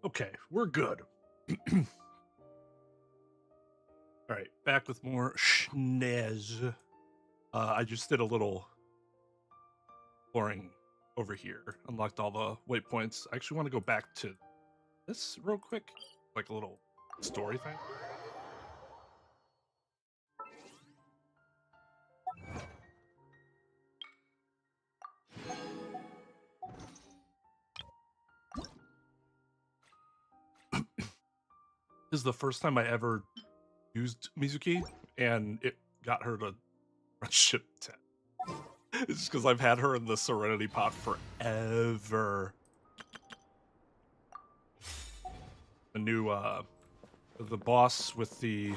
Okay, we're good. All right, back with more schnez. I just did a little exploring over here, unlocked all the waypoints. I actually want to go back to this real quick, like a little story thing. This is the first time I ever used Mizuki, and it got her to friendship 10. It's just because I've had her in the Serenity pot forever. The new, the boss with the...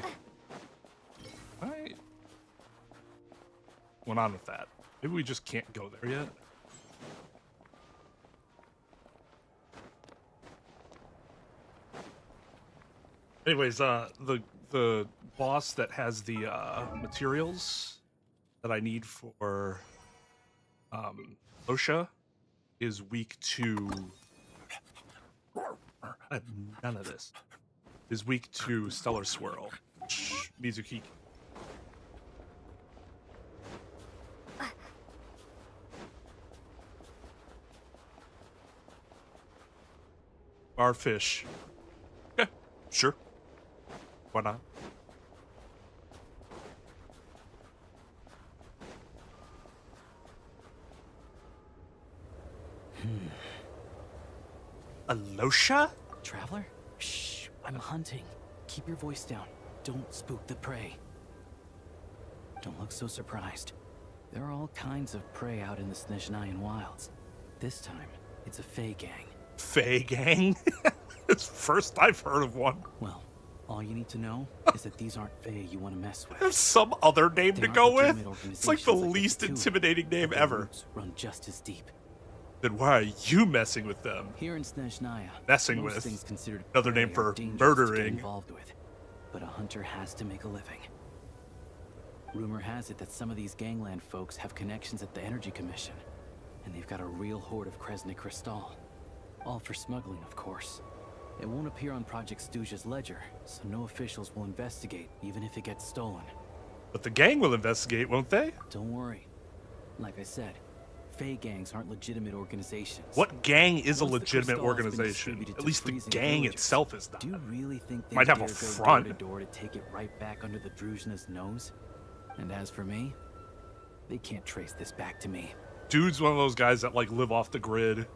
I went on with that. Maybe we just can't go there yet. Anyways, the boss that has the materials that I need for Osha is weak to I have none of this. Is weak to Stellar Swirl. Mizuki. Barfish. Yeah, sure. Why not? Alosha? Traveler? Shh, I'm hunting. Keep your voice down. Don't spook the prey. Don't look so surprised. There are all kinds of prey out in the Snezhnayan wilds. This time, it's a Fey gang. Fey gang? It's first I've heard of one. Well, all you need to know is that these aren't Fey you want to mess with. There's some other name They to aren't go with? legitimate It's like the organizations least Tattoo, intimidating name but their ever. roots run just as deep. Then why are you messing with them? Here in Snezhnaya, Messing most with. things considered Another prey name for are dangerous to get murdering. involved with, but a hunter has to make a living. Rumor has it that some of these gangland folks have connections at the Energy Commission, and they've got a real hoard of Kresny Crystal. All for smuggling, of course. It won't appear on Project Stooge's ledger, so no officials will investigate, even if it gets stolen. But the gang will investigate, won't they? Don't worry. Like I said, Fey gangs aren't legitimate organizations. What gang is a Once the legitimate crystal has been organization? distributed At to least the freezing gang villagers, itself is not. Do you really think they Might have a dare go front. door to door to take it right back under the Druzhna's nose? And as for me, they can't trace this back to me. Dude's one of those guys that like live off the grid.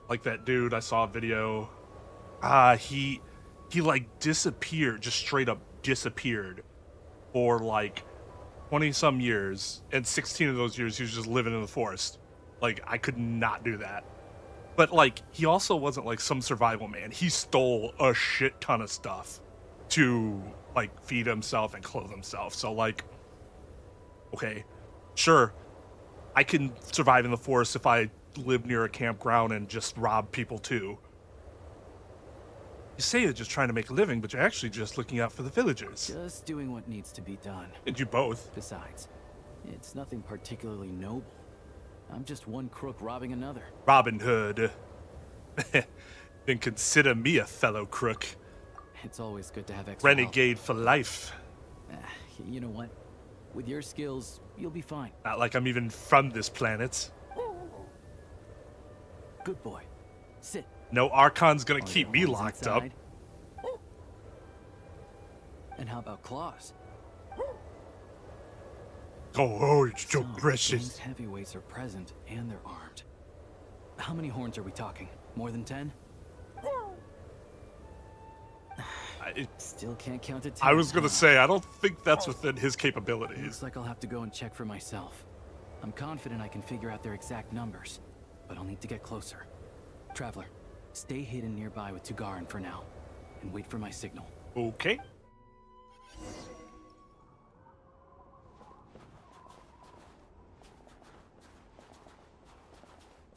Like that dude, I saw a video. He like disappeared, just straight up disappeared for like 20 some years, and 16 of those years he was just living in the forest. Like, I could not do that. But like, he also wasn't like some survival man. He stole a shit ton of stuff to like feed himself and clothe himself. So like, okay, sure, I can survive in the forest if I live near a campground and just rob people too. You say you're just trying to make a living, but you're actually just looking out for the villagers. Just doing what needs to be done. And you both. Besides, it's nothing particularly noble. I'm just one crook robbing another. Robin Hood. Then consider me a fellow crook. It's always good to have extra help. Renegade for life. You know what? With your skills, you'll be fine. Not like I'm even from this planet. Good boy. Sit. No Archon's gonna Are keep there me horns locked up. inside? And how about claws? Oh, it's so Some precious. These heavyweights are present and they're armed. How many horns are we talking? More than 10? Still can't count to 10. I was gonna huh? say, I don't think that's within his capabilities. Looks like I'll have to go and check for myself. I'm confident I can figure out their exact numbers, but I'll need to get closer. Traveler, stay hidden nearby with Tugarin for now, and wait for my signal. Okay.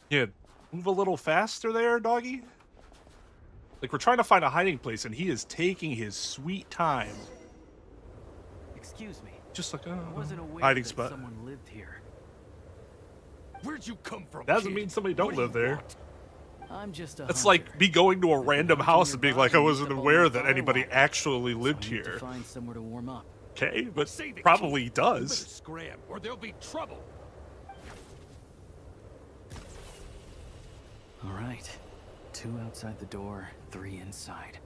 Yeah, move a little faster there, doggy. Like, we're trying to find a hiding place, and he is taking his sweet time. Excuse me. Just like, I wasn't aware hiding that spot. someone lived here. Where'd you come from? Doesn't kid? mean somebody don't What do live you there. want? I'm just a That's hunter. like me going to a random hunting house and being like, I nearby wasn't used up all aware my that anybody firewater, actually so lived I need to here. find somewhere to warm up. Okay, but Say the probably key. does. You better scram, or there'll be trouble. All right. 2 outside the door, 3 inside.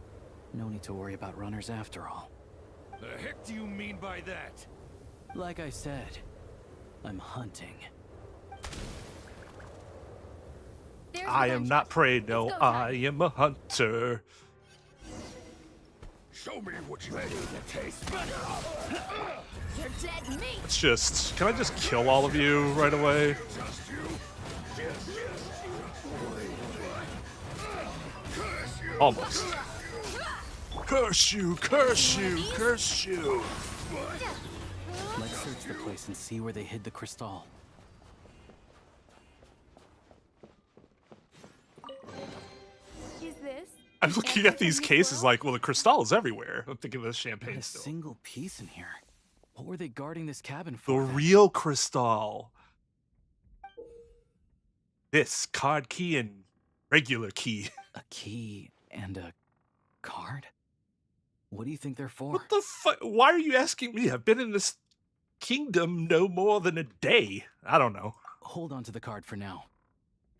No need to worry about runners after all. The heck do you mean by that? Like I said, I'm hunting. There's I the am gun not chest. prey, Let's no, go, I Twain. am a hunter. Show me what you ready to taste. You're dead meat. It's just, can I just kill all of you right away? Just you. Almost. Curse you, curse you, curse you. Let's search the place and see where they hid the crystal. Is this? I'm looking at these cases like, well, the crystal is everywhere. I'm thinking of the champagne Not a still. single piece in here. What were they guarding this cabin The for? then? real crystal. This card key and regular key. A key and a card? What do you think they're for? What the fuck? Why are you asking me? I've been in this kingdom no more than a day. I don't know. Hold on to the card for now.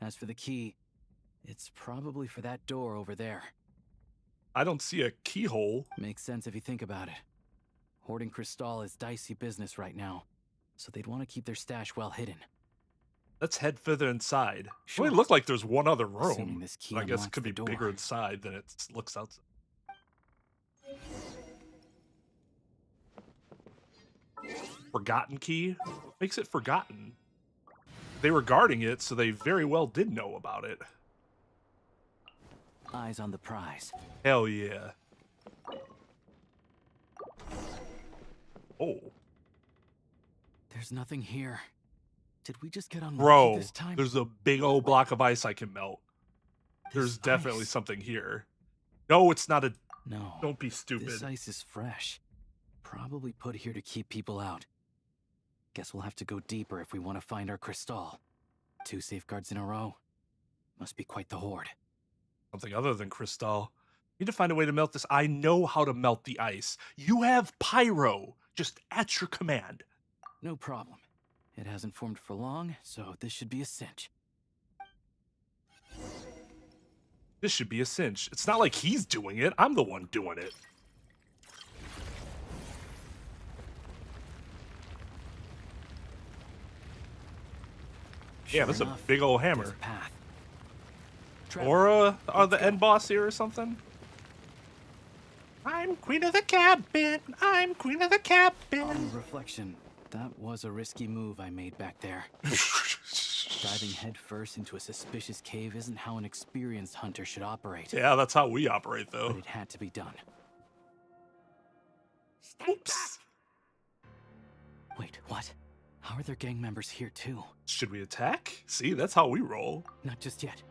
As for the key, it's probably for that door over there. I don't see a keyhole. Makes sense if you think about it. Hoarding crystal is dicey business right now, so they'd want to keep their stash well hidden. Let's head further inside. Sure. It looked like there's one other Assuming room. this key I guess it unlocks could the be door. bigger inside than it looks outside. Forgotten key? Makes it forgotten. They were guarding it, so they very well did know about it. Eyes on the prize. Hell yeah. Oh. There's nothing here. Did we just get unlucky Bro, this time? there's a big old block of ice I can melt. There's This definitely ice. something here. No, it's not a... No. Don't be stupid. This ice is fresh. Probably put here to keep people out. Guess we'll have to go deeper if we want to find our crystal. 2 safeguards in a row. Must be quite the hoard. Something other than crystal. Need to find a way to melt this. I know how to melt the ice. You have pyro, just at your command. No problem. It hasn't formed for long, so this should be a cinch. This should be a cinch. It's not like he's doing it. I'm the one doing it. Yeah, Sure that's a enough, big old there's hammer. a path. Trep, Or the let's go. end boss here or something. I'm queen of the cabin. I'm queen of the On cabin. reflection, that was a risky move I made back there. Diving headfirst into a suspicious cave isn't how an experienced hunter should operate. Yeah, that's how we operate, But though. it had to be done. Oops. Wait, what? How are there gang members here too? Should we attack? See, that's how we roll. Not just yet.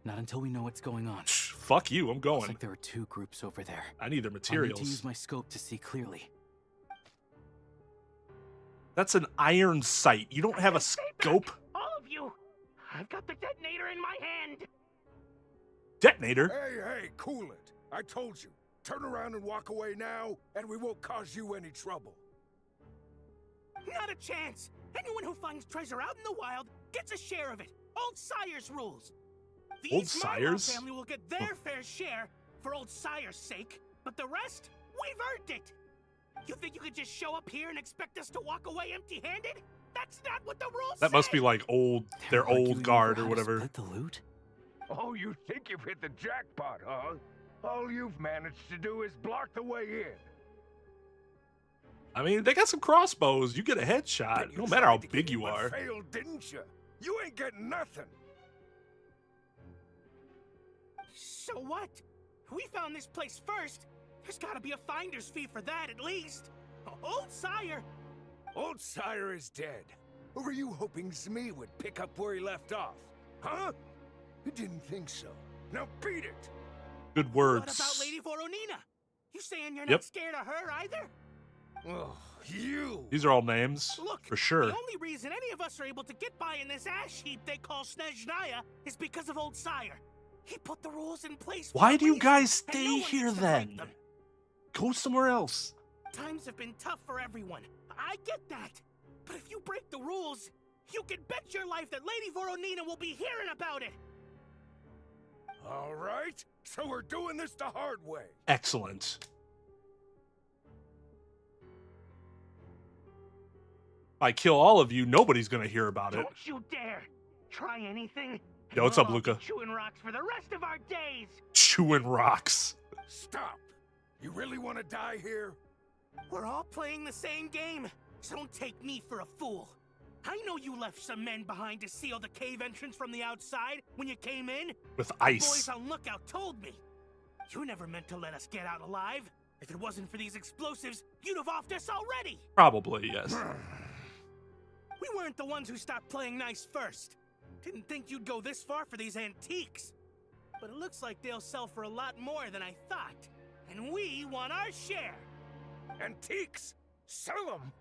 Not until we know what's going on. Fuck you, I'm Looks going. like there are 2 groups over there. I need their I'll need to materials. use my scope to see clearly. That's an iron sight. You don't have a scope All of you! I've got the detonator in my hand! detonator. Hey, cool it. I told you. Turn around and walk away now, and we won't cause you any trouble. Not a chance! Anyone who finds treasure out in the wild gets a share of it. Old Sire's rules. The Old East Marlowe Sire's? family will get their fair share for Old Sire's sake, but the rest, we've earned it! You think you could just show up here and expect us to walk away empty-handed? That's not what the rules That must say! be like old, their Arguing old over guard or how to whatever. Split the loot? Oh, you think you've hit the jackpot, huh? All you've managed to do is block the way in. I mean, they got some crossbows. You get a headshot, Bet you no matter how tried to big get in, you but are. Failed, didn't you? You ain't getting nothing. So what? We found this place first. There's gotta be a finder's fee for that, at least. Old Sire! Old Sire is dead. Or were you hoping Zmi would pick up where he left off? Huh? You didn't think so. Now beat it! Good What words. about Lady Voronina? You saying you're Yep. not scared of her either? Oh, you! These are all names, Look, for sure. the only reason any of us are able to get by in this ash heap they call Snezhnaya is because of Old Sire. He put the rules in place. Why for a do you reason, guys and no stay one here needs to break then? them. Go somewhere else. Times have been tough for everyone. I get that. But if you break the rules, you can bet your life that Lady Voronina will be hearing about it. All right, so we're doing this the hard way. Excellent. If I kill all of you, nobody's gonna hear about it. Don't you dare try anything. Yo, what's We'll up, all be Luca? chewing rocks for the rest of our days. Chewing rocks. Stop. You really want to die here? We're all playing the same game, so don't take me for a fool. I know you left some men behind to seal the cave entrance from the outside when you came in. With The ice. boys on lookout told me. You never meant to let us get out alive. If it wasn't for these explosives, you'd have offed us already. Probably, yes. We weren't the ones who stopped playing nice first. Didn't think you'd go this far for these antiques. But it looks like they'll sell for a lot more than I thought. And we want our share. Antiques? Sell them?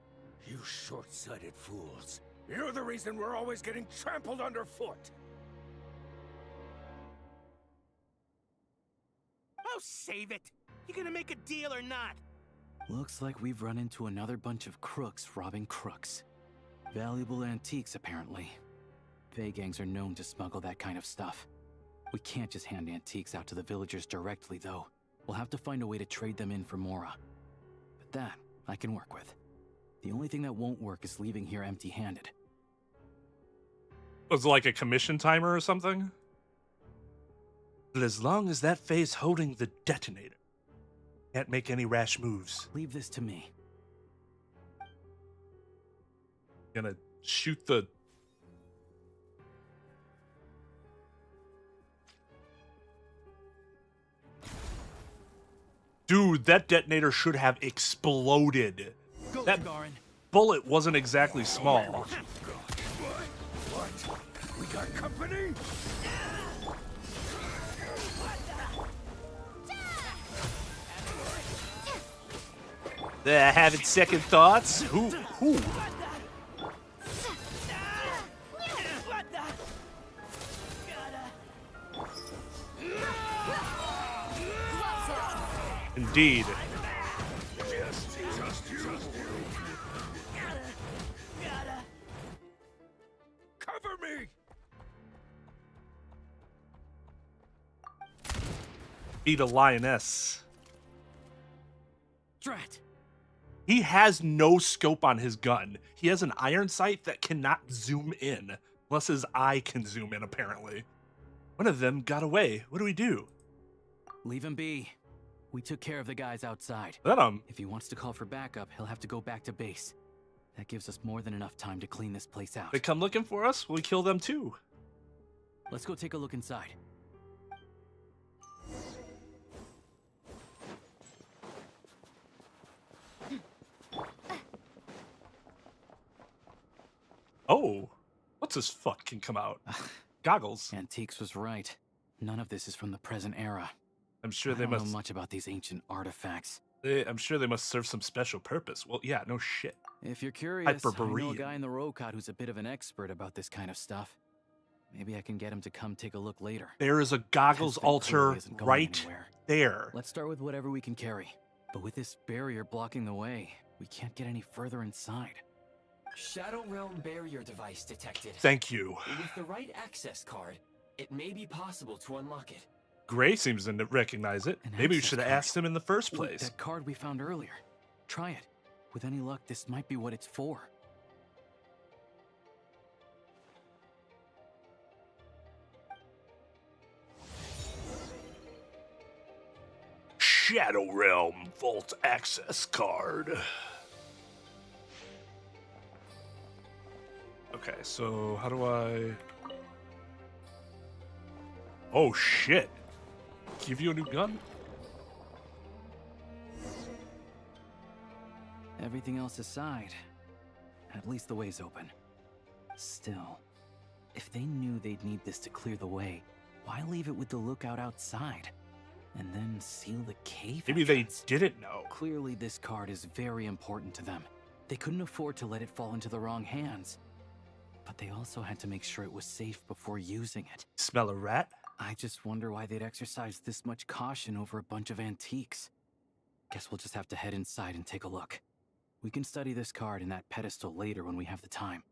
You short-sighted fools. You're the reason we're always getting trampled underfoot. Oh, save it. You gonna make a deal or not? Looks like we've run into another bunch of crooks robbing crooks. Valuable antiques, apparently. Fey gangs are known to smuggle that kind of stuff. We can't just hand antiques out to the villagers directly, though. We'll have to find a way to trade them in for Mora. But that, I can work with. The only thing that won't work is leaving here empty-handed. Was it like a commission timer or something? But as long as that Faye's holding the detonator, can't make any rash moves. Leave this to me. Gonna shoot the... Dude, that detonator should have exploded. Go, That Garen. bullet wasn't exactly small. What? We got company? Having second thoughts? Who? Indeed. Cover me! Beat a lioness. Drat. He has no scope on his gun. He has an iron sight that cannot zoom in. Unless his eye can zoom in, apparently. One of them got away. What do we do? Leave him be. We took care of the guys outside. Let him. If he wants to call for backup, he'll have to go back to base. That gives us more than enough time to clean this place out. They come looking for us, we kill them too. Let's go take a look inside. Oh, what's this fuck can come out? Goggles. Antiques was right. None of this is from the present era. I'm sure I they don't must. know much about these ancient artifacts. I'm sure they must serve some special purpose. Well, yeah, no shit. If you're curious, I know a Hyperborean. guy in the Rokot who's a bit of an expert about this kind of stuff. Maybe I can get him to come take a look later. There is a goggles This thing clearly altar isn't going right anywhere. there. Let's start with whatever we can carry. But with this barrier blocking the way, we can't get any further inside. Shadow Realm barrier device detected. Thank you. With the right access card, it may be possible to unlock it. Gray seems to recognize it. An Maybe we access should have card. asked him in the first Wait, place. that card we found earlier. Try it. With any luck, this might be what it's for. Shadow Realm Vault Access Card. Okay, so how do I... Oh shit. Give you a new gun? Everything else aside, at least the way's open. Still, if they knew they'd need this to clear the way, why leave it with the lookout outside? And then seal the cave Maybe they entrance? didn't know. Clearly this card is very important to them. They couldn't afford to let it fall into the wrong hands. But they also had to make sure it was safe before using it. Smell a rat? I just wonder why they'd exercise this much caution over a bunch of antiques. Guess we'll just have to head inside and take a look. We can study this card and that pedestal later when we have the time.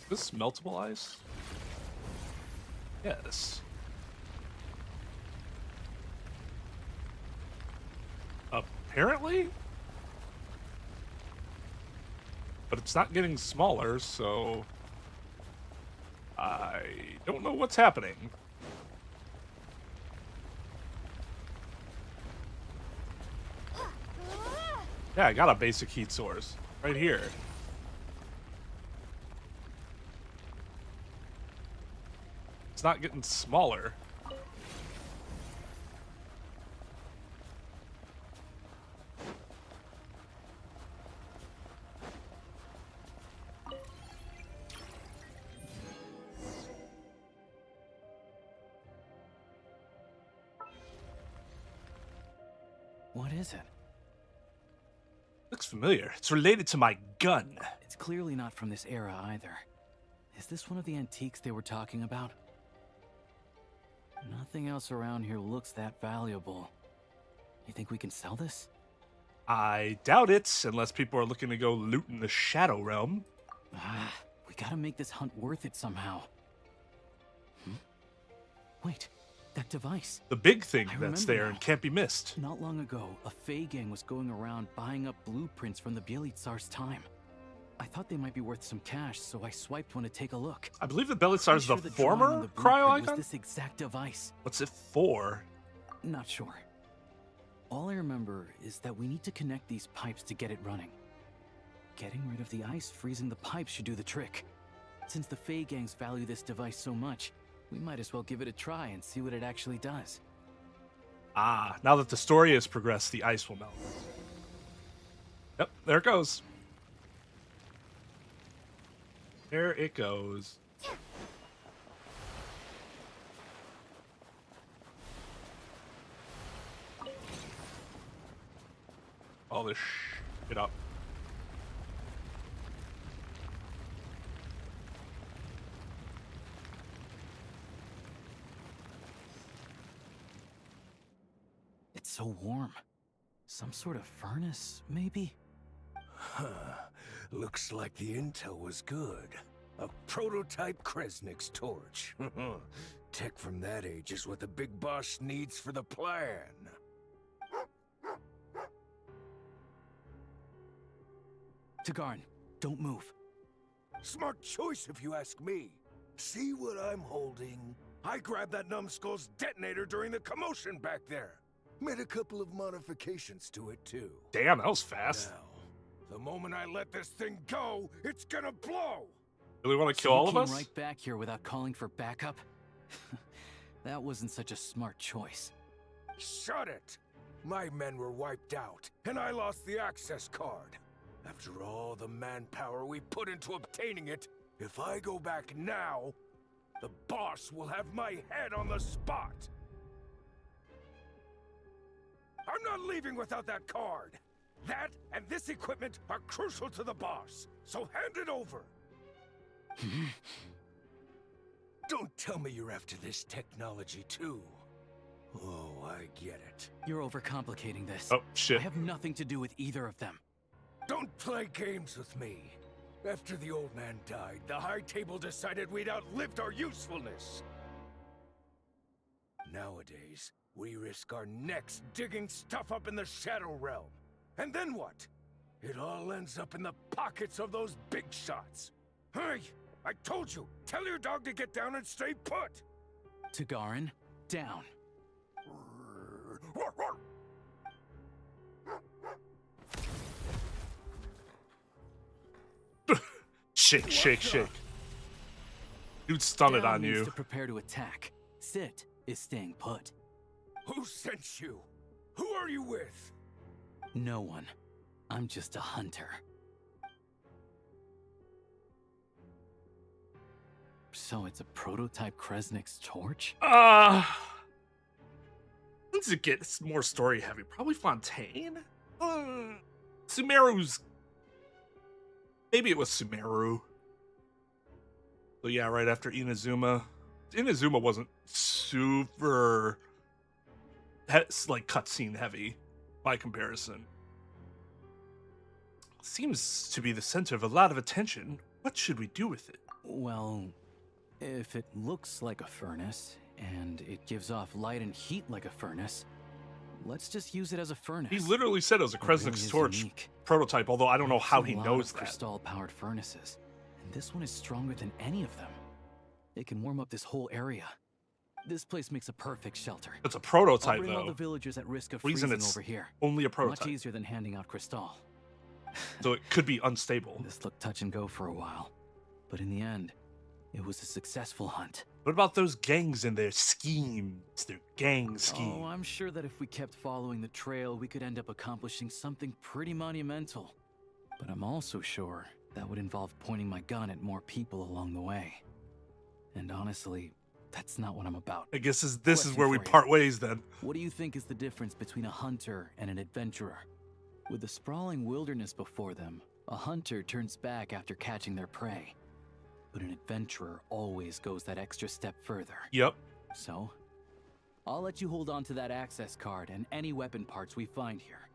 This meltable ice? Yes. Apparently? But it's not getting smaller, so I don't know what's happening. Yeah, I got a basic heat source right here. It's not getting smaller. What is it? Looks familiar. It's related to my gun. It's clearly not from this era either. Is this one of the antiques they were talking about? Nothing else around here looks that valuable. You think we can sell this? I doubt it, unless people are looking to go loot in the Shadow Realm. We gotta make this hunt worth it somehow. Wait, that device. The big thing I that's remember there now. and can't be missed. Not long ago, a Fey gang was going around buying up blueprints from the Bielitsar's time. I thought they might be worth some cash, so I swiped one to take a look. I believe the Belisar is the Pretty sure drawing on former the cryo blueprint icon? was this exact device. What's it for? Not sure. All I remember is that we need to connect these pipes to get it running. Getting rid of the ice freezing the pipes should do the trick. Since the Fey gangs value this device so much, we might as well give it a try and see what it actually does. Ah, now that the story has progressed, the ice will melt. Yep, there it goes. There it goes. All this shit up. It's so warm. Some sort of furnace, maybe? Looks like the intel was good. A prototype Kresnik's torch. Tech from that age is what the big boss needs for the plan. Tagarin, don't move. Smart choice if you ask me. See what I'm holding? I grabbed that numbskull's detonator during the commotion back there. Made a couple of modifications to it too. Damn, that was fast. Now, the moment I let this thing go, it's gonna blow! Really want to So kill you all of came us? right back here without calling for backup? That wasn't such a smart choice. Shut it! My men were wiped out, and I lost the access card. After all the manpower we put into obtaining it, if I go back now, the boss will have my head on the spot! I'm not leaving without that card! That and this equipment are crucial to the boss, so hand it over! Don't tell me you're after this technology too. Oh, I get it. You're overcomplicating this. Oh, shit. I have nothing to do with either of them. Don't play games with me. After the old man died, the High Table decided we'd outlived our usefulness. Nowadays, we risk our necks digging stuff up in the Shadow Realm. And then what? It all ends up in the pockets of those big shots. Hey, I told you, tell your dog to get down and stay put! Tagarin, down. Shake, shake, shake. Dude stunned Down on means you. to prepare to attack. Sit is staying put. Who sent you? Who are you with? No one. I'm just a hunter. So it's a prototype Kresnik's torch? When's it get more story heavy? Probably Fontaine? Sumeru's... Maybe it was Sumeru. So yeah, right after Inazuma. Inazuma wasn't super... like, cutscene heavy, by comparison. Seems to be the center of a lot of attention. What should we do with it? Well, if it looks like a furnace, and it gives off light and heat like a furnace, let's just use it as a furnace. He literally said it was a It really Kresnik's is torch unique. prototype, although I don't know I've how seen he a lot knows of that. crystal-powered furnaces, and this one is stronger than any of them. It can warm up this whole area. This place makes a perfect shelter. It's a I'll prototype, bring all the though. villagers at risk of Reason freezing it's over here. only a Much prototype. easier than handing out crystal. So it could be unstable. This looked touch and go for a while, but in the end, it was a successful hunt. What about those gangs and their schemes? Their gang schemes. Oh, I'm sure that if we kept following the trail, we could end up accomplishing something pretty monumental. But I'm also sure that would involve pointing my gun at more people along the way. And honestly, that's not what I'm about. I guess this is Question where we for you. part ways then. What do you think is the difference between a hunter and an adventurer? With the sprawling wilderness before them, a hunter turns back after catching their prey. But an adventurer always goes that extra step further. Yep. So, I'll let you hold on to that access card and any weapon parts we find here.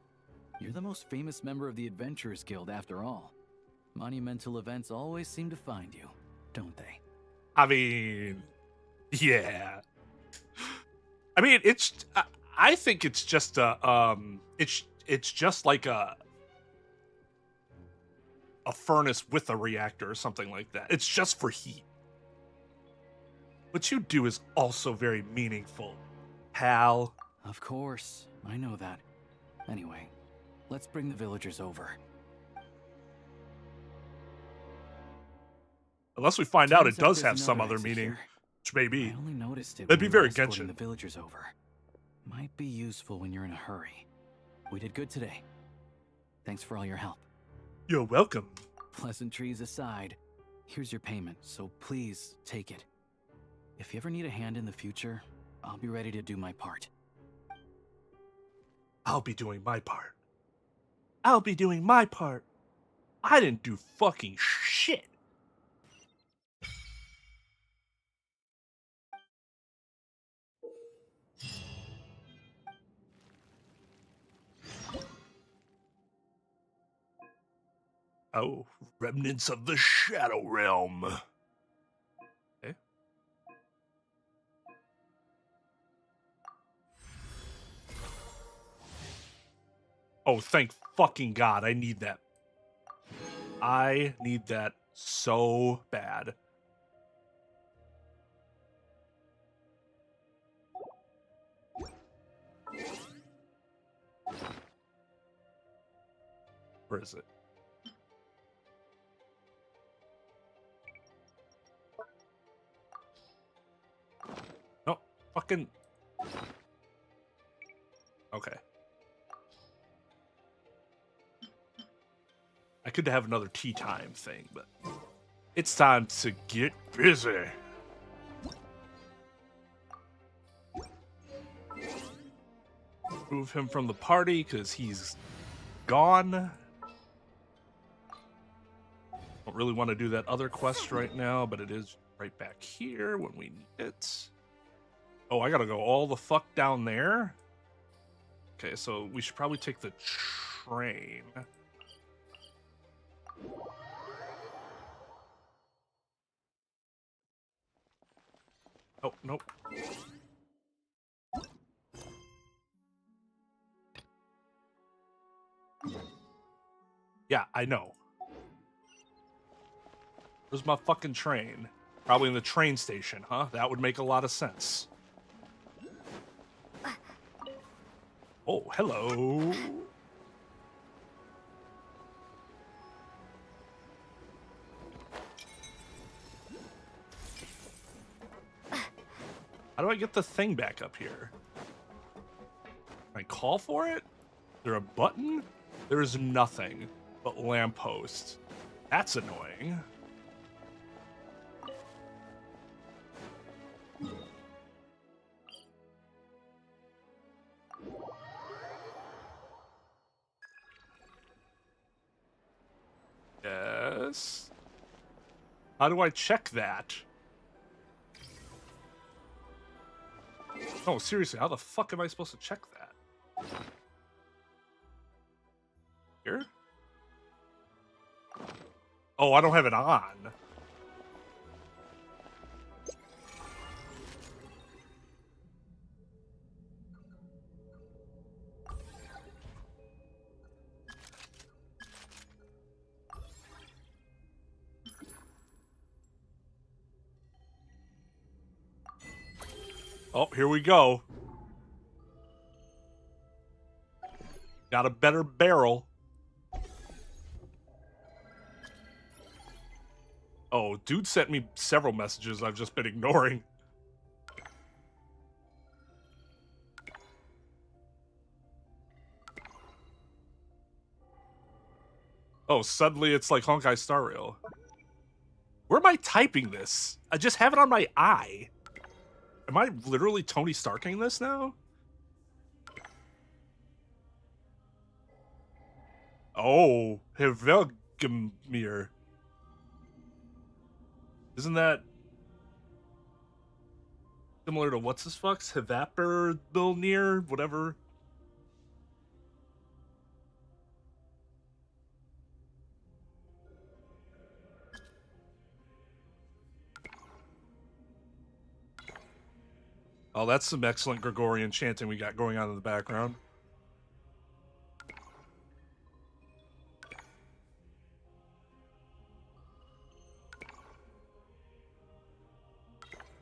You're the most famous member of the Adventurers Guild after all. Monumental events always seem to find you, don't they? I mean, yeah. I mean, it's. I think it's just a. It's just like a furnace with a reactor or something like that. It's just for heat. What you do is also very meaningful, Hal. Of course, I know that. Anyway, let's bring the villagers over. Unless we find out it Turns out does there's have some another other exit meaning, here. which may be. I only noticed it That'd when be we were very escorting Genshin. the villagers over. Might be useful when you're in a hurry. We did good today. Thanks for all your help. You're welcome. Pleasantries aside, here's your payment, so please take it. If you ever need a hand in the future, I'll be ready to do my part. I'll be doing my part. I'll be doing my part. I didn't do fucking shit. Oh, remnants of the Shadow Realm. Okay. Oh, thank fucking God. I need that. I need that so bad. Where is it? No, fucking. Okay. I could have another tea time thing, but it's time to get busy. Remove him from the party because he's gone. Don't really want to do that other quest right now, but it is right back here when we need it. Oh, I gotta go all the fuck down there? Okay, so we should probably take the train. Oh, nope. Yeah, I know. Where's my fucking train? Probably in the train station, huh? That would make a lot of sense. Oh, hello. How do I get the thing back up here? Can I call for it? Is there a button? There is nothing but lamppost. That's annoying. this? How do I check that? Oh, seriously, how the fuck am I supposed to check that? Here? Oh, I don't have it on. Oh, here we go. Got a better barrel. Oh, dude sent me several messages I've just been ignoring. Oh, suddenly it's like Honkai Star Rail. Where am I typing this? I just have it on my eye. Am I literally Tony Starking this now? Oh, Hvelgemir. Isn't that similar to what's his fucks? Hvapperdngnr, whatever. Oh, that's some excellent Gregorian chanting we got going on in the background.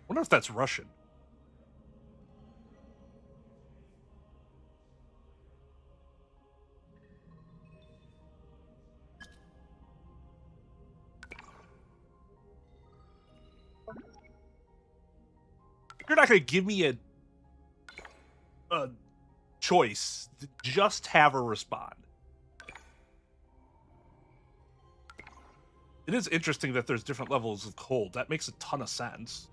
Wonder if that's Russian. You're not gonna give me a choice. Just have her respond. It is interesting that there's different levels of cold. That makes a ton of sense.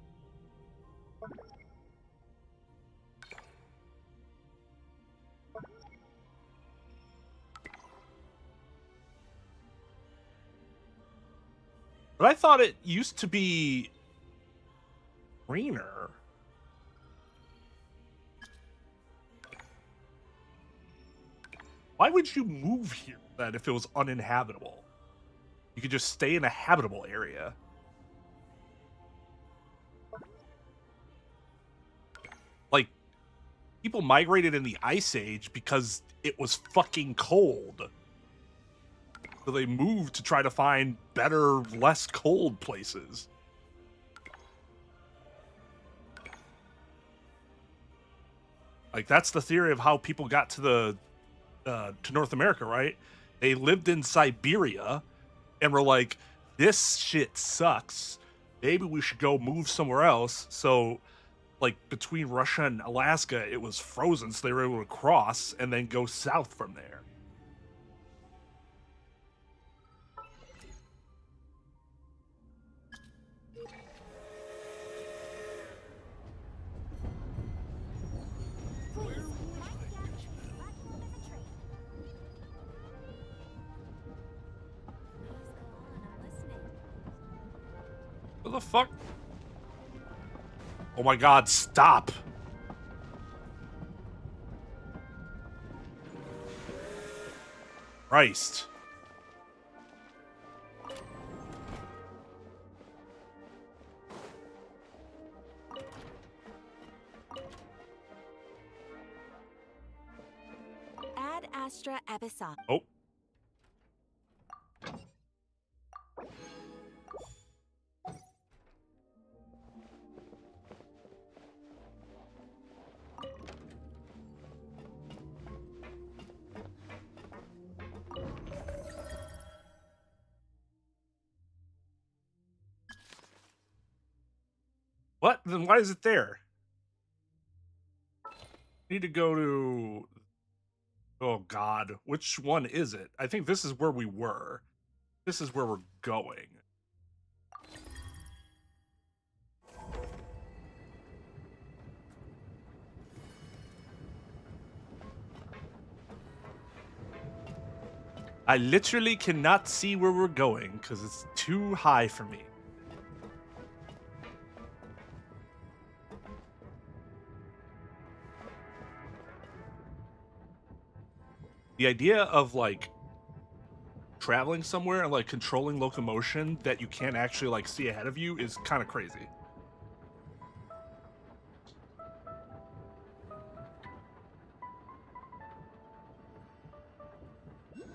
But I thought it used to be greener. Why would you move here then if it was uninhabitable? You could just stay in a habitable area. Like, people migrated in the Ice Age because it was fucking cold. So they moved to try to find better, less cold places. Like, that's the theory of how people got to to North America, right? They lived in Siberia and were like, this shit sucks. Maybe we should go move somewhere else. So, like, between Russia and Alaska, it was frozen, so they were able to cross and then go south from there. What the fuck? Oh my god, stop! Christ. Ad Astra Epison. Oh. What? Then why is it there? Need to go to... Oh god, which one is it? I think this is where we were. This is where we're going. I literally cannot see where we're going because it's too high for me. The idea of like traveling somewhere and like controlling locomotion that you can't actually like see ahead of you is kind of crazy.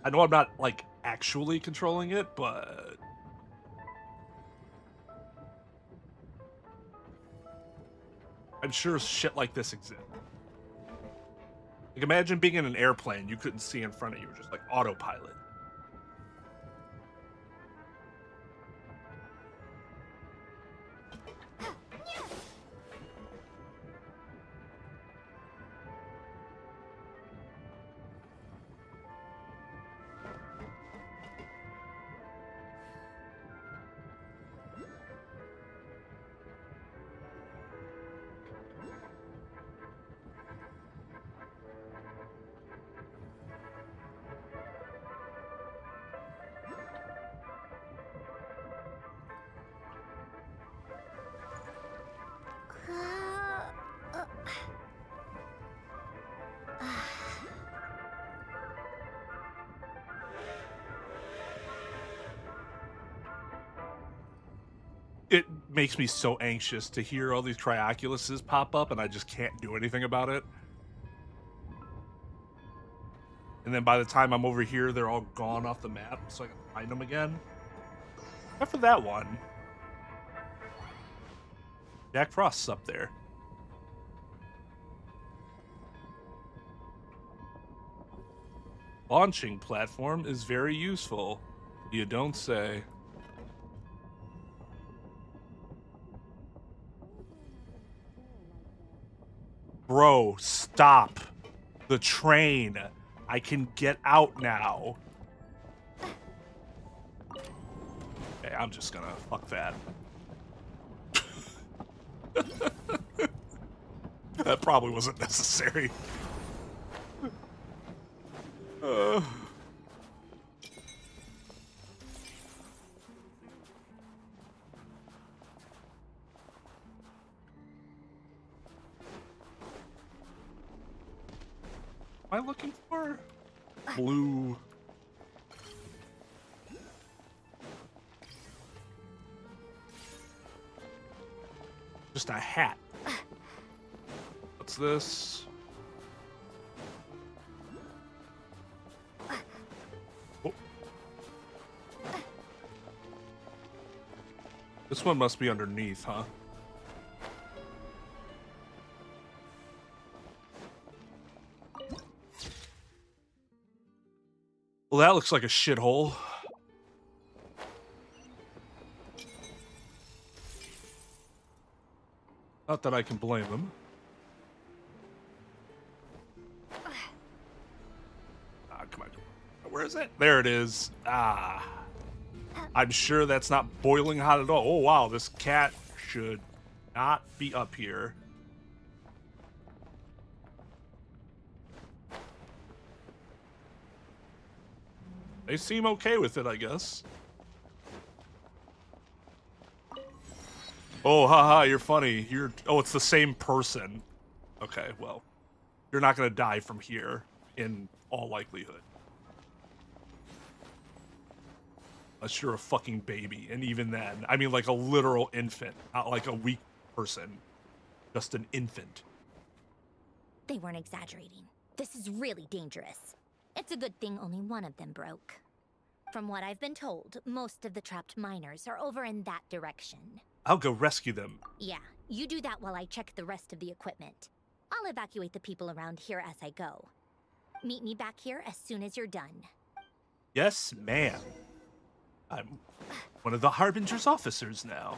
I know I'm not like actually controlling it, but I'm sure shit like this exists. Like imagine being in an airplane you couldn't see in front of you, just like autopilot. It makes me so anxious to hear all these trioculuses pop up and I just can't do anything about it. And then by the time I'm over here, they're all gone off the map, so I can find them again. Except for that one. Jack Frost's up there. Launching platform is very useful. You don't say. Bro, stop. The train. I can get out now. Okay, I'm just gonna fuck that. That probably wasn't necessary. Am I looking for blue? Just a hat. What's this? Oh. This one must be underneath, huh? Well, that looks like a shithole. Not that I can blame them. Ah, come on. Where is it? There it is. Ah. I'm sure that's not boiling hot at all. Oh, wow. This cat should not be up here. They seem okay with it, I guess. Oh, haha, you're funny. Oh, it's the same person. Okay, well, you're not gonna die from here in all likelihood. Unless you're a fucking baby, and even then, I mean like a literal infant, not like a weak person. Just an infant. They weren't exaggerating. This is really dangerous. It's a good thing only one of them broke. From what I've been told, most of the trapped miners are over in that direction. I'll go rescue them. Yeah, you do that while I check the rest of the equipment. I'll evacuate the people around here as I go. Meet me back here as soon as you're done. Yes, ma'am. I'm one of the Harbinger's officers now.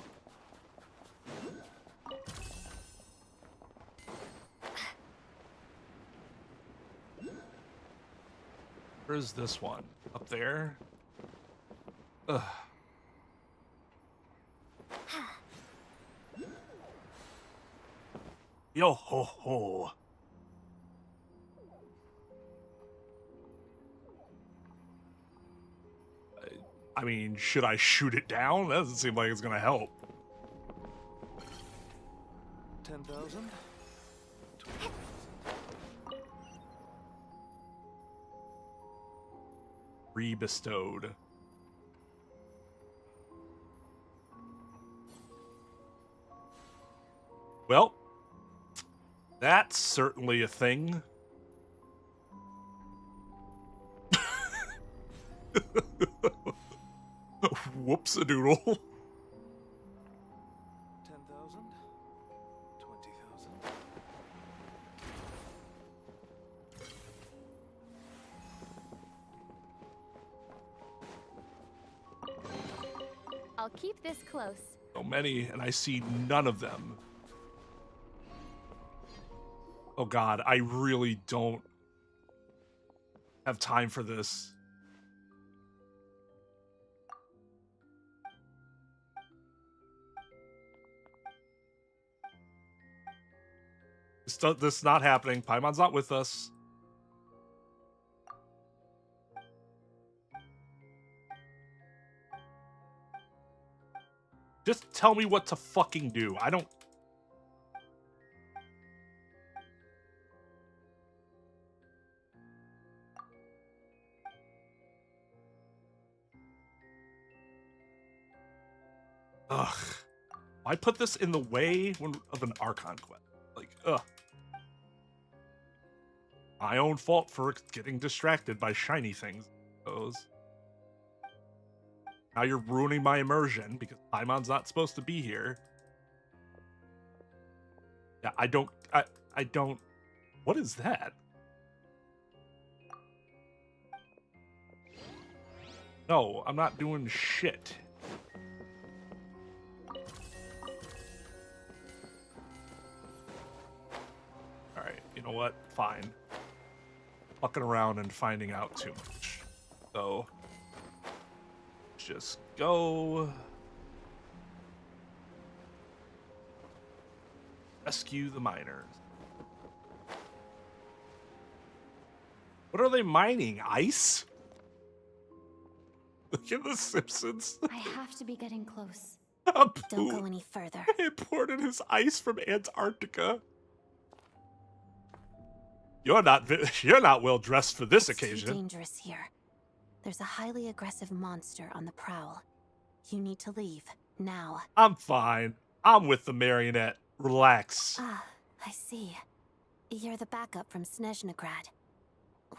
Where's this one? Up there? Ugh. Yo ho ho. I mean, should I shoot it down? That doesn't seem like it's gonna help. 10,000? Re-bestowed. Well, that's certainly a thing. Whoops-a-doodle. 10,000? 20,000? I'll keep this close. So many, and I see none of them. Oh god, I really don't have time for this. This is not happening. Paimon's not with us. Just tell me what to fucking do. I don't... Ugh. Why put this in the way of an Archon quest? Like, ugh. My own fault for getting distracted by shiny things. Now you're ruining my immersion because Paimon's not supposed to be here. Yeah, I don't... What is that? No, I'm not doing shit. Alright, you know what? Fine. Fucking around and finding out too much. So... just go... rescue the miners. What are they mining? Ice? Look at the Simpsons. I have to be getting close. Don't go any further. Imported his ice from Antarctica. You're not well dressed for this It's occasion. too dangerous here. There's a highly aggressive monster on the prowl. You need to leave, now. I'm fine. I'm with the marionette. Relax. Ah, I see. You're the backup from Snezhnegrad.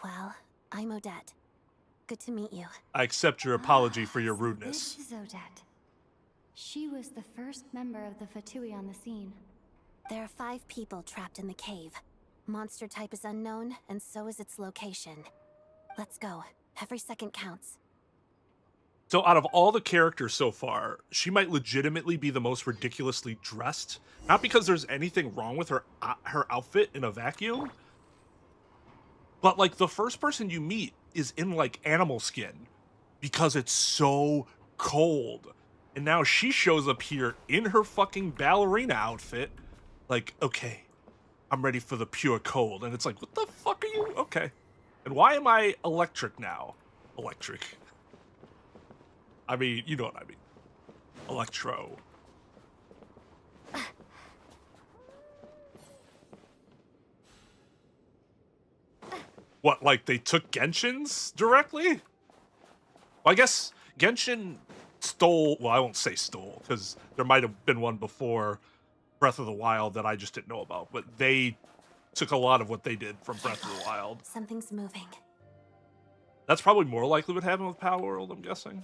Well, I'm Odette. Good to meet you. I accept your apology for your rudeness. This is Odette. She was the first member of the Fatui on the scene. There are 5 people trapped in the cave. Monster type is unknown, and so is its location. Let's go. Every second counts. So out of all the characters so far, she might legitimately be the most ridiculously dressed. Not because there's anything wrong with her outfit in a vacuum, but like the first person you meet is in like animal skin because it's so cold. And now she shows up here in her fucking ballerina outfit. Like, okay, I'm ready for the pure cold. And it's like, what the fuck are you? Okay. And why am I electric now? Electric. I mean, you know what I mean. Electro. What, like they took Genshin's directly? Well, I guess Genshin stole, well, I won't say stole, because there might have been one before Breath of the Wild that I just didn't know about, but they took a lot of what they did from Breath of the Wild. Something's moving. That's probably more likely what happened with Power World, I'm guessing.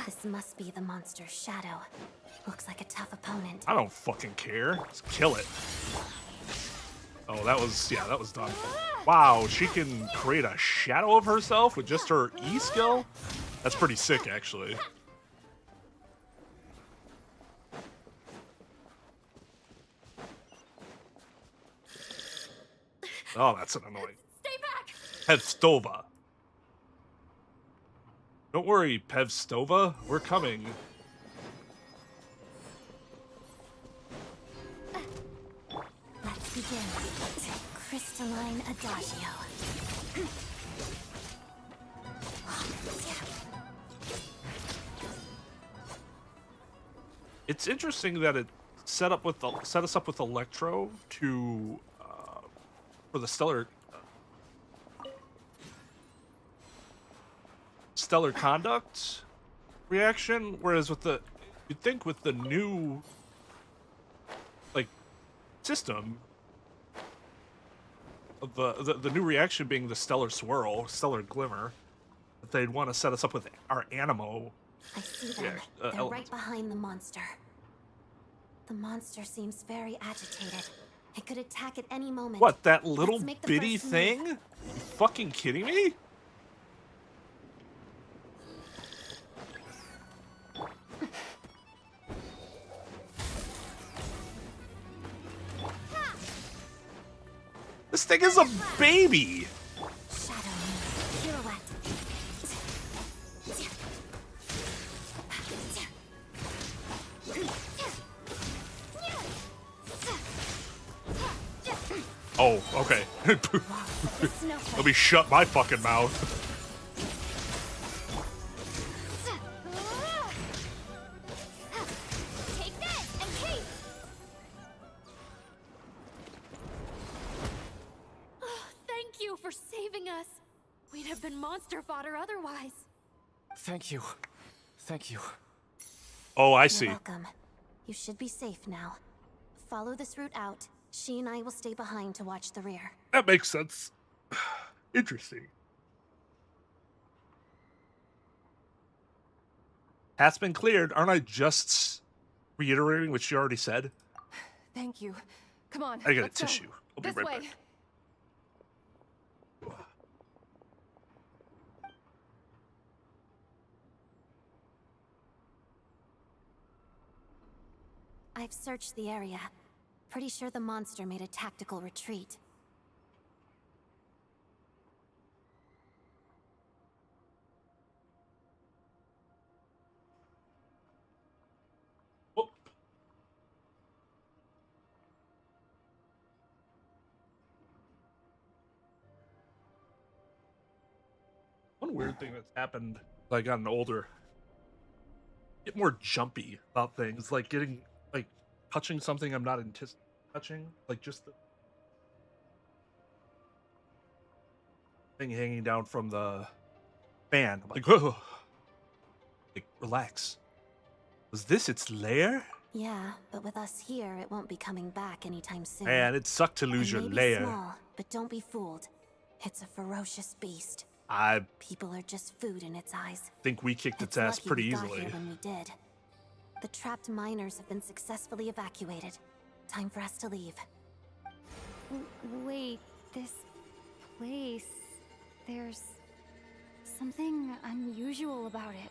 This must be the monster's shadow. Looks like a tough opponent. I don't fucking care. Just kill it. Oh, that was, yeah, that was done. Wow, she can create a shadow of herself with just her E skill? That's pretty sick, actually. Oh, that's an annoying. Stay back! Pevstova. Don't worry, Pevstova. We're coming. begin. Crystalline Adagio. It's interesting that it set us up with Electro to for the stellar conduct reaction, whereas with you'd think with the new like system of the new reaction being the stellar swirl, stellar glimmer, that they'd want to set us up with our animo. I see them. They're right behind the monster. The monster seems very agitated. It could attack at any moment. What, that little Let's make the bitty first move. thing? You fucking kidding me? This thing is a baby! Shadow move. Pirouette. Oh, okay. Let me shut my fucking mouth. Take this and keep. Thank you for saving us. We'd have been monster fodder otherwise. Thank you. Thank you. Oh, I You're see. welcome. You should be safe now. Follow this route out. She and I will stay behind to watch the rear. That makes sense. Interesting. Has been cleared. Aren't I just reiterating what she already said? Thank you. Come on. I got a let's go. tissue. I'll be This right way. back. I've searched the area. Pretty sure the monster made a tactical retreat. Oh. One weird thing that's happened as I gotten older, get more jumpy about things, like touching something I'm not anticipating touching, like just the thing hanging down from the fan. I'm like, whoa, like relax. Was this its lair? Yeah, but with us here, it won't be coming back anytime soon. Man, it sucked to lose It your may be lair. small, but don't be fooled. It's a ferocious beast. I People are just food in its eyes. think we kicked its It's ass lucky pretty we got easily. here when we did. The trapped miners have been successfully evacuated. Time for us to leave. Wait, this place... There's something unusual about it.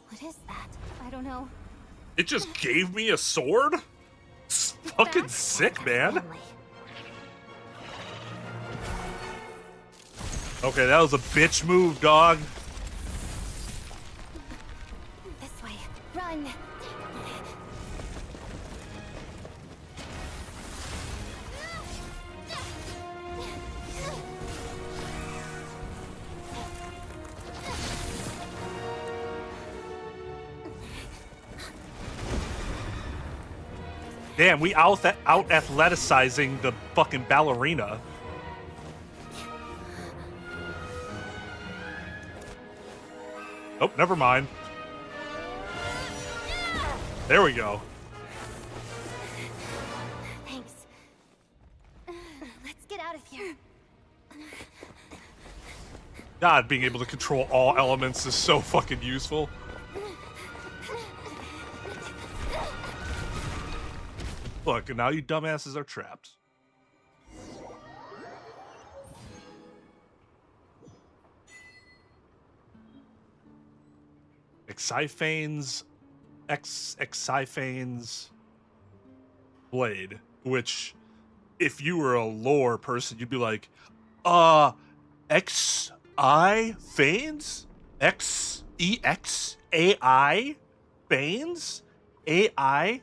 What is that? I don't know. It just gave me a sword? It's fucking sick, man. Family. Okay, that was a bitch move, dog. This way. Run! Damn, we out athleticizing the fucking ballerina. Oh, never mind. There we go. Thanks. Let's get out of here. God, being able to control all elements is so fucking useful. Look, and now you dumbasses are trapped. Exiphane's blade, which if you were a lore person, you'd be like, X-I Fanes? X-E-X-A-I Banes? A-I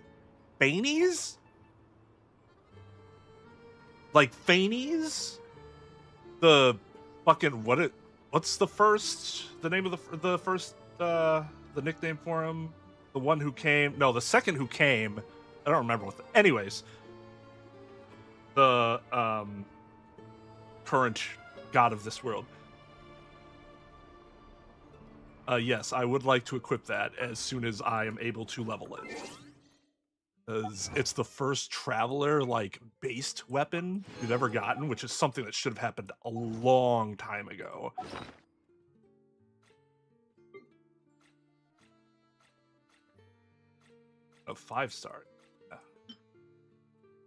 Banies? Like Fanies? The fucking what's the name of the first the nickname for him? The one who came, no, the second who came, I don't remember anyways. The current god of this world. Yes, I would like to equip that as soon as I am able to level it. Because it's the first traveler, like, based weapon we've ever gotten, which is something that should have happened a long time ago. A 5-star. Yeah.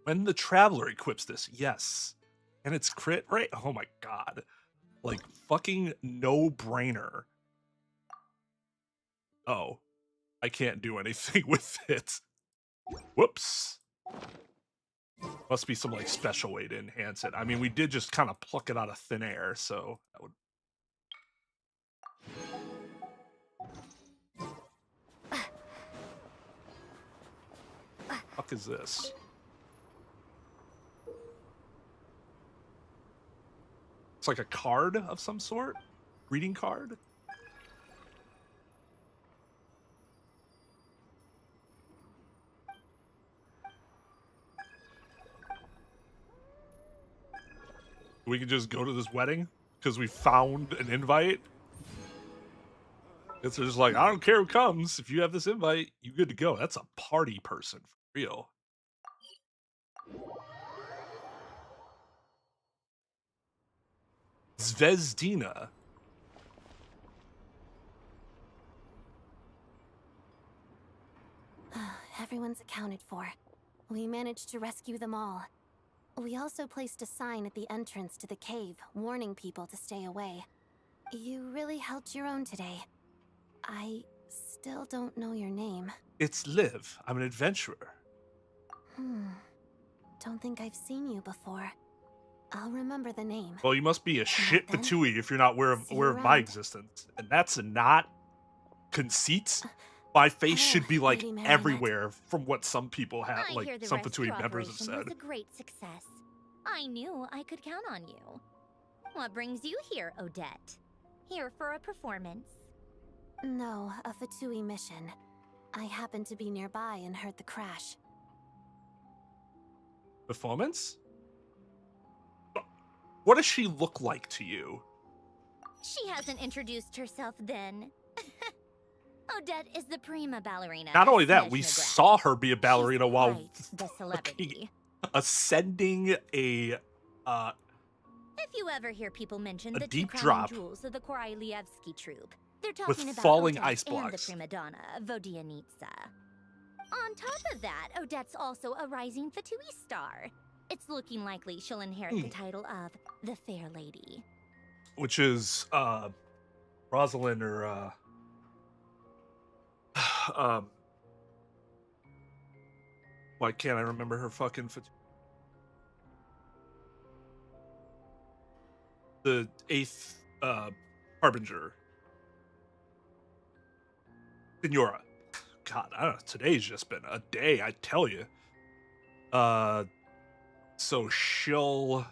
When the traveler equips this, yes. And it's crit rate? Oh my god. Like, fucking no-brainer. Oh. I can't do anything with it. Whoops. Must be some, like, special way to enhance it. I mean, we did just kind of pluck it out of thin air, so that would... Fuck is this? It's like a card of some sort? Greeting card? We can just go to this wedding because we found an invite. It's just like, I don't care who comes. If you have this invite, you good to go. That's a party person for real. Zvezdina. Everyone's accounted for. We managed to rescue them all. We also placed a sign at the entrance to the cave, warning people to stay away. You really held your own today. I still don't know your name. It's Liv. I'm an adventurer. Don't think I've seen you before. I'll remember the name. Well, you must be a shit Fatui if you're not aware of my existence. And that's not conceit. My face should be like everywhere from what some people have, like some Fatui members have said. Was a great success. I knew I could count on you. What brings you here, Odette? Here for a performance? No, a Fatui mission. I happened to be nearby and heard the crash. Performance? What does she look like to you? She hasn't introduced herself then. Odette is the prima ballerina. Not only that, we saw her be a ballerina while the celebrity. Ascending a If you ever hear people mention the deep two drop jewels of the Korolievsky troupe, they're with talking about falling Odette ice blocks. And the prima donna, Vodianitsa. On top of that, Odette's also a rising Fatui star. It's looking likely she'll inherit the title of the Fair Lady. Which is Rosalind or why can't I remember her fucking the 8th Harbinger. Senora. God, I don't know. Today's just been a day, I tell you. So she'll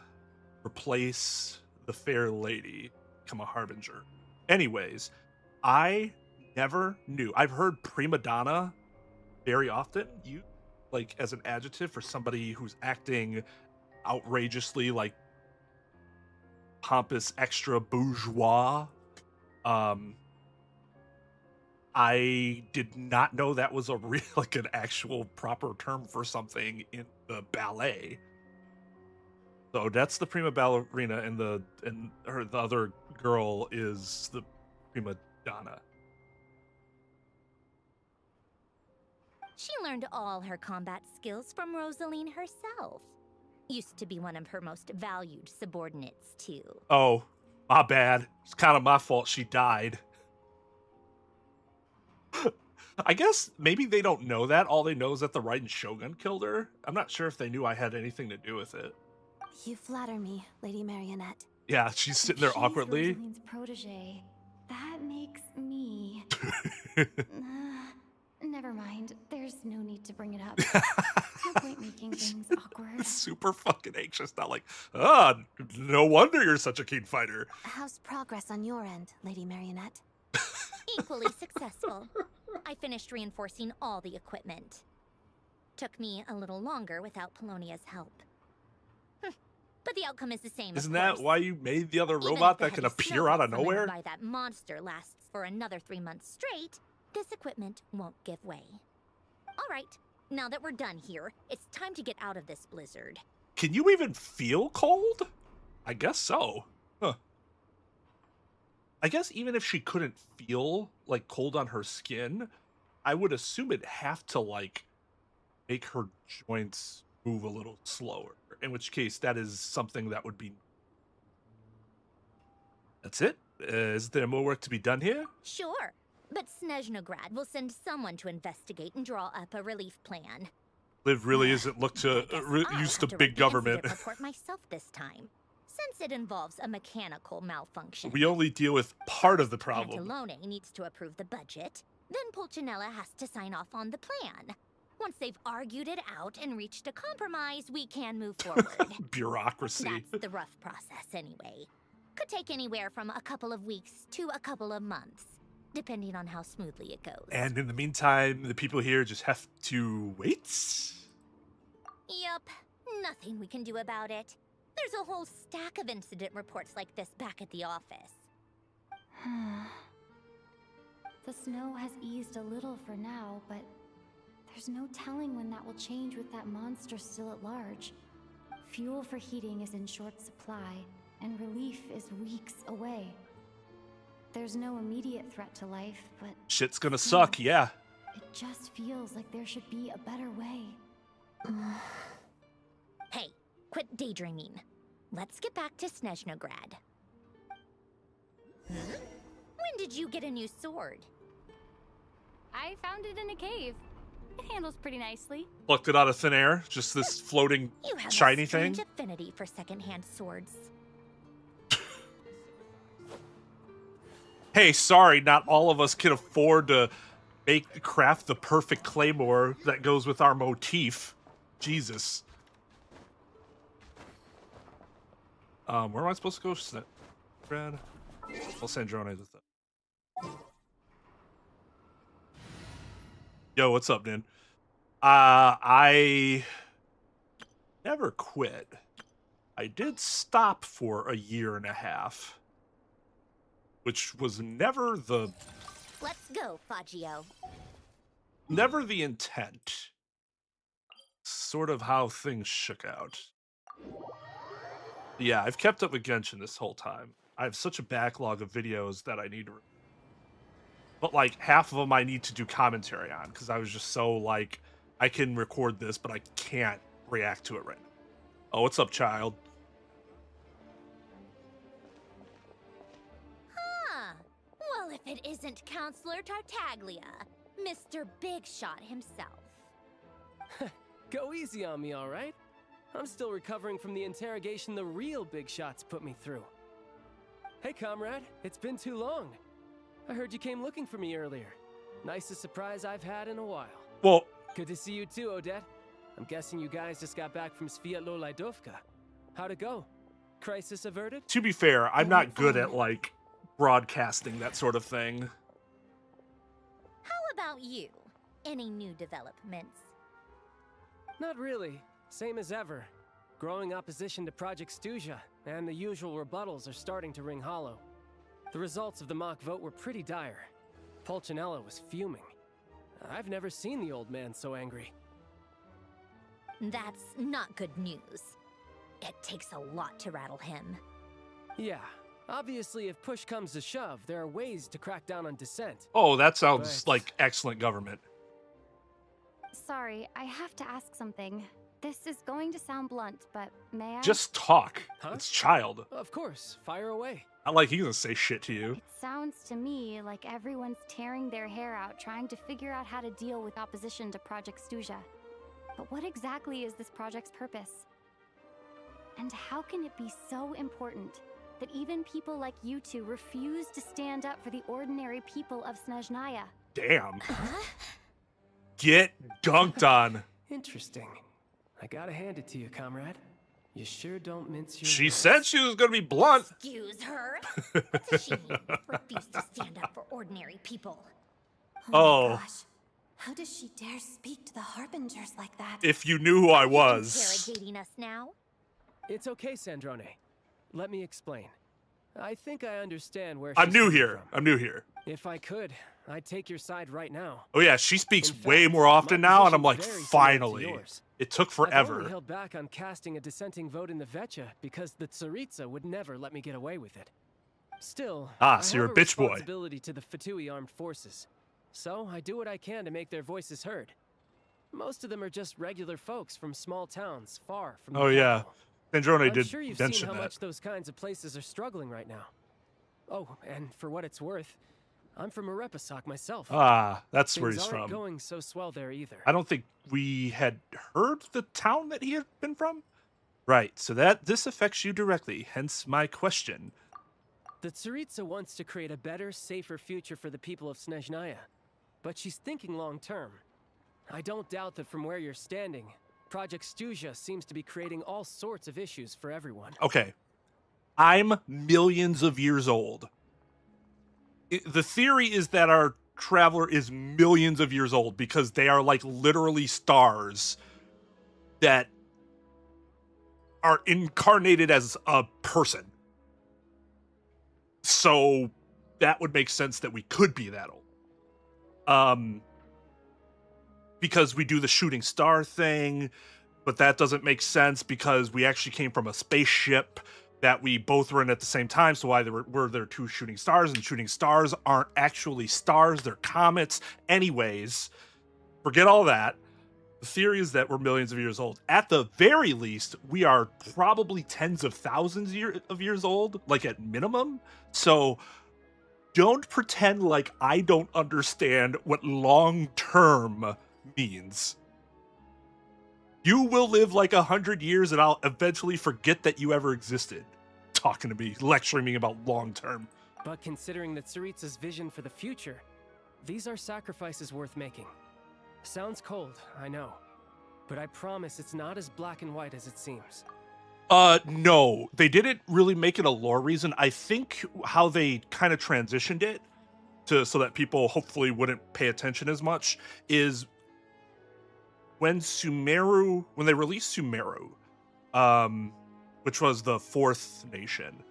replace the Fair Lady, become a Harbinger. Anyways, I never knew. I've heard prima donna very often used, like, as an adjective for somebody who's acting outrageously, like, pompous, extra bourgeois. I did not know that was a real, like, an actual proper term for something in the ballet. So that's the prima ballerina, and the other girl is the prima donna. She learned all her combat skills from Rosaline herself. Used to be one of her most valued subordinates, too. Oh, my bad. It's kind of my fault she died. I guess maybe they don't know that. All they know is that the Raiden Shogun killed her. I'm not sure if they knew I had anything to do with it. You flatter me, Lady Marionette. Yeah, she's sitting there awkwardly. Rosalind's protege. That makes me. Never mind. There's no need to bring it up. No point making things awkward. Super fucking anxious. Not like, no wonder you're such a keen fighter. How's progress on your end, Lady Marionette? Equally successful. I finished reinforcing all the equipment. Took me a little longer without Polonia's help. But the outcome is the same. Isn't that why you made the other robot that can appear out of nowhere? By that monster lasts for another 3 months straight, this equipment won't give way. All right, now that we're done here, it's time to get out of this blizzard. Can you even feel cold? I guess so. Huh. I guess even if she couldn't feel like cold on her skin, I would assume it'd have to like make her joints move a little slower. In which case, that is something that would be... That's it? Is there more work to be done here? Sure, but Snezhnograd will send someone to investigate and draw up a relief plan. Liv really isn't looked to used to big government. Report myself this time, since it involves a mechanical malfunction. We only deal with part of the problem. Pantalone needs to approve the budget, then Pulcinella has to sign off on the plan. Once they've argued it out and reached a compromise, we can move forward. Bureaucracy. That's the rough process anyway. Could take anywhere from a couple of weeks to a couple of months, depending on how smoothly it goes. And in the meantime, the people here just have to wait? Yup, nothing we can do about it. There's a whole stack of incident reports like this back at the office. The snow has eased a little for now, but there's no telling when that will change with that monster still at large. Fuel for heating is in short supply, and relief is weeks away. There's no immediate threat to life, but... Shit's gonna suck, yeah. It just feels like there should be a better way. Hey, quit daydreaming. Let's get back to Snezhnograd. When did you get a new sword? I found it in a cave. It handles pretty nicely. Plucked it out of thin air. Just this floating You have shiny a strange thing. affinity for secondhand swords. Hey, sorry, not all of us can afford to craft the perfect claymore that goes with our motif. Jesus. Where am I supposed to go? Brad? I'll send drones with it. Yo, what's up, dude? I never quit. I did stop for a year and a half, which was never the... Let's go, Faggio. Never the intent. Sort of how things shook out. Yeah, I've kept up with Genshin this whole time. I have such a backlog of videos that I need to... But, like, half of them I need to do commentary on, because I was just so, like, I can record this, but I can't react to it right now. Oh, what's up, child? Huh. Well, if it isn't Counselor Tartaglia, Mr. Big Shot himself. Go easy on me, all right? I'm still recovering from the interrogation the real Big Shots put me through. Hey, comrade, it's been too long. I heard you came looking for me earlier. Nicest surprise I've had in a while. Well... Good to see you too, Odette. I'm guessing you guys just got back from Sviatlo Lajdovka. How'd it go? Crisis averted? To be fair, I'm not good at, like, broadcasting that sort of thing. How about you? Any new developments? Not really. Same as ever. Growing opposition to Project Stuja, and the usual rebuttals are starting to ring hollow. The results of the mock vote were pretty dire. Pulcinella was fuming. I've never seen the old man so angry. That's not good news. It takes a lot to rattle him. Yeah. Obviously, if push comes to shove, there are ways to crack down on dissent. Oh, that sounds like excellent government. Sorry, I have to ask something. This is going to sound blunt, but may I? Just talk. Huh? It's child. Of course, fire away. Not like he's gonna say shit to you. It sounds to me like everyone's tearing their hair out trying to figure out how to deal with opposition to Project Stuja. But what exactly is this project's purpose? And how can it be so important that even people like you two refuse to stand up for the ordinary people of Snezhnaya? Damn. Get dunked on. Interesting. I gotta hand it to you, comrade. You sure don't mince your She words. said she was gonna be blunt. Excuse her? What does she mean? Refuse to stand up for ordinary people. Oh. My gosh. How does she dare speak to the Harbingers like that? If you knew who I was. Interrogating us now? It's okay, Sandrone. Let me explain. I think I understand where I'm she's new coming here. from. I'm new here. If I could, I'd take your side right now. Oh yeah, she speaks In way fact, more often my now, and I'm position's like, very similar to finally. yours. It took I've only forever. held back on casting a dissenting vote in the Vecha because the Tsaritsa would never let me get away with it. Still, Ah, I so you're have a bitch boy. responsibility to the Fatui armed forces, so I do what I can to make their voices heard. Most of them are just regular folks from small towns far from the Oh yeah, capital. Androne I'm did sure you've seen mention how that. much those kinds of places are struggling right now. Oh, and for what it's worth, I'm from Arepasak myself. Ah, that's where Things he's aren't from. going so swell there either. I don't think we had heard the town that he had been from. Right, so this affects you directly, hence my question. The Tsaritsa wants to create a better, safer future for the people of Snezhnaya, but she's thinking long term. I don't doubt that from where you're standing, Project Stuja seems to be creating all sorts of issues for everyone. Okay, I'm millions of years old. The theory is that our traveler is millions of years old because they are like literally stars that are incarnated as a person. So that would make sense that we could be that old. Because we do the shooting star thing, but that doesn't make sense because we actually came from a spaceship that we both were in at the same time. So why were there two shooting stars? And shooting stars aren't actually stars, they're comets. Anyways, forget all that. The theory is that we're millions of years old. At the very least, we are probably tens of thousands of years old, like at minimum. So don't pretend like I don't understand what long-term means. You will live like 100 years and I'll eventually forget that you ever existed. Talking to me, lecturing me about long-term. But considering the Tsaritsa's vision for the future, these are sacrifices worth making. Sounds cold, I know. But I promise it's not as black and white as it seems. No. They didn't really make it a lore reason. I think how they kind of transitioned it so that people hopefully wouldn't pay attention as much is when they released Sumeru, which was the fourth nation,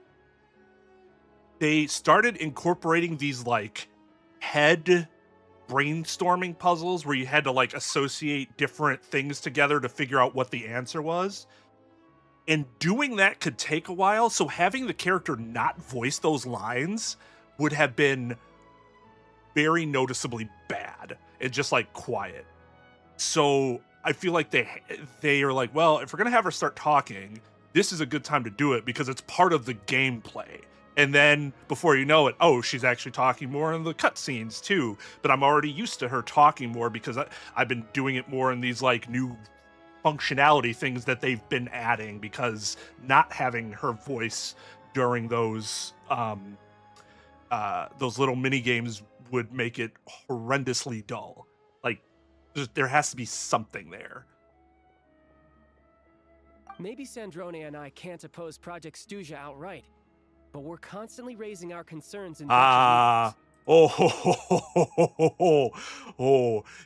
they started incorporating these like head brainstorming puzzles where you had to like associate different things together to figure out what the answer was. And doing that could take a while, so having the character not voice those lines would have been very noticeably bad and just like quiet. So I feel like they are like, well, if we're gonna have her start talking, this is a good time to do it because it's part of the gameplay. And then before you know it, oh, she's actually talking more in the cutscenes too. But I'm already used to her talking more because I've been doing it more in these like new functionality things that they've been adding, because not having her voice during those little mini games would make it horrendously dull. Like there has to be something there. Maybe Sandrone and I can't oppose Project Stuja outright, but we're constantly raising our concerns in Oh,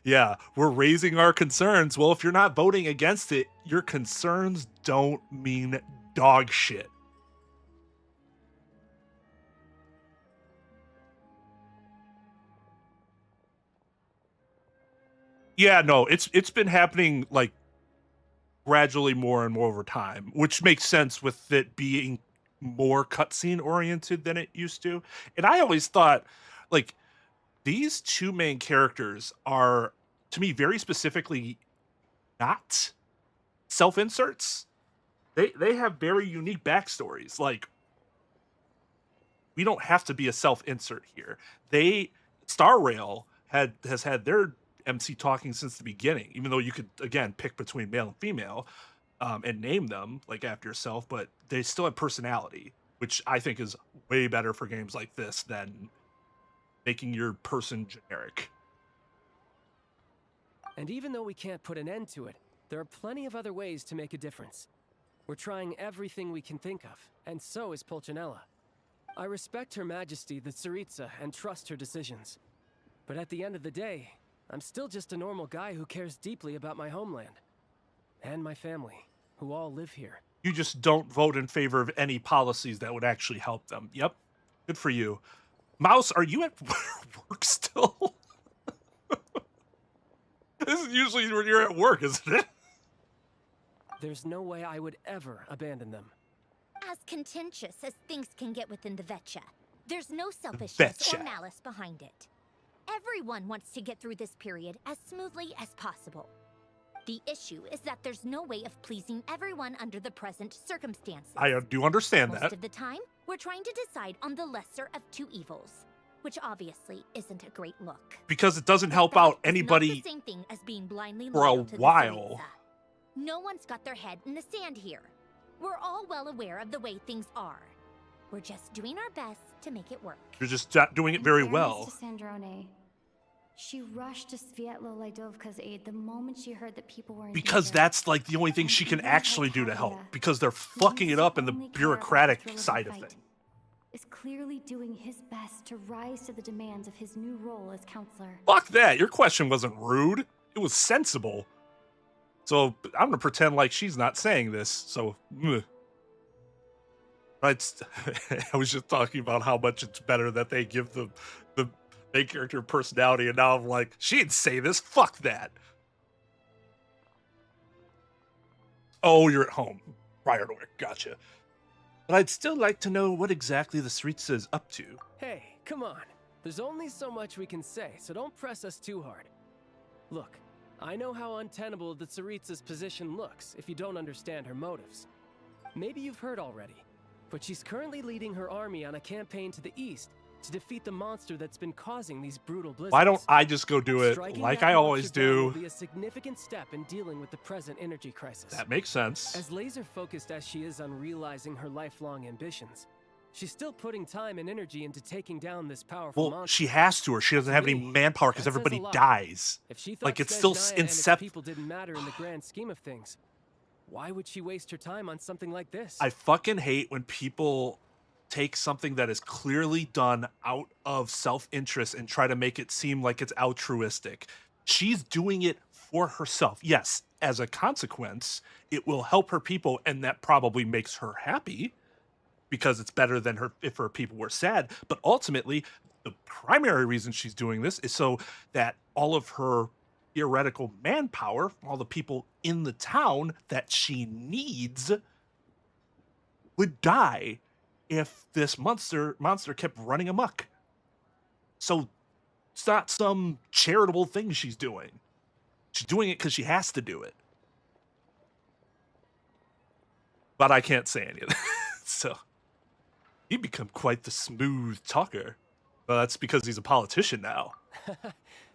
yeah, we're raising our concerns. Well, if you're not voting against it, your concerns don't mean dog shit. Yeah, no, it's been happening like gradually more and more over time, which makes sense with it being more cutscene oriented than it used to. And I always thought, like, these two main characters are, to me, very specifically not self-inserts, they have very unique backstories. Like, we don't have to be a self-insert here. Star Rail has had their MC talking since the beginning, even though you could, again, pick between male and female and name them, like, after yourself, but they still have personality, which I think is way better for games like this than making your person generic. And even though we can't put an end to it, there are plenty of other ways to make a difference. We're trying everything we can think of, and so is Pulcinella. I respect Her Majesty, the Tsaritsa, and trust her decisions. But at the end of the day, I'm still just a normal guy who cares deeply about my homeland. And my family, who all live here. You just don't vote in favor of any policies that would actually help them. Yep. Good for you. Mouse, are you at work still? This is usually when you're at work, isn't it? There's no way I would ever abandon them. As contentious as things can get within the Vetcha, there's no selfishness or malice behind it. Everyone wants to get through this period as smoothly as possible. The issue is that there's no way of pleasing everyone under the present circumstances. I do understand that. Most of the time, we're trying to decide on the lesser of two evils, which obviously isn't a great look. Because it doesn't help out anybody not the same thing as being blindly for a loyal to while. The Tsaritsa. No one's got their head in the sand here. We're all well aware of the way things are. We're just doing our best to make it work. You're just doing it very well. To Sandrone, she rushed to Svietlo Laidovka's aid the moment she heard that people were in Because danger. that's like the only thing she can actually do to help. Because they're fucking it up in the bureaucratic side of things. Is clearly doing his best to rise to the demands of his new role as counselor. Fuck that. Your question wasn't rude. It was sensible. So I'm gonna pretend like she's not saying this. So, I was just talking about how much it's better that they give the main character personality, and now I'm like, she didn't say this. Fuck that. Oh, you're at home prior to work. Gotcha. But I'd still like to know what exactly the Tsaritsa is up to. Hey, come on. There's only so much we can say, so don't press us too hard. Look, I know how untenable the Tsaritsa's position looks if you don't understand her motives. Maybe you've heard already, but she's currently leading her army on a campaign to the east to defeat the monster that's been causing these brutal blizzards. Why don't I just go do it Striking like that I always monster down do? will be a significant step in dealing with the present energy crisis. That makes sense. As laser-focused as she is on realizing her lifelong ambitions, she's still putting time and energy into taking down this powerful Well, monster. she has to, or she doesn't have any manpower because That says everybody a lot. dies. If she thought Like, it's still Snezhnaya and its incept. people didn't matter in the grand scheme of things, why would she waste her time on something like this? I fucking hate when people take something that is clearly done out of self-interest and try to make it seem like it's altruistic. She's doing it for herself. Yes, as a consequence, it will help her people, and that probably makes her happy because it's better than if her people were sad. But ultimately, the primary reason she's doing this is so that all of her theoretical manpower, all the people in the town that she needs, would die if this monster kept running amok. So it's not some charitable thing she's doing. She's doing it because she has to do it. But I can't say any of that. So you become quite the smooth talker. Well, that's because he's a politician now.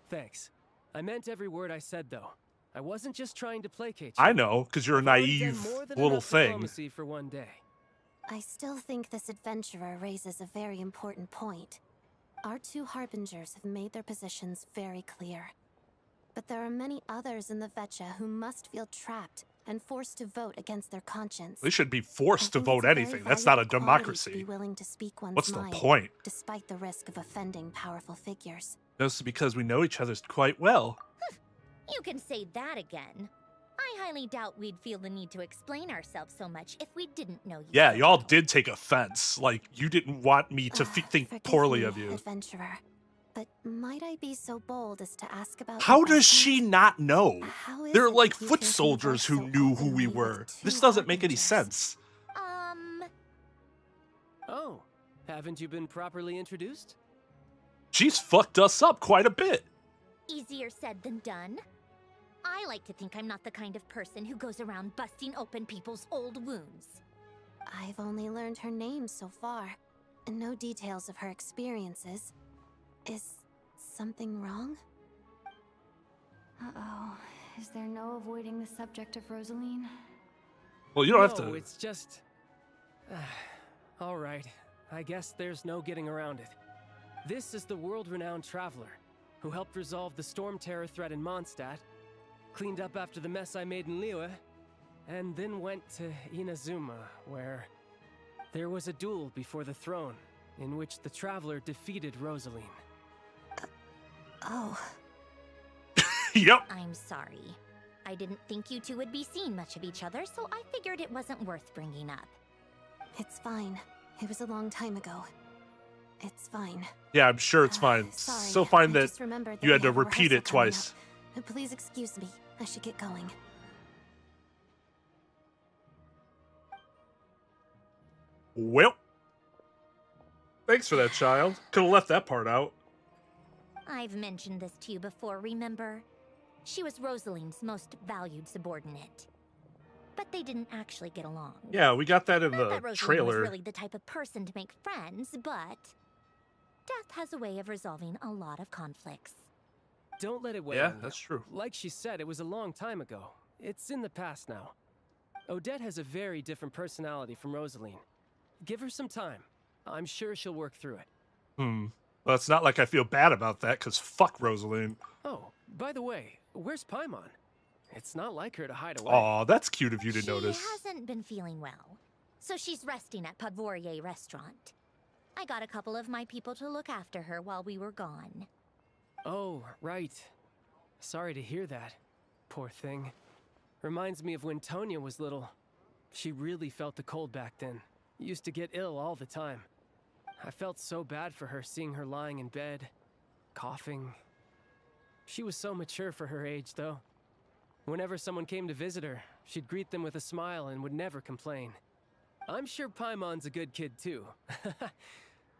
Thanks. I meant every word I said, though. I wasn't just trying to placate you. I know, because you're a I've already naive done more than little enough thing. diplomacy for one day. I still think this adventurer raises a very important point. Our two harbingers have made their positions very clear. But there are many others in the Vetcha who must feel trapped and forced to vote against their conscience. They should be forced to I think vote it's a very anything. That's not a valuable quality to democracy. be willing to speak one's What's the mind, point? despite the risk of offending powerful figures. Just because we know each other quite well. You can say that again. I highly doubt we'd feel the need to explain ourselves so much if we didn't know you. Yeah, so y'all well. did take offense. Like, you didn't want me to think Forgive poorly me, of you. adventurer, but might I be so bold as to ask about How your does essence? she not know? How is They're it like that you foot can soldiers who converse so knew who we openly with were. two This doesn't make any harbingers? sense. Oh, haven't you been properly introduced? She's fucked us up quite a bit. Easier said than done. I I like to think I'm not the kind of person who goes around busting open people's old wounds. I've only learned her name so far, and no details of her experiences. Is something wrong? Uh-oh. Is there no avoiding the subject of Rosaline? Well, you don't have to. No, it's just... all right. I guess there's no getting around it. This is the world-renowned traveler who helped resolve the storm terror threat in Mondstadt, cleaned up after the mess I made in Liyue, and then went to Inazuma, where there was a duel before the throne in which the traveler defeated Rosaline. Oh. Yep. I'm sorry. I didn't think you two would be seeing much of each other, so I figured it wasn't worth bringing up. It's fine. It was a long time ago. It's fine. Yeah, I'm sure it's fine. Sorry, So fine I that just remembered you had we to have a repeat rehearsal it coming twice. up. Please excuse me. I should get going. Well, thanks for that, child. Could have left that part out. I've mentioned this to you before, remember? She was Rosaline's most valued subordinate. But they didn't actually get along. Yeah, we got that in Not the that Rosaline trailer. was really the type of person to make friends, but death has a way of resolving a lot of conflicts. Don't let it weigh Yeah, on you. that's true. Like she said, it was a long time ago. It's in the past now. Odette has a very different personality from Rosaline. Give her some time. I'm sure she'll work through it. Well, it's not like I feel bad about that, because fuck Rosaline. Oh, by the way, where's Paimon? It's not like her to hide away. Aw, that's cute of you to notice. She hasn't been feeling well, so she's resting at Podvorier restaurant. I got a couple of my people to look after her while we were gone. Oh, right. Sorry to hear that. Poor thing. Reminds me of when Tonya was little. She really felt the cold back then. Used to get ill all the time. I felt so bad for her seeing her lying in bed, coughing. She was so mature for her age, though. Whenever someone came to visit her, she'd greet them with a smile and would never complain. I'm sure Paimon's a good kid, too.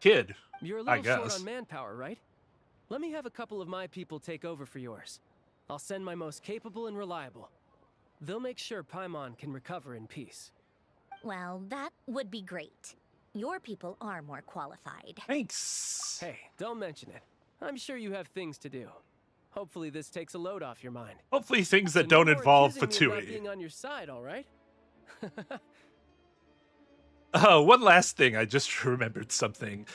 Kid, You're a I little short guess. on manpower, right? Let me have a couple of my people take over for yours. I'll send my most capable and reliable. They'll make sure Paimon can recover in peace. Well, that would be great. Your people are more qualified. Thanks. Hey, don't mention it. I'm sure you have things to do. Hopefully this takes a load off your mind. Hopefully things So that don't no more involve accusing me of not Fatui. being on your side, all right? Oh, one last thing. I just remembered something.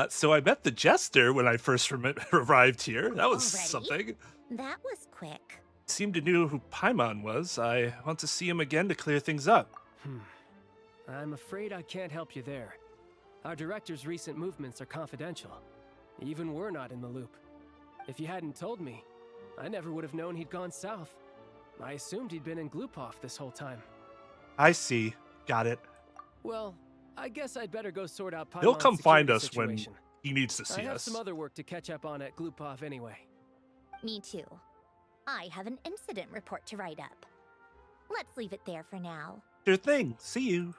So I met the Jester when I first arrived here. That was Already? something. That was quick. Seemed to know who Paimon was. I want to see him again to clear things up. I'm afraid I can't help you there. Our director's recent movements are confidential. Even we're not in the loop. If you hadn't told me, I never would have known he'd gone south. I assumed he'd been in Glupov this whole time. I see. Got it. Well, I guess I'd better go sort out Paimon's He'll come find security us when situation. he needs to I see have us. some other work to catch up on at Glupov anyway. Me too. I have an incident report to write up. Let's leave it there for now. Sure thing. See you.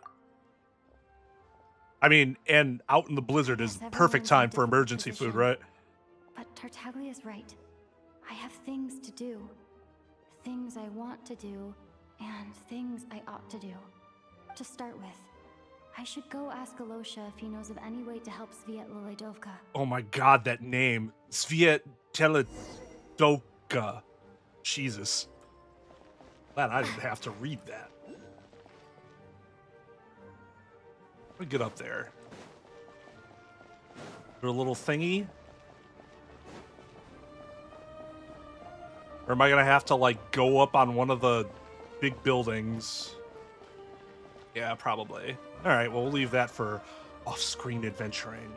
I mean, and out in the blizzard is Yes, perfect everyone's in a time for different emergency food, position. right? But Tartaglia's right. I have things to do. Things I want to do, and things I ought to do. To start with, I should go ask Alosha if he knows of any way to help Sviet Liledovka. Oh my god, that name. Sviet Teledovka. Jesus. Glad I didn't have to read that. Let me get up there. Do a little thingy. Or am I gonna have to, like, go up on one of the big buildings? Yeah, probably. Alright, well, we'll leave that for off-screen adventuring.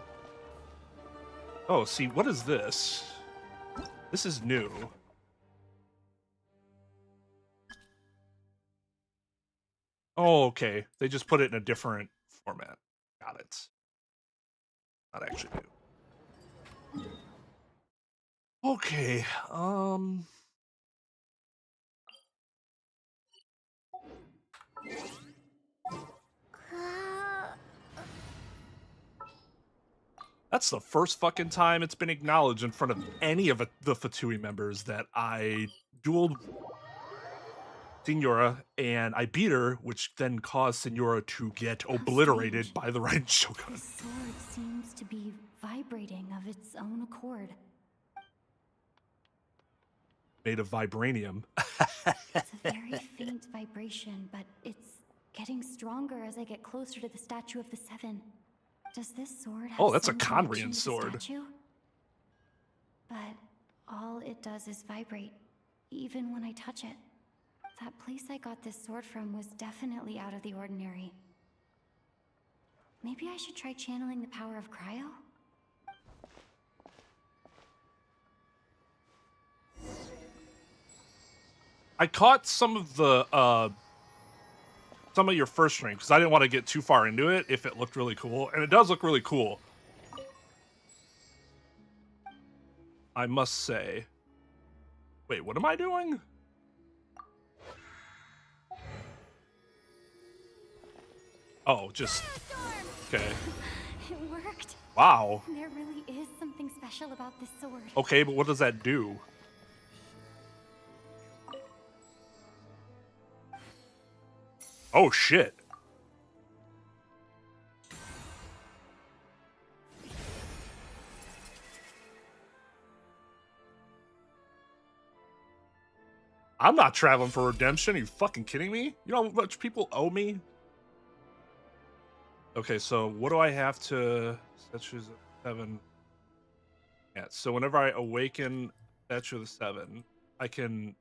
Oh, see, what is this? This is new. Oh, okay. They just put it in a different format. Got it. Not actually new. Okay, that's the first fucking time it's been acknowledged in front of any of the Fatui members that I dueled Senora, and I beat her, which then caused Senora to get How obliterated strange. by the Rain Shogun. The sword seems to be vibrating of its own accord. Made of vibranium. It's a very faint vibration, but it's getting stronger as I get closer to the statue of the Seven. Does this sword have Oh, that's a some connection Conrian to the sword. statue? But all it does is vibrate, even when I touch it. That place I got this sword from was definitely out of the ordinary. Maybe I should try channeling the power of cryo? I caught some of your first stream because I didn't want to get too far into it if it looked really cool, and it does look really cool. I must say. Wait, what am I doing? Oh, just okay. It worked. Wow. There really is something special about this sword. Okay, but what does that do? Oh shit. I'm not traveling for redemption. Are you fucking kidding me? You know how much people owe me? Okay, so what do I have to... Statues of 7. Yeah, so whenever I awaken Statue of the 7, I can...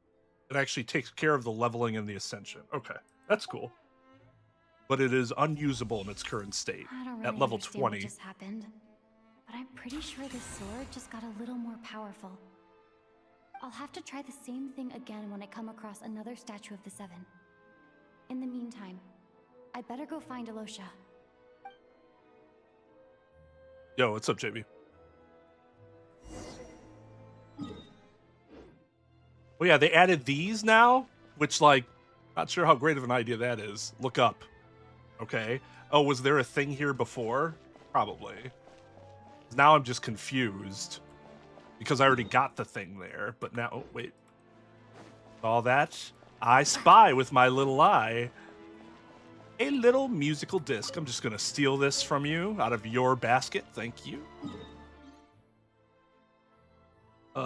It actually takes care of the leveling and the ascension. Okay, that's cool. But it is unusable in its current state I don't really at level understand 20. what just happened, but I'm pretty sure this sword just got a little more powerful. I'll have to try the same thing again when I come across another Statue of the Seven. In the meantime, I better go find Alosha. Yo, what's up, JB? Oh yeah, they added these now, which, like, not sure how great of an idea that is. Look up. Okay. Oh, was there a thing here before? Probably. Now I'm just confused. Because I already got the thing there, but now... Oh, wait. All that? I spy with my little eye. A little musical disc. I'm just going to steal this from you out of your basket. Thank you.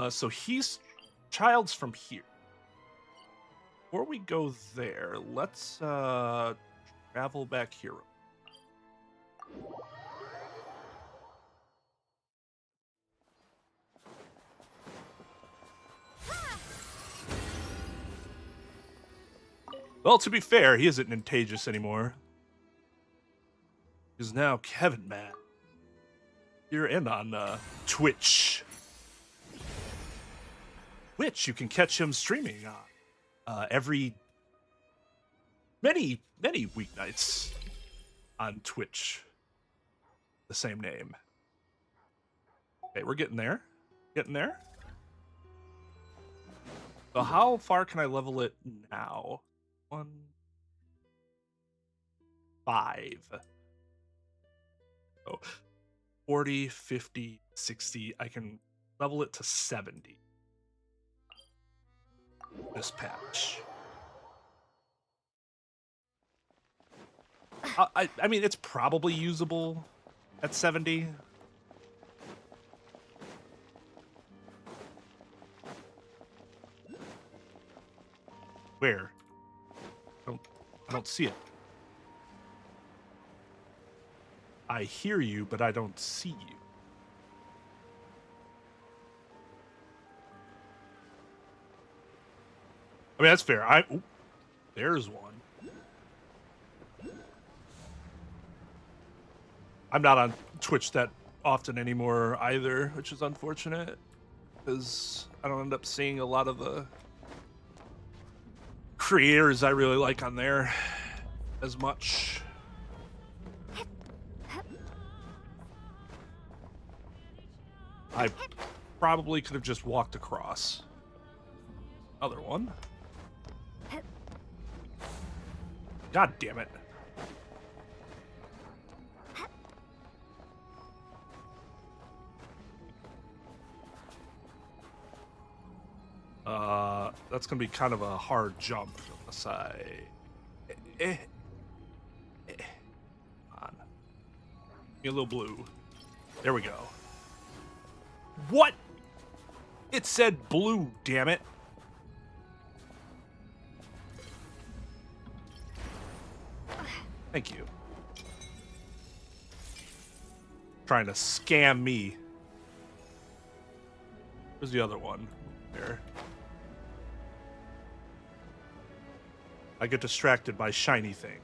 So he's... Child's from here. Before we go there, let's travel back here. Well, to be fair, he isn't Nintagious anymore. He's now Kevin Man. Here and on Twitch. Which you can catch him streaming on every many weeknights on Twitch. The same name. Okay, we're getting there. Getting there. So how far can I level it now? 1, 5. Oh, 40, 50, 60. I can level it to 70. This patch. I mean, it's probably usable at 70. Where? I don't see it. I hear you, but I don't see you. I mean, that's fair. Ooh, there's one. I'm not on Twitch that often anymore either, which is unfortunate, because I don't end up seeing a lot of the creators I really like on there as much. I probably could have just walked across. Other one. God damn it. That's gonna be kind of a hard jump. Aside. Come on. Give me a little blue. There we go. What? It said blue, damn it. Thank you. Trying to scam me. Where's the other one? There. I get distracted by shiny thing.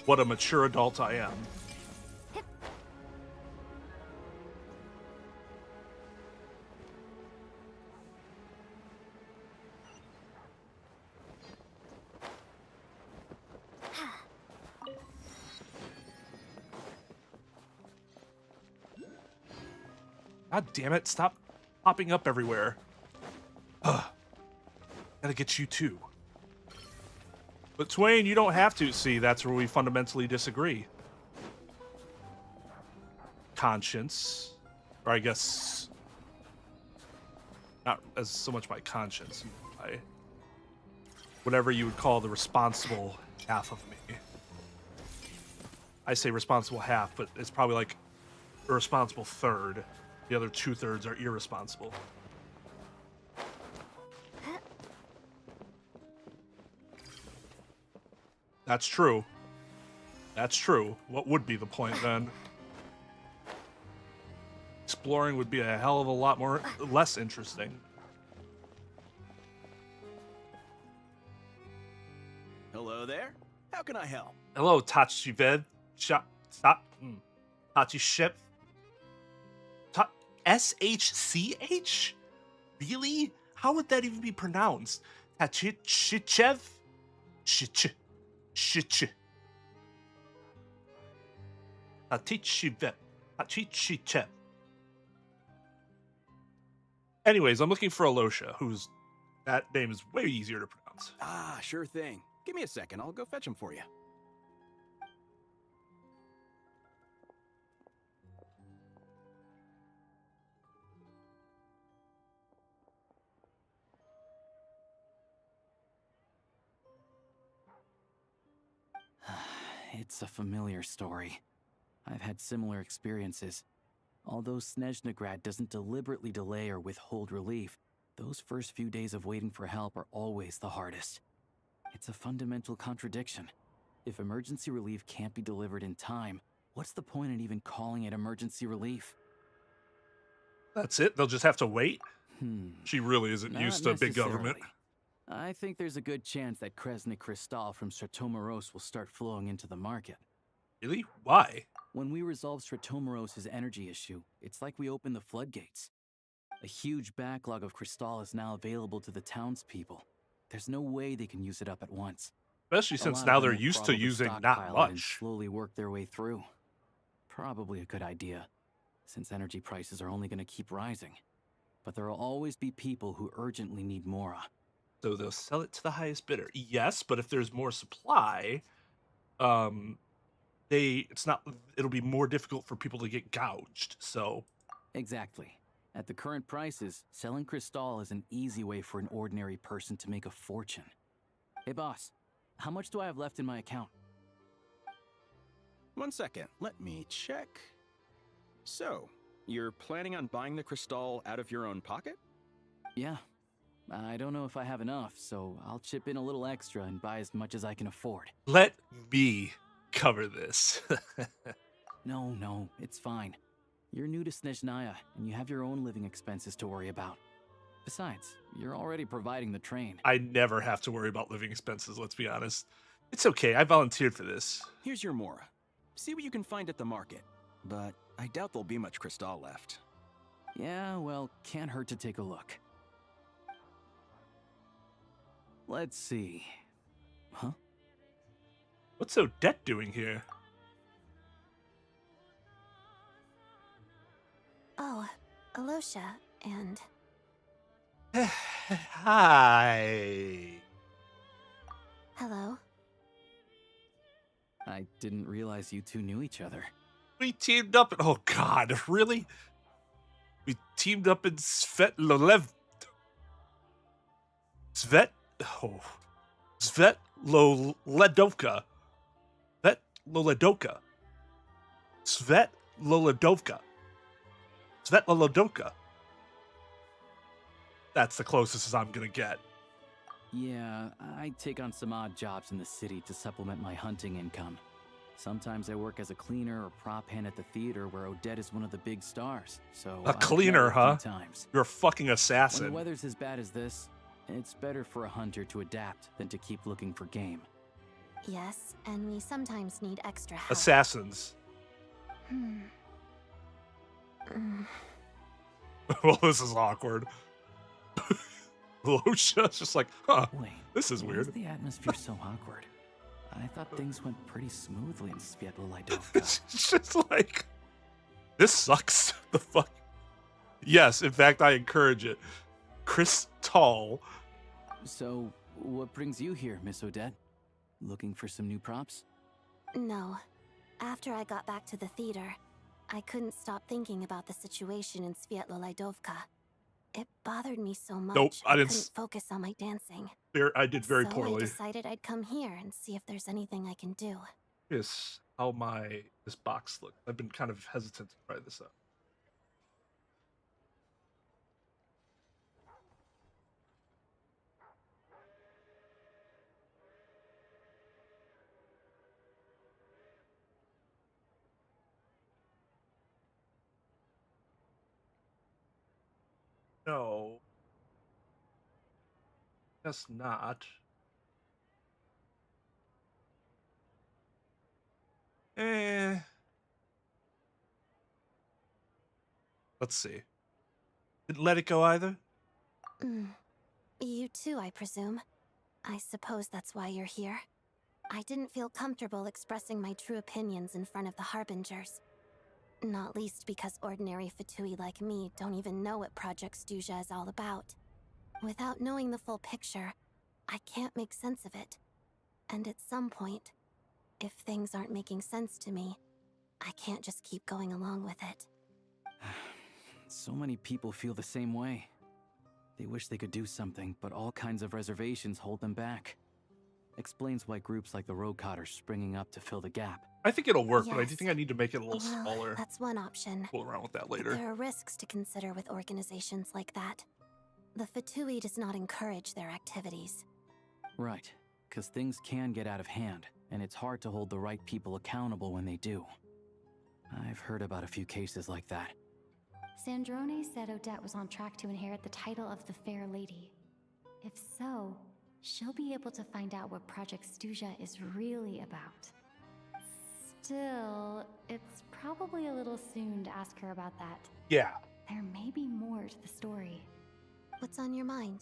What a mature adult I am. God damn it, stop popping up everywhere. Ugh. Gotta get you too. But Twain, you don't have to. See, that's where we fundamentally disagree. Conscience. Or I guess... not as so much my conscience. My, whatever you would call the responsible half of me. I say responsible half, but it's probably like a responsible third. The other 2/3 are irresponsible. That's true. That's true. What would be the point then? Exploring would be a hell of a lot more less interesting. Hello there. How can I help? Hello, Tachived. Stop. Tachiship. SHCH? Really? How would that even be pronounced? Tachichev? Shich. Tachichev. Anyways, I'm looking for Alosha, whose that name is way easier to pronounce. Ah, sure thing. Give me a second. I'll go fetch him for you. It's a familiar story. I've had similar experiences. Although Snezhnegrad doesn't deliberately delay or withhold relief, those first few days of waiting for help are always the hardest. It's a fundamental contradiction. If emergency relief can't be delivered in time, what's the point in even calling it emergency relief? That's it? They'll just have to wait? She really isn't Not used to big government. necessarily. I think there's a good chance that Kresnik Crystal from Stratomeros will start flowing into the market. Really? Why? When we resolve Stratomeros' energy issue, it's like we open the floodgates. A huge backlog of Crystal is now available to the townspeople. There's no way they can use it up at once. Especially since now they're used to using not much. And much. slowly work their way through. Probably a good idea, since energy prices are only going to keep rising. But there will always be people who urgently need Mora. So they'll sell it to the highest bidder. Yes, but if there's more supply, it'll be more difficult for people to get gouged. So Exactly. At the current prices, selling Crystal is an easy way for an ordinary person to make a fortune. Hey boss, how much do I have left in my account? 1 second. Let me check. So, you're planning on buying the Crystal out of your own pocket? Yeah. I don't know if I have enough, so I'll chip in a little extra and buy as much as I can afford. let me cover this. No, it's fine. You're new to Snezhnaya, and you have your own living expenses to worry about. Besides, you're already providing the train. I never have to worry about living expenses, let's be honest. It's okay, I volunteered for this. Here's your Mora. See what you can find at the market. But I doubt there'll be much Crystal left. Yeah, well, can't hurt to take a look. Let's see. Huh? What's Odette doing here? Oh, Alosha, and... Hi. Hello. I didn't realize you two knew each other. We teamed up. Oh God, really? We teamed up in Svetloledovka. Svetloledovka. Svetloledovka. That's the closest as I'm gonna get. Yeah, I take on some odd jobs in the city to supplement my hunting income. Sometimes I work as a cleaner or prop hand at the theater where Odette is one of the big stars. So A I've met cleaner, her a few huh? times. You're a fucking When assassin. the weather's as bad as this, it's better for a hunter to adapt than to keep looking for game. Yes, and we sometimes need extra help. Assassins. Hmm. Well, this is awkward. Losha's just like, huh, Wait, this is why weird. is the atmosphere so awkward? I thought things went pretty smoothly in Svetloledovka. It's just like, this sucks. The fuck? Yes, in fact, I encourage it. Crystal. So, what brings you here, Miss Odette? Looking for some new props? No. After I got back to the theater, I couldn't stop thinking about the situation in Svetloledovka. It bothered me so much. Nope, I didn't couldn't focus on my dancing. I did very so poorly. I decided I'd come here and see if there's anything I can do. Yes, how this box looks. I've been kind of hesitant to try this out. No. Guess not. Let's see. Didn't let it go either? You too, I presume. I suppose that's why you're here. I didn't feel comfortable expressing my true opinions in front of the Harbingers. Not least because ordinary Fatui like me don't even know what Project Stuja is all about. Without knowing the full picture, I can't make sense of it. And at some point, if things aren't making sense to me, I can't just keep going along with it. So many people feel the same way. They wish they could do something, but all kinds of reservations hold them back. Explains why groups like the Roadcott are springing up to fill the gap. I think it'll work, but I do Yes. think I need to make it a little Well, smaller. that's one option. Fool around with that But later. there are risks to consider with organizations like that. The Fatui does not encourage their activities. Right, because things can get out of hand, and it's hard to hold the right people accountable when they do. I've heard about a few cases like that. Sandrone said Odette was on track to inherit the title of the Fair Lady. If so, she'll be able to find out what Project Stuja is really about. Still, it's probably a little soon to ask her about that. Yeah. There may be more to the story. What's on your mind?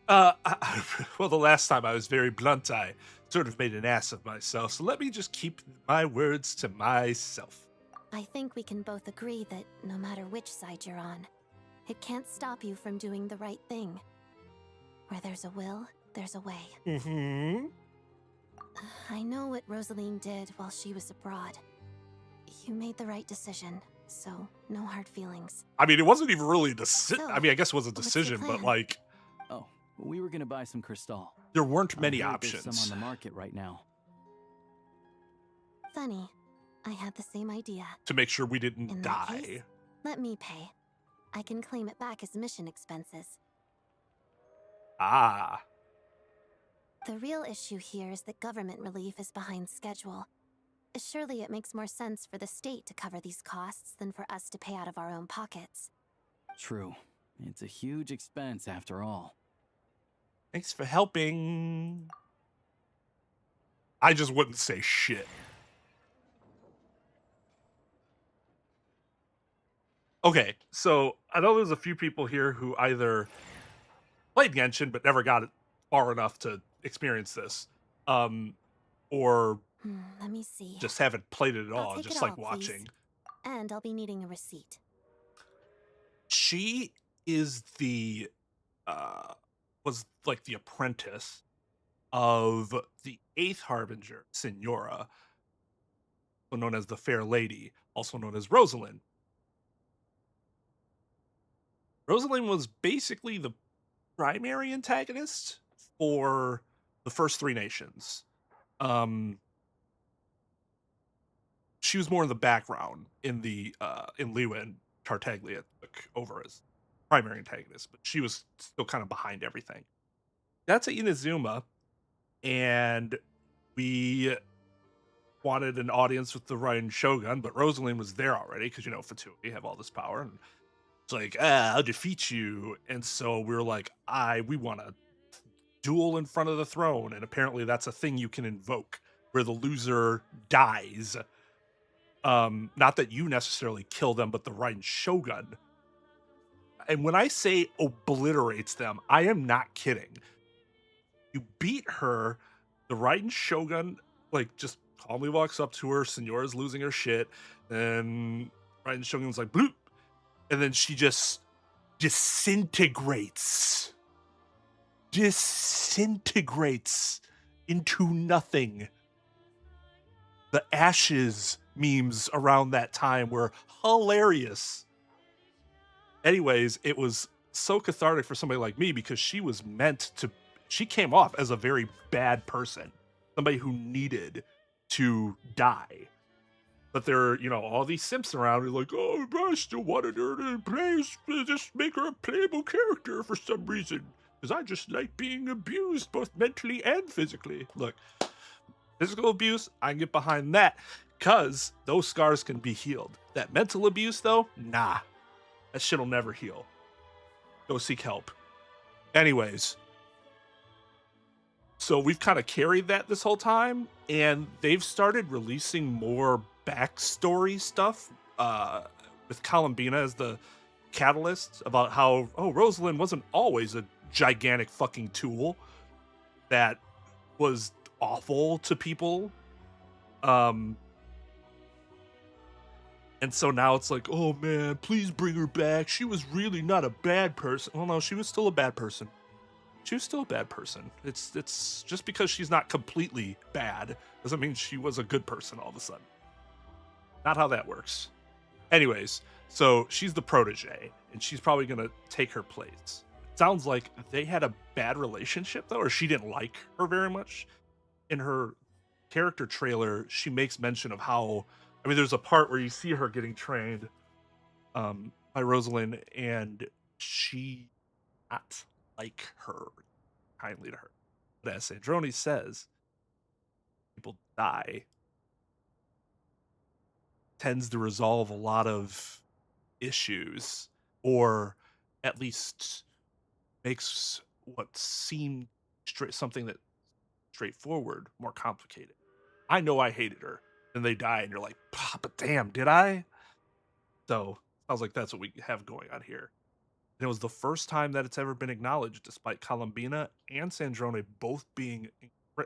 Well, the last time I was very blunt, I sort of made an ass of myself, so let me just keep my words to myself. I think we can both agree that no matter which side you're on, it can't stop you from doing the right thing. Where there's a will, there's a way. Mm-hmm. I know what Rosaline did while she was abroad. You made the right decision, so no hard feelings. I mean, it wasn't even really a decision. So, I mean, I guess it was a what's your decision, but plan? like, Oh, we were gonna buy some Crystal. there weren't many I heard there's options. some on the market right now. Funny, I had the same idea. To make sure we didn't In that die. case, let me pay. I can claim it back as mission expenses. Ah. The real issue here is that government relief is behind schedule. Surely it makes more sense for the state to cover these costs than for us to pay out of our own pockets. True. It's a huge expense after all. Thanks for helping. I just wouldn't say shit. Okay, so I know there's a few people here who either played Genshin but never got it far enough to experience this, or Let me see. just haven't played it at I'll all, take just it like all, please. watching. And I'll be needing a receipt. She is the was like the apprentice of the 8th Harbinger, Signora, known as the Fair Lady, also known as Rosalind. Rosalind was basically the primary antagonist for the first three nations. She was more in the background in the in Liwa and Tartaglia took over as primary antagonist, but she was still kind of behind everything. That's at Inazuma, and we wanted an audience with the Ryan Shogun, but Rosalind was there already because, you know, Fatui have all this power, and it's like, I'll defeat you. And so we were like, we want a duel in front of the throne, and apparently that's a thing you can invoke where the loser dies. Not that you necessarily kill them, but the Ryan Shogun. And when I say obliterates them, I am not kidding. You beat her, the Ryan Shogun, like, just calmly walks up to her, Senora's losing her shit, and Ryan Shogun's like, bloop, and then she just disintegrates into nothing. The ashes memes around that time were hilarious. Anyways, it was so cathartic for somebody like me because she came off as a very bad person, somebody who needed to die. But there are, you know, all these simps around who are like, oh, I still wanted her to just make her a playable character for some reason. Because I just like being abused both mentally and physically. Look, physical abuse, I can get behind that because those scars can be healed. That mental abuse, though, nah. That shit'll never heal. Go seek help. Anyways, so we've kind of carried that this whole time, and they've started releasing more backstory stuff with Columbina as the catalyst about how, Rosalind wasn't always a gigantic fucking tool that was awful to people. And so now it's like, oh man, please bring her back. She was really not a bad person. Well, no, she was still a bad person. She was still a bad person. It's just because she's not completely bad doesn't mean she was a good person all of a sudden. Not how that works. Anyways, so she's the protege, and she's probably going to take her place. Sounds like they had a bad relationship, though, or she didn't like her very much. In her character trailer, she makes mention of how, I mean, there's a part where you see her getting trained by Rosalind, and she not like her kindly to her. But as Sandrone says, people die tends to resolve a lot of issues, or at least makes what seemed something that straightforward more complicated. I know I hated her, and they die, and you're like, but damn, did I? So sounds like that's what we have going on here. And it was the first time that it's ever been acknowledged, despite Columbina and Sandrone both being,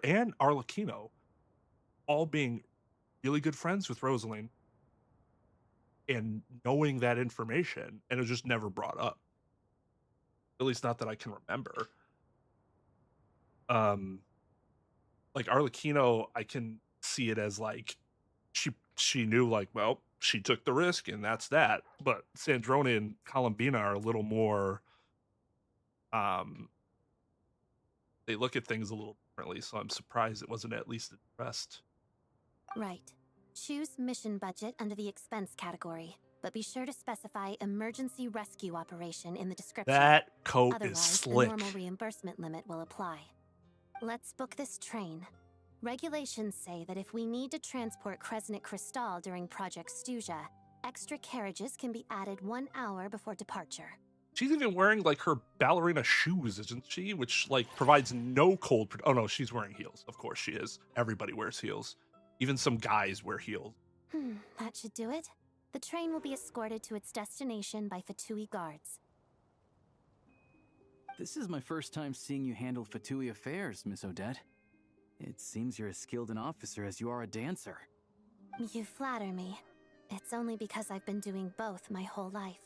and Arlecchino, all being really good friends with Rosalind, and knowing that information, and it was just never brought up. At least not that I can remember. Like Arlecchino, I can see it as like she knew, like, well, she took the risk and that's that. But Sandrone and Columbina are a little more they look at things a little differently, so I'm surprised it wasn't at least addressed. Right. Choose mission budget under the expense category, but be sure to specify emergency rescue operation in the description. That coat Otherwise, is slick. the normal reimbursement limit will apply. Let's book this train. Regulations say that if we need to transport Kresnik Crystal during Project Stuja, extra carriages can be added 1 hour before departure. She's even wearing like her ballerina shoes, isn't she? Which like provides no cold. Oh no, she's wearing heels. Of course she is. Everybody wears heels. Even some guys wear heels. That should do it. The train will be escorted to its destination by Fatui guards. This is my first time seeing you handle Fatui affairs, Miss Odette. It seems you're as skilled an officer as you are a dancer. You flatter me. It's only because I've been doing both my whole life.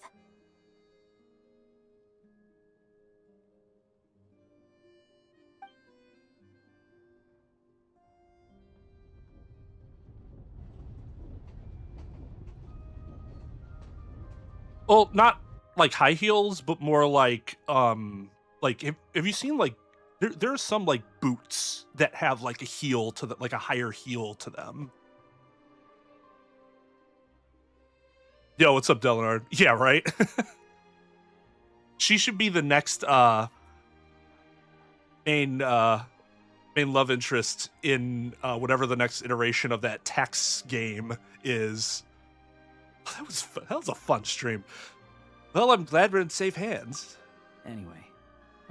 Well, not like high heels, but more like have you seen like there's some like boots that have like a heel to the, like a higher heel to them. Yo, what's up, Delinard? Yeah, right. She should be the next main love interest in whatever the next iteration of that Tex game is. That was a fun stream. Well, I'm glad we're in safe hands. Anyway,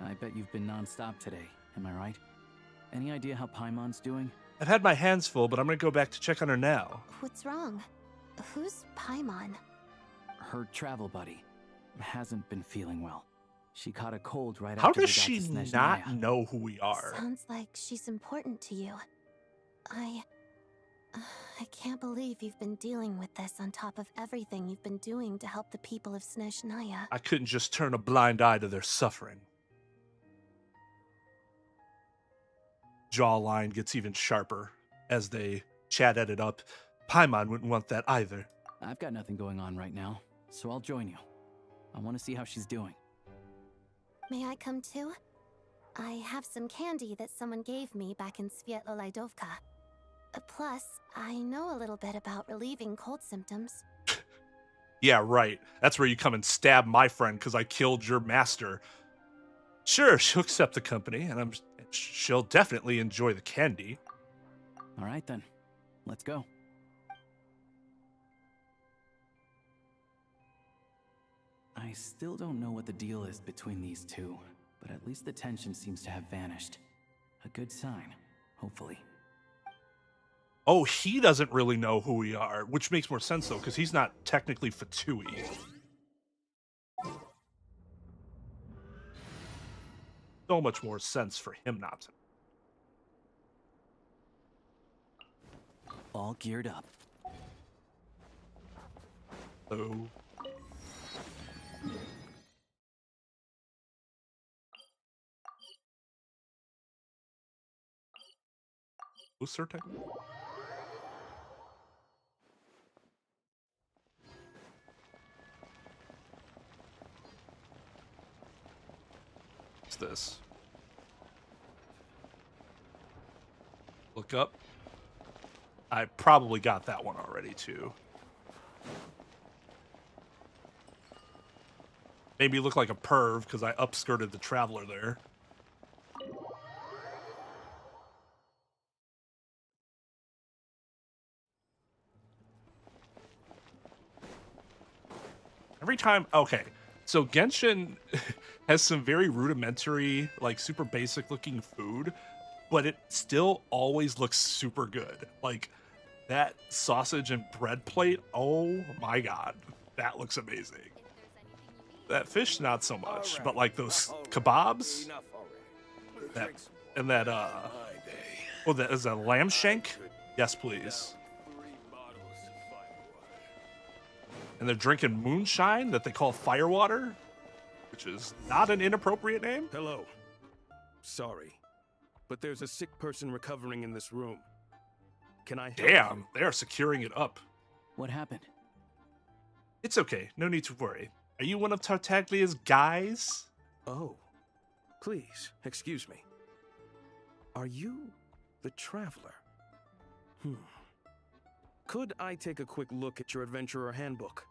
I bet you've been non-stop today, am I right? Any idea how Paimon's doing? I've had my hands full, but I'm gonna go back to check on her now. What's wrong? Who's Paimon? Her travel buddy hasn't been feeling well. She caught a cold right How after does they got she to Snezhnaya. not know who we are? Sounds like she's important to you. I can't believe you've been dealing with this on top of everything you've been doing to help the people of Snezhnaya. I couldn't just turn a blind eye to their suffering. Jawline gets even sharper as they chat at it up. Paimon wouldn't want that either. I've got nothing going on right now, so I'll join you. I want to see how she's doing. May I come too? I have some candy that someone gave me back in Svietlolaidovka. Plus, I know a little bit about relieving cold symptoms. Yeah, right. That's where you come and stab my friend because I killed your master. Sure, she'll accept the company, and she'll definitely enjoy the candy. All right, then. Let's go. I still don't know what the deal is between these two, but at least the tension seems to have vanished. A good sign, hopefully. Oh, he doesn't really know who we are, which makes more sense, though, because he's not technically Fatui. So much more sense for him not to. All geared up. So... who's certain? What's this? Look up. I probably got that one already, too. Made me look like a perv because I upskirted the traveler there. Every time, okay, so Genshin has some very rudimentary, like super basic looking food, but it still always looks super good. Like that sausage and bread plate, oh my god, that looks amazing. That fish, not so much, but like those kebabs, that and that oh, that is a lamb shank. Yes, please. And they're drinking moonshine that they call firewater, which is not an inappropriate name. Hello. Sorry, but there's a sick person recovering in this room. Can I help Damn, you? they are securing it up. What happened? It's okay, no need to worry. Are you one of Tartaglia's guys? Oh, please, excuse me. Are you the traveler? Could I take a quick look at your adventurer handbook?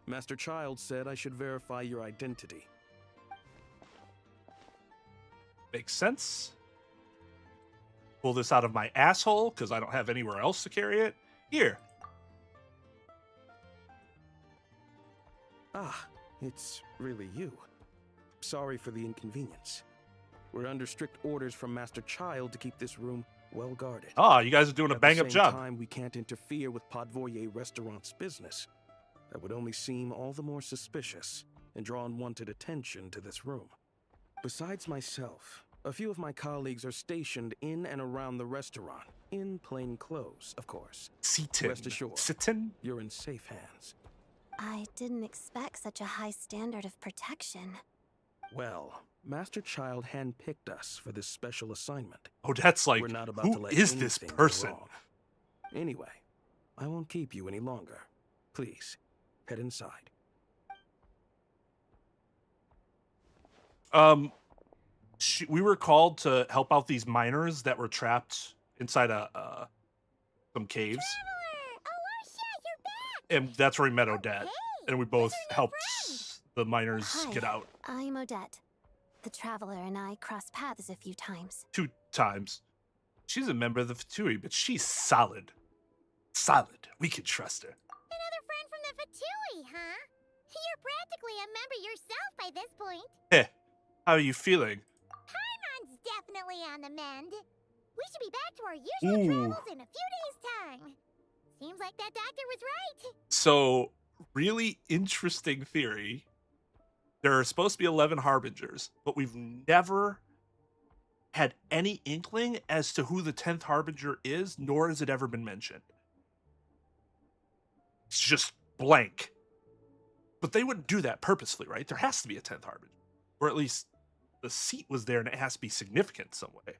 Master Child said I should verify your identity. Makes sense. Pull this out of my asshole because I don't have anywhere else to carry it. Here. Ah, it's really you. Sorry for the inconvenience. We're under strict orders from Master Child to keep this room well guarded. Ah, you guys are doing a bang-up job. At the same time, we can't interfere with Podvoye Restaurant's business. That would only seem all the more suspicious and draw unwanted attention to this room. Besides myself, a few of my colleagues are stationed in and around the restaurant, in plain clothes, of course. Rest assured, you're in safe hands. I didn't expect such a high standard of protection. Well, Master Child handpicked us for this special assignment. Oh, that's like, We're not about who to let is this anything go person? wrong. Anyway, I won't keep you any longer. Please, head inside. We were called to help out these miners that were trapped inside some caves. And that's where we met Odette. And we both helped the miners Hi, get out. I'm Odette. The Traveler and I crossed paths a few times. 2 times. She's a member of the Fatui, but she's solid. Solid. We can trust her. Another friend from the Fatui, huh? You're practically a member yourself by this point. Heh. How are you feeling? Paimon's definitely on the mend. We should be back to our usual travels in a few days' time. Seems like that doctor was right. So, really interesting theory. There are supposed to be 11 Harbingers, but we've never had any inkling as to who the 10th Harbinger is, nor has it ever been mentioned. It's just blank. But they wouldn't do that purposely, right? There has to be a 10th Harbinger. Or at least the seat was there and it has to be significant some way.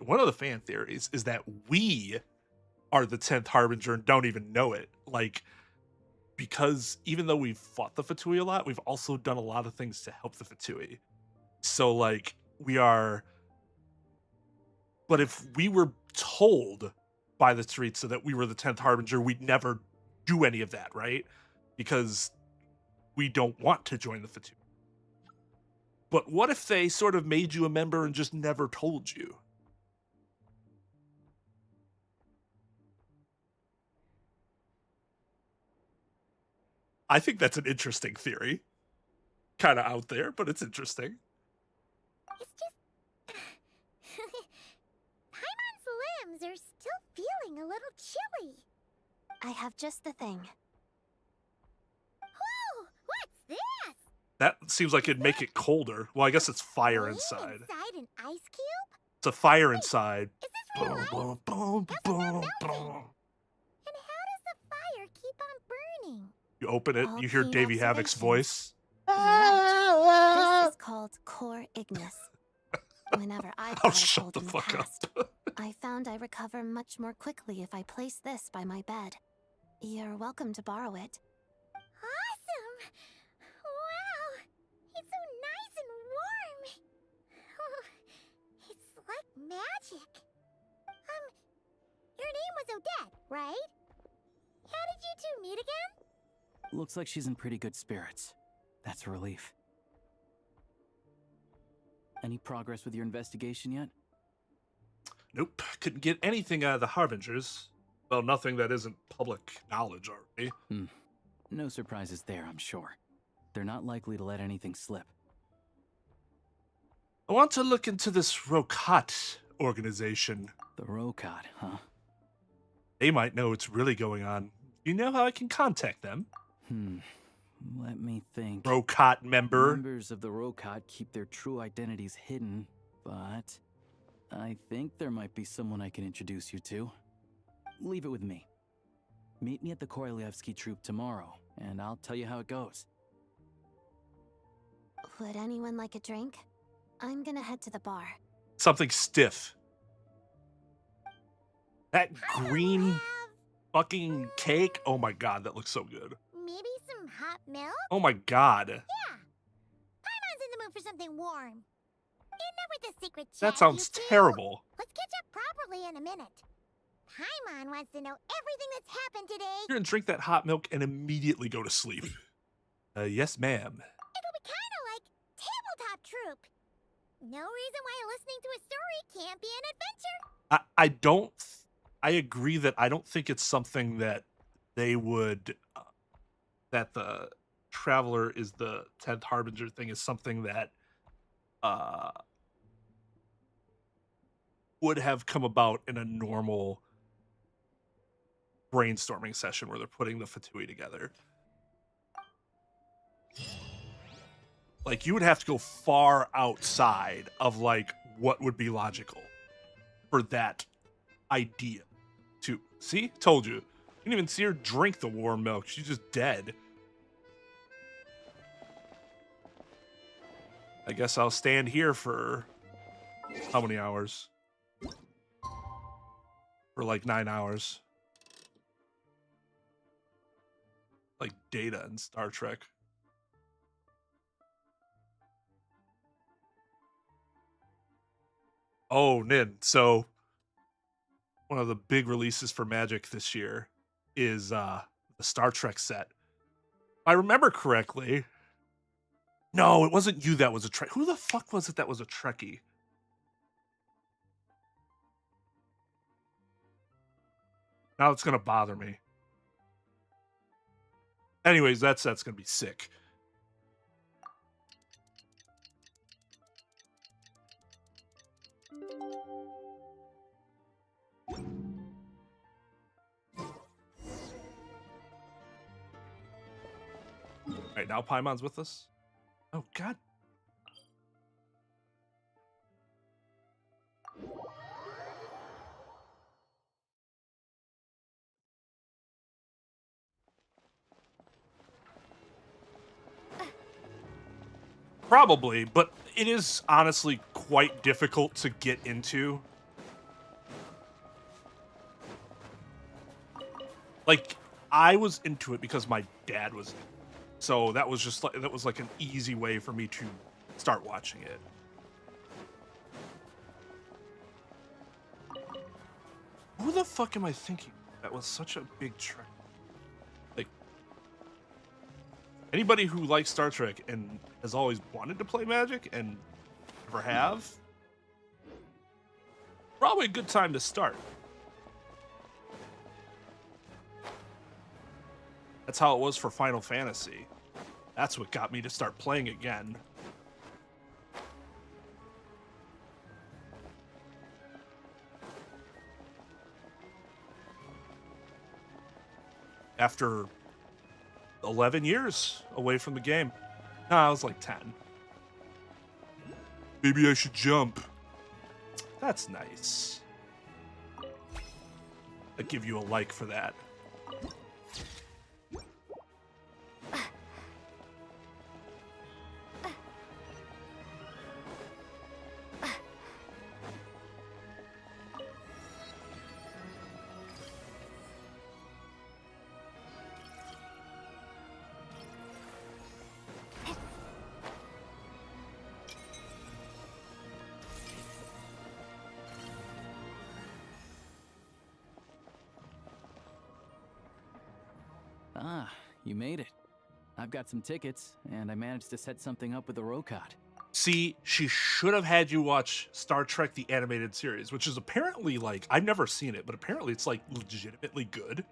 One of the fan theories is that we are the 10th Harbinger and don't even know it. Like, because even though we've fought the Fatui a lot, we've also done a lot of things to help the Fatui. So, like, we are... But if we were told by the streets so that we were the 10th Harbinger, we'd never do any of that, right? Because we don't want to join the Fatui. But what if they sort of made you a member and just never told you? I think that's an interesting theory. Kind of out there, but it's interesting. It's just... Paimon's limbs are still feeling a little chilly. I have just the thing. Whoa! What's this? That seems like it'd make it colder. Well, I guess it's fire inside. Inside an ice cube? It's a fire inside. Is this real life? Boom, boom, boom, boom, boom. And how does the fire keep on burning? You open it, you hear keen Davy Havoc's observations. voice. This is called Core Ignis. Whenever I've Oh, got a shut cold the in the fuck past, up. I found I recover much more quickly if I place this by my bed. You're welcome to borrow it. Awesome! Wow! It's so nice and warm! Oh, it's like magic. Your name was Odette, right? How did you two meet again? Looks like she's in pretty good spirits. That's a relief. Any progress with your investigation yet? Nope. Couldn't get anything out of the Harbingers. Well, nothing that isn't public knowledge already. No surprises there, I'm sure. They're not likely to let anything slip. I want to look into this Rokat organization. The Rokat, huh? They might know what's really going on. You know how I can contact them? Let me think. Rokat member. Members of the Rokat keep their true identities hidden, but I think there might be someone I can introduce you to. Leave it with me. Meet me at the Korolyevsky troop tomorrow, and I'll tell you how it goes. Would anyone like a drink? I'm gonna head to the bar. Something stiff. That green fucking cake. Oh my god, that looks so good. Maybe some hot milk? Oh my god. Yeah. Paimon's in the mood for something warm. Enough with the secret chat, That sounds you two. terrible. Let's catch up properly in a minute. Paimon wants to know everything that's happened today. You're gonna drink that hot milk and immediately go to sleep. Yes, ma'am. It'll be kind of like Tabletop Troop. No reason why listening to a story can't be an adventure. I agree that I don't think it's something that they would, that the Traveler is the 10th Harbinger thing is something that would have come about in a normal brainstorming session where they're putting the Fatui together. Like, you would have to go far outside of, like, what would be logical for that idea to... See? Told you. You didn't even see her drink the warm milk. She's just dead. I guess I'll stand here for... how many hours? For, like, 9 hours. Like Data in Star Trek. Oh, Nin. So one of the big releases for Magic this year is the Star Trek set. If I remember correctly. No, it wasn't you that was a Trek. Who the fuck was it that was a Trekkie? Now it's gonna bother me. Anyways, that set's gonna be sick. Alright, now Paimon's with us. Oh, God. Probably, but it is honestly quite difficult to get into. Like, I was into it because my dad was, so that was just like, that was like an easy way for me to start watching it. Who the fuck am I thinking? That was such a big trek. Like, anybody who likes Star Trek and has always wanted to play Magic and never have, probably a good time to start. That's how it was for Final Fantasy. That's what got me to start playing again. After 11 years away from the game. No, I was like 10. Maybe I should jump. That's nice. I give you a like for that. Ah, you made it. I've got some tickets, and I managed to set something up with the Rokot. See, she should have had you watch Star Trek the Animated Series, which is apparently, like, I've never seen it, but apparently it's, like, legitimately good.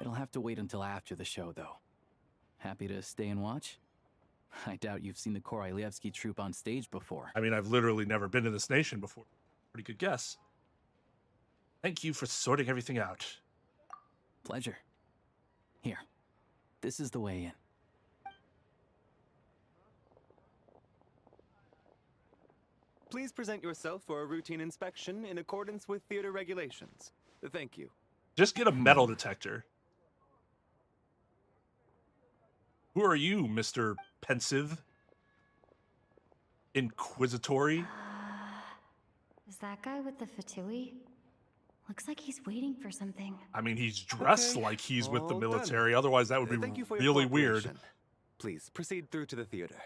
It'll have to wait until after the show, though. Happy to stay and watch? I doubt you've seen the Korolyevsky troupe on stage before. I mean, I've literally never been to this nation before. Pretty good guess. Thank you for sorting everything out. Pleasure. Here, this is the way in. Please present yourself for a routine inspection in accordance with theater regulations. Thank you. Just get a metal detector. Who are you, Mr. Pensive? Inquisitory? Is that guy with the fatui? Looks like he's waiting for something. I mean, he's dressed like he's with the All military. done. Otherwise, that would be Thank you for your really weird. cooperation. Please proceed through to the theater.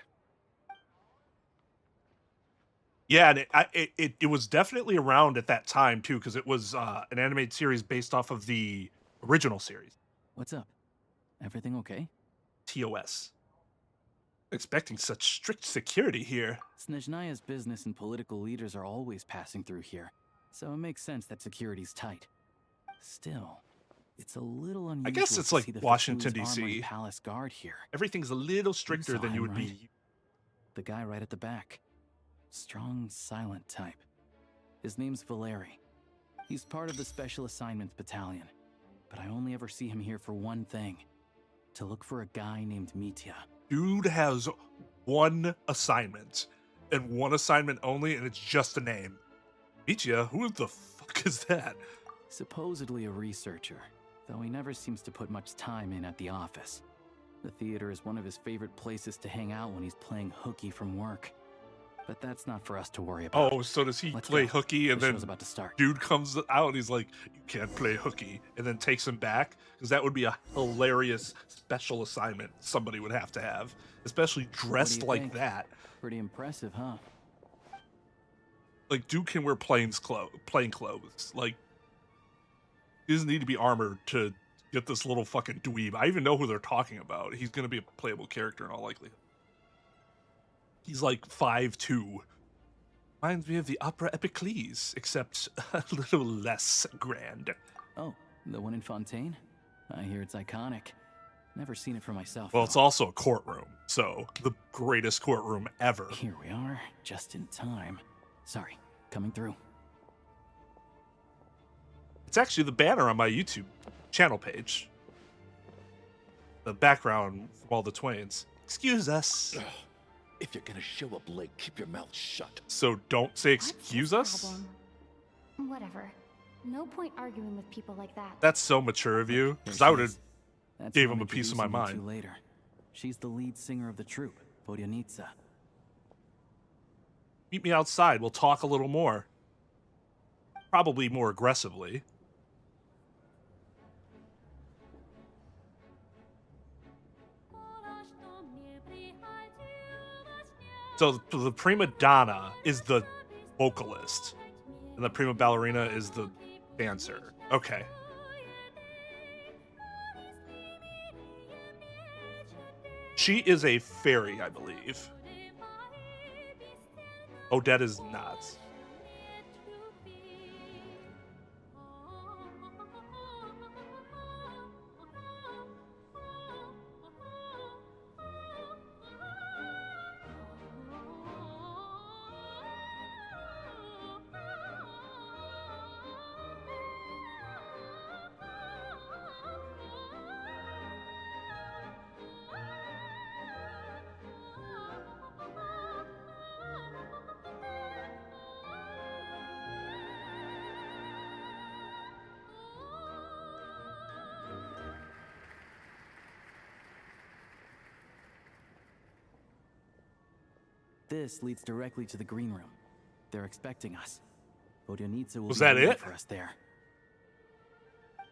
Yeah, and it was definitely around at that time, too, because it was an animated series based off of the original series. What's up? Everything okay? TOS. Expecting such strict security here. Snezhnaya's business and political leaders are always passing through here, so it makes sense that security's tight. Still, it's a little unusual. I guess it's to like see the Washington, Fatui's armored D.C. palace guard here. Everything's a little stricter saw than you him, would right? be. The guy right at the back. Strong, silent type. His name's Valeri. He's part of the Special Assignments Battalion, but I only ever see him here for one thing. To look for a guy named Mitya. Dude has one assignment, and one assignment only, and it's just a name. Mitya? Who the fuck is that? Supposedly a researcher, though he never seems to put much time in at the office. The theater is one of his favorite places to hang out when he's playing hooky from work. But that's not for us to worry about. Oh, so does he Let's play go. hooky, and The then show's about to start. dude comes out and he's like, you can't play hooky, and then takes him back? Because that would be a hilarious special assignment somebody would have to have, especially dressed like think? that. Pretty impressive, huh? Like, dude can wear plain clothes. Like, he doesn't need to be armored to get this little fucking dweeb. I even know who they're talking about. He's gonna be a playable character in all likelihood. He's like 5'2". Reminds me of the opera Epicles, except a little less grand. Oh, the one in Fontaine? I hear it's iconic. Never seen it for myself. Well, it's also a courtroom, so the greatest courtroom ever. Here we are, just in time. Sorry, coming through. It's actually the banner on my YouTube channel page. The background from all the Twains. Excuse us. Ugh. If you're gonna show up late, keep your mouth shut. So don't say excuse us? Problem? Whatever. No point arguing with people like that. That's so mature of you, because I would have gave him a piece of my introducing you mind. to later. She's the lead singer of the troupe, Vodyanitsa. Meet me outside. We'll talk a little more. Probably more aggressively. So the prima donna is the vocalist, and the prima ballerina is the dancer. Okay. She is a fairy, I believe. Odette is not. This leads directly to the green room. They're expecting us. Vodyanitsa will Was be that waiting it? for us there.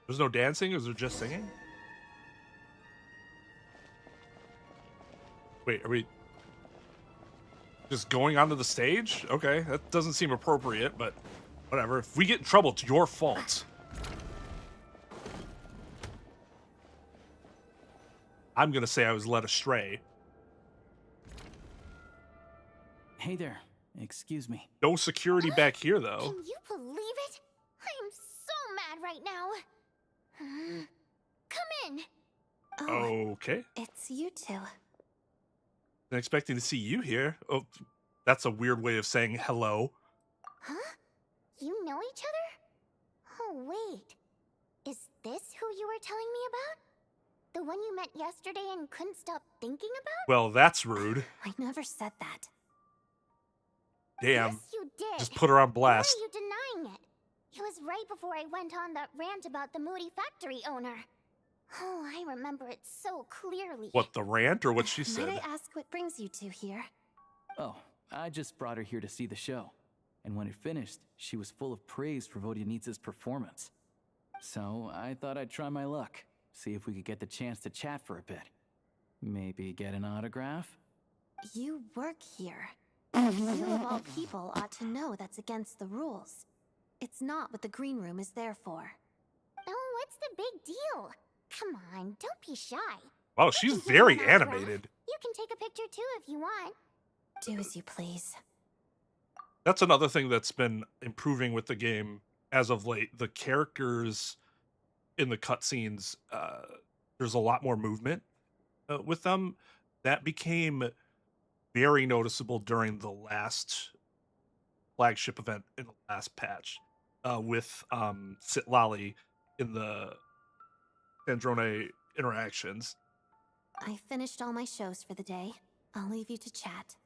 There's no dancing? Is there just singing? Wait, are we just going onto the stage? Okay, that doesn't seem appropriate, but whatever. If we get in trouble, it's your fault. I'm gonna say I was led astray. Hey there. Excuse me. No security back here, though. Can you believe it? I'm so mad right now. Come in. Okay. It's you two. Been expecting to see you here. Oh, that's a weird way of saying hello. Huh? You know each other? Oh, wait. Is this who you were telling me about? The one you met yesterday and couldn't stop thinking about? Well, that's rude. I never said that. Damn. Yes, you did. Just put her on blast. Why are you denying it? It was right before I went on that rant about the moody factory owner. Oh, I remember it so clearly. What, the rant or what she said? Might I ask what brings you two here? Oh, I just brought her here to see the show. And when it finished, she was full of praise for Vodyanitsa's performance. So I thought I'd try my luck, see if we could get the chance to chat for a bit. Maybe get an autograph? You work here. You of all people ought to know that's against the rules. It's not what the green room is there for. Oh, what's the big deal? Come on, don't be shy. Wow, she's very animated. You can take a picture too if you want. Do as you please. That's another thing that's been improving with the game as of late. The characters in the cutscenes, there's a lot more movement with them. That became very noticeable during the last flagship event in the last patch with Sitlali in the Androne interactions. I finished all my shows for the day. I'll leave you to chat.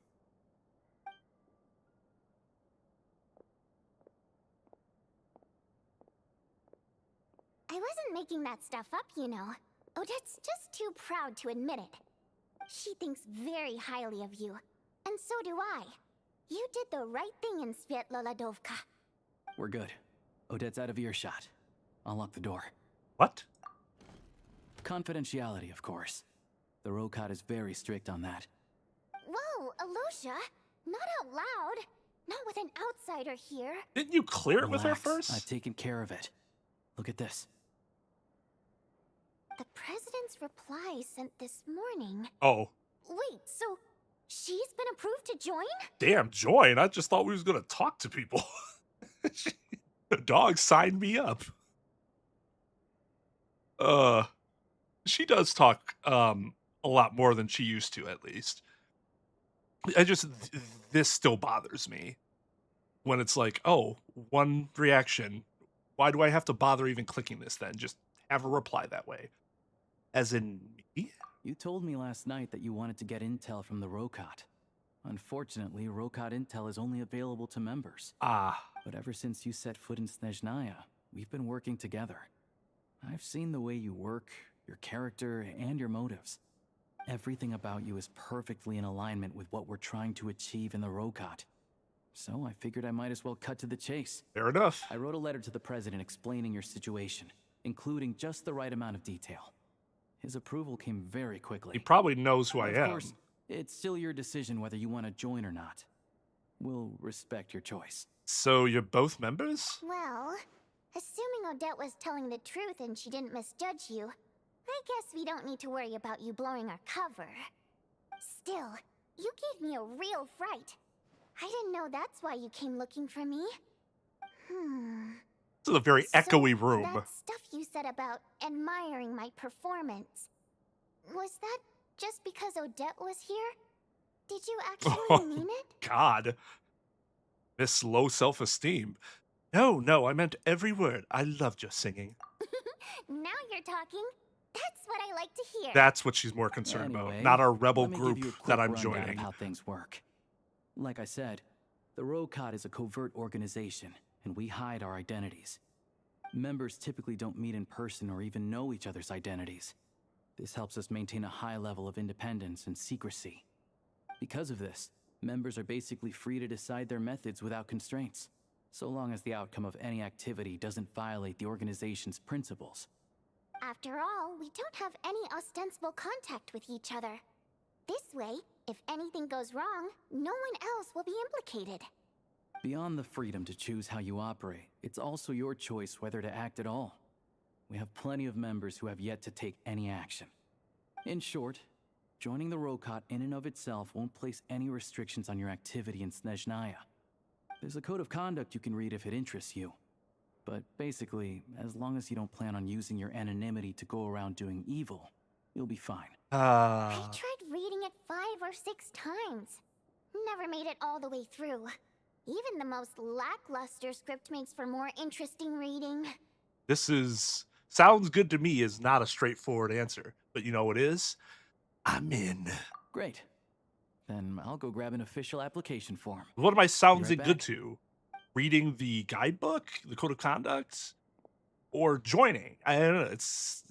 I wasn't making that stuff up, you know. Odette's just too proud to admit it. She thinks very highly of you, and so do I. You did the right thing in Svietloladovka. We're good. Odette's out of earshot. I'll lock the door. What? Confidentiality, of course. The Rokad is very strict on that. Whoa, Alosha, not out loud. Not with an outsider here. Didn't you clear it with her Relax, first? I've taken care of it. Look at this. The president's reply sent this morning. Oh. Wait, so she's been approved to join? Damn, join. I just thought we was going to talk to people. The dog signed me up. She does talk a lot more than she used to, at least. This still bothers me. When it's like, oh, one reaction. Why do I have to bother even clicking this then? Just have a reply that way. As in me? You told me last night that you wanted to get intel from the Rokot. Unfortunately, Rokot intel is only available to members. Ah. But ever since you set foot in Snezhnaya, we've been working together. I've seen the way you work, your character, and your motives. Everything about you is perfectly in alignment with what we're trying to achieve in the Rokot. So I figured I might as well cut to the chase. Fair enough. I wrote a letter to the president explaining your situation, including just the right amount of detail. His approval came very quickly. He probably knows who I am. Of course, it's still your decision whether you want to join or not. We'll respect your choice. So you're both members? Well, assuming Odette was telling the truth and she didn't misjudge you, I guess we don't need to worry about you blowing our cover. Still, you gave me a real fright. I didn't know that's why you came looking for me. This is a very echoey room. That stuff you said about admiring my performance, was that just because Odette was here? Did you actually mean it? God. Miss low self-esteem. No, I meant every word. I loved your singing. Now you're talking. That's what I like to hear. That's what she's more concerned Anyway, about, not our rebel let me give you a group quick that I'm rundown joining. of how things work. Like I said, the Rokot is a covert organization, and we hide our identities. Members typically don't meet in person or even know each other's identities. This helps us maintain a high level of independence and secrecy. Because of this, members are basically free to decide their methods without constraints, so long as the outcome of any activity doesn't violate the organization's principles. After all, we don't have any ostensible contact with each other. This way, if anything goes wrong, no one else will be implicated. Beyond the freedom to choose how you operate, it's also your choice whether to act at all. We have plenty of members who have yet to take any action. In short, joining the Rokot in and of itself won't place any restrictions on your activity in Snezhnaya. There's a code of conduct you can read if it interests you. But basically, as long as you don't plan on using your anonymity to go around doing evil, you'll be fine. I tried reading it 5 or 6 times. Never made it all the way through. Even the most lackluster script makes for more interesting reading. Sounds good to me is not a straightforward answer. But you know what is? I'm in. Great. Then I'll go grab an official application form. What am I sounding Be right good back. to? Reading the guidebook, the code of conduct, or joining? I don't know. It's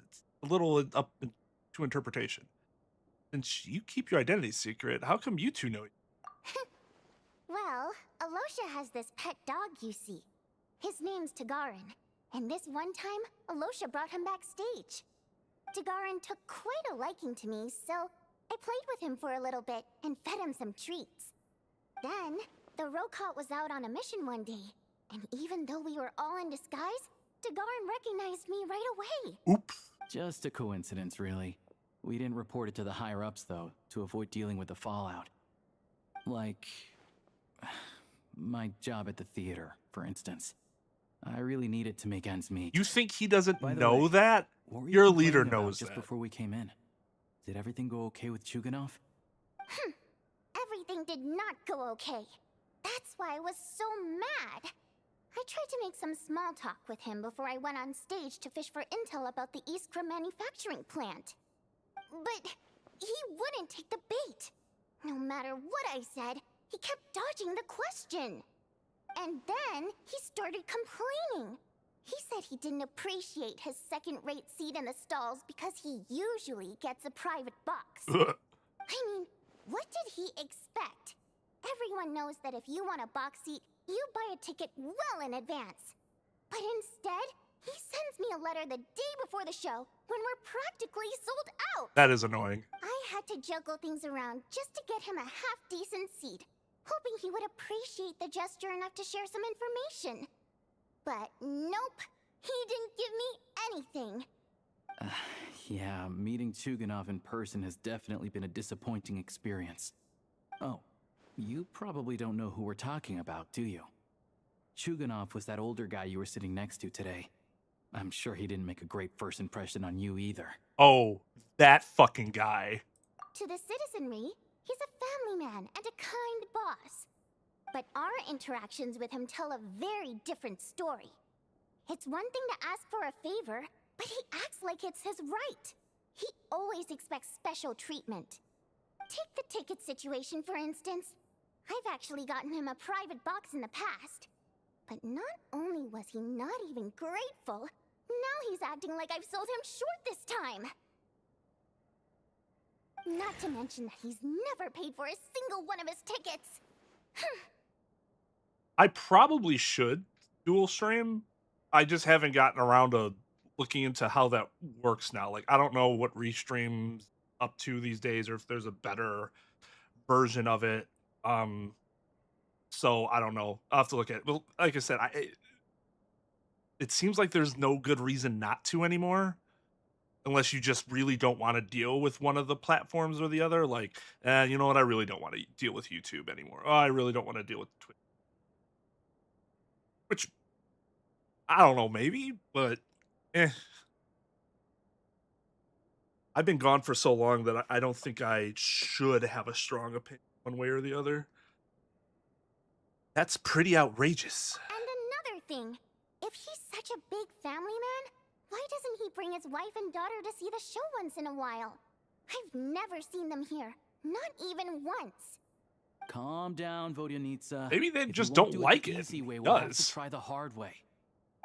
a little up to interpretation. Since you keep your identity secret, how come you two know? Well, Alosha has this pet dog you see. His name's Tagarin, and this one time, Alosha brought him backstage. Tagarin took quite a liking to me, so I played with him for a little bit and fed him some treats. Then, the Rokot was out on a mission one day, and even though we were all in disguise, Tagarin recognized me right away. Oops. Just a coincidence, really. We didn't report it to the higher-ups, though, to avoid dealing with the fallout. Like, my job at the theater, for instance. I really needed to make ends meet. You think he doesn't By the know way, that? what were you Your complaining leader about knows just that. before we came in? Did everything go okay with Chuganov? Everything did not go okay. That's why I was so mad. I tried to make some small talk with him before I went on stage to fish for intel about the Iskra manufacturing plant. But he wouldn't take the bait. No matter what I said, he kept dodging the question. And then he started complaining. He said he didn't appreciate his second-rate seat in the stalls because he usually gets a private box. I mean, what did he expect? Everyone knows that if you want a box seat, you buy a ticket well in advance. But instead, He sends me a letter the day before the show when we're practically sold out. That is annoying. I had to juggle things around just to get him a half-decent seat, hoping he would appreciate the gesture enough to share some information. But nope, he didn't give me anything. Yeah, meeting Chuganov in person has definitely been a disappointing experience. Oh, you probably don't know who we're talking about, do you? Chuganov was that older guy you were sitting next to today. I'm sure he didn't make a great first impression on you either. Oh, that fucking guy. To the citizenry, he's a family man and a kind boss. But our interactions with him tell a very different story. It's one thing to ask for a favor, but he acts like it's his right. He always expects special treatment. Take the ticket situation, for instance. I've actually gotten him a private box in the past. But not only was he not even grateful, now he's acting like I've sold him short this time. Not to mention that he's never paid for a single one of his tickets. I probably should dual stream. I just haven't gotten around to looking into how that works now. Like, I don't know what Restream's up to these days, or if there's a better version of it. So I don't know. I'll have to look at it. But like I said, it seems like there's no good reason not to anymore, unless you just really don't want to deal with one of the platforms or the other. Like, you know what? I really don't want to deal with YouTube anymore. Oh, I really don't want to deal with Twitch. Which, I don't know, maybe, but I've been gone for so long that I don't think I should have a strong opinion one way or the other. That's pretty outrageous. And another thing, if he's such a big family man, why doesn't he bring his wife and daughter to see the show once in a while? I've never seen them here, not even once. Calm down, Vodyanitsa. Maybe they If you just won't don't do like the it. easy way, He we'll have to does. try the hard way.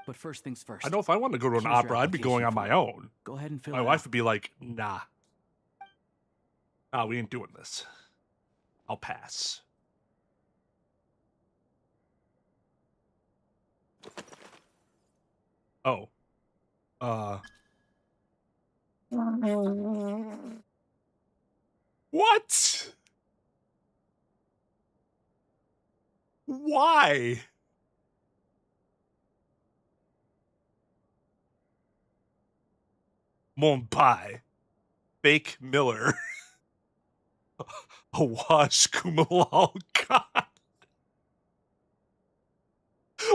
But first things first. I know if I wanted to go to an Here's your opera, I'd be going on my application own. Go ahead and fill My it wife out. would be like, nah. Nah, we ain't doing this. I'll pass. Oh. What? Why? Monpai. Fake Miller. Awash Kumalal Khan.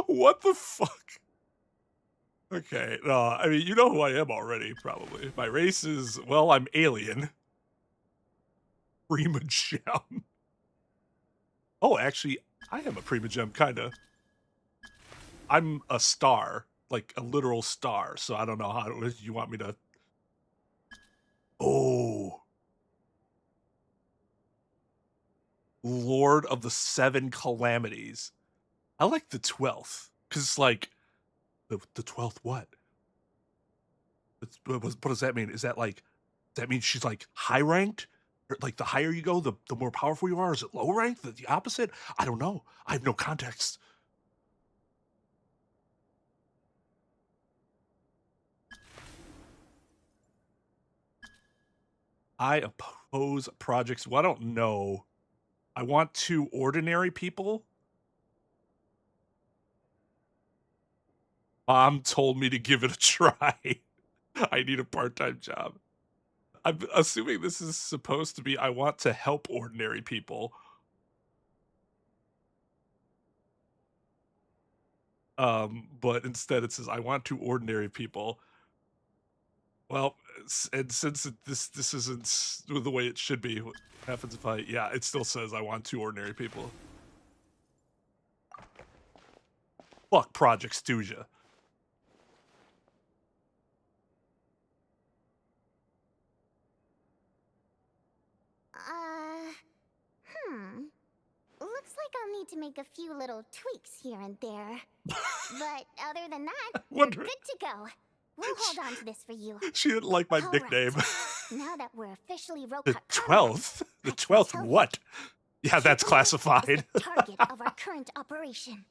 What the fuck? Okay, no, I mean, you know who I am already, probably. My race is, well, I'm alien. Prima Gem. Oh, actually, I am a Prima Gem, kinda. I'm a star, like a literal star, so I don't know how you want me to... Oh. Lord of the Seven Calamities. I like the 12th, because it's like, the 12th what? What does that mean? Is that like, does that mean she's like high ranked? Or like the higher you go, the more powerful you are? Is it low ranked? The opposite? I don't know. I have no context. I oppose projects. Well, I don't know. I want to ordinary people. Mom told me to give it a try. I need a part-time job. I'm assuming this is supposed to be, I want to help ordinary people. But instead it says, I want to ordinary people. Well, and since this isn't the way it should be, what happens if yeah, it still says I want to ordinary people. Fuck Project Stuja. Looks like I'll need to make a few little tweaks here and there. But other than that, we're Wonder- good to go. We'll hold on to this for you. She didn't like my All nickname. right. Now that we're officially The Rokat 12th? The 12th what? Yeah, that's classified. target of our current operation.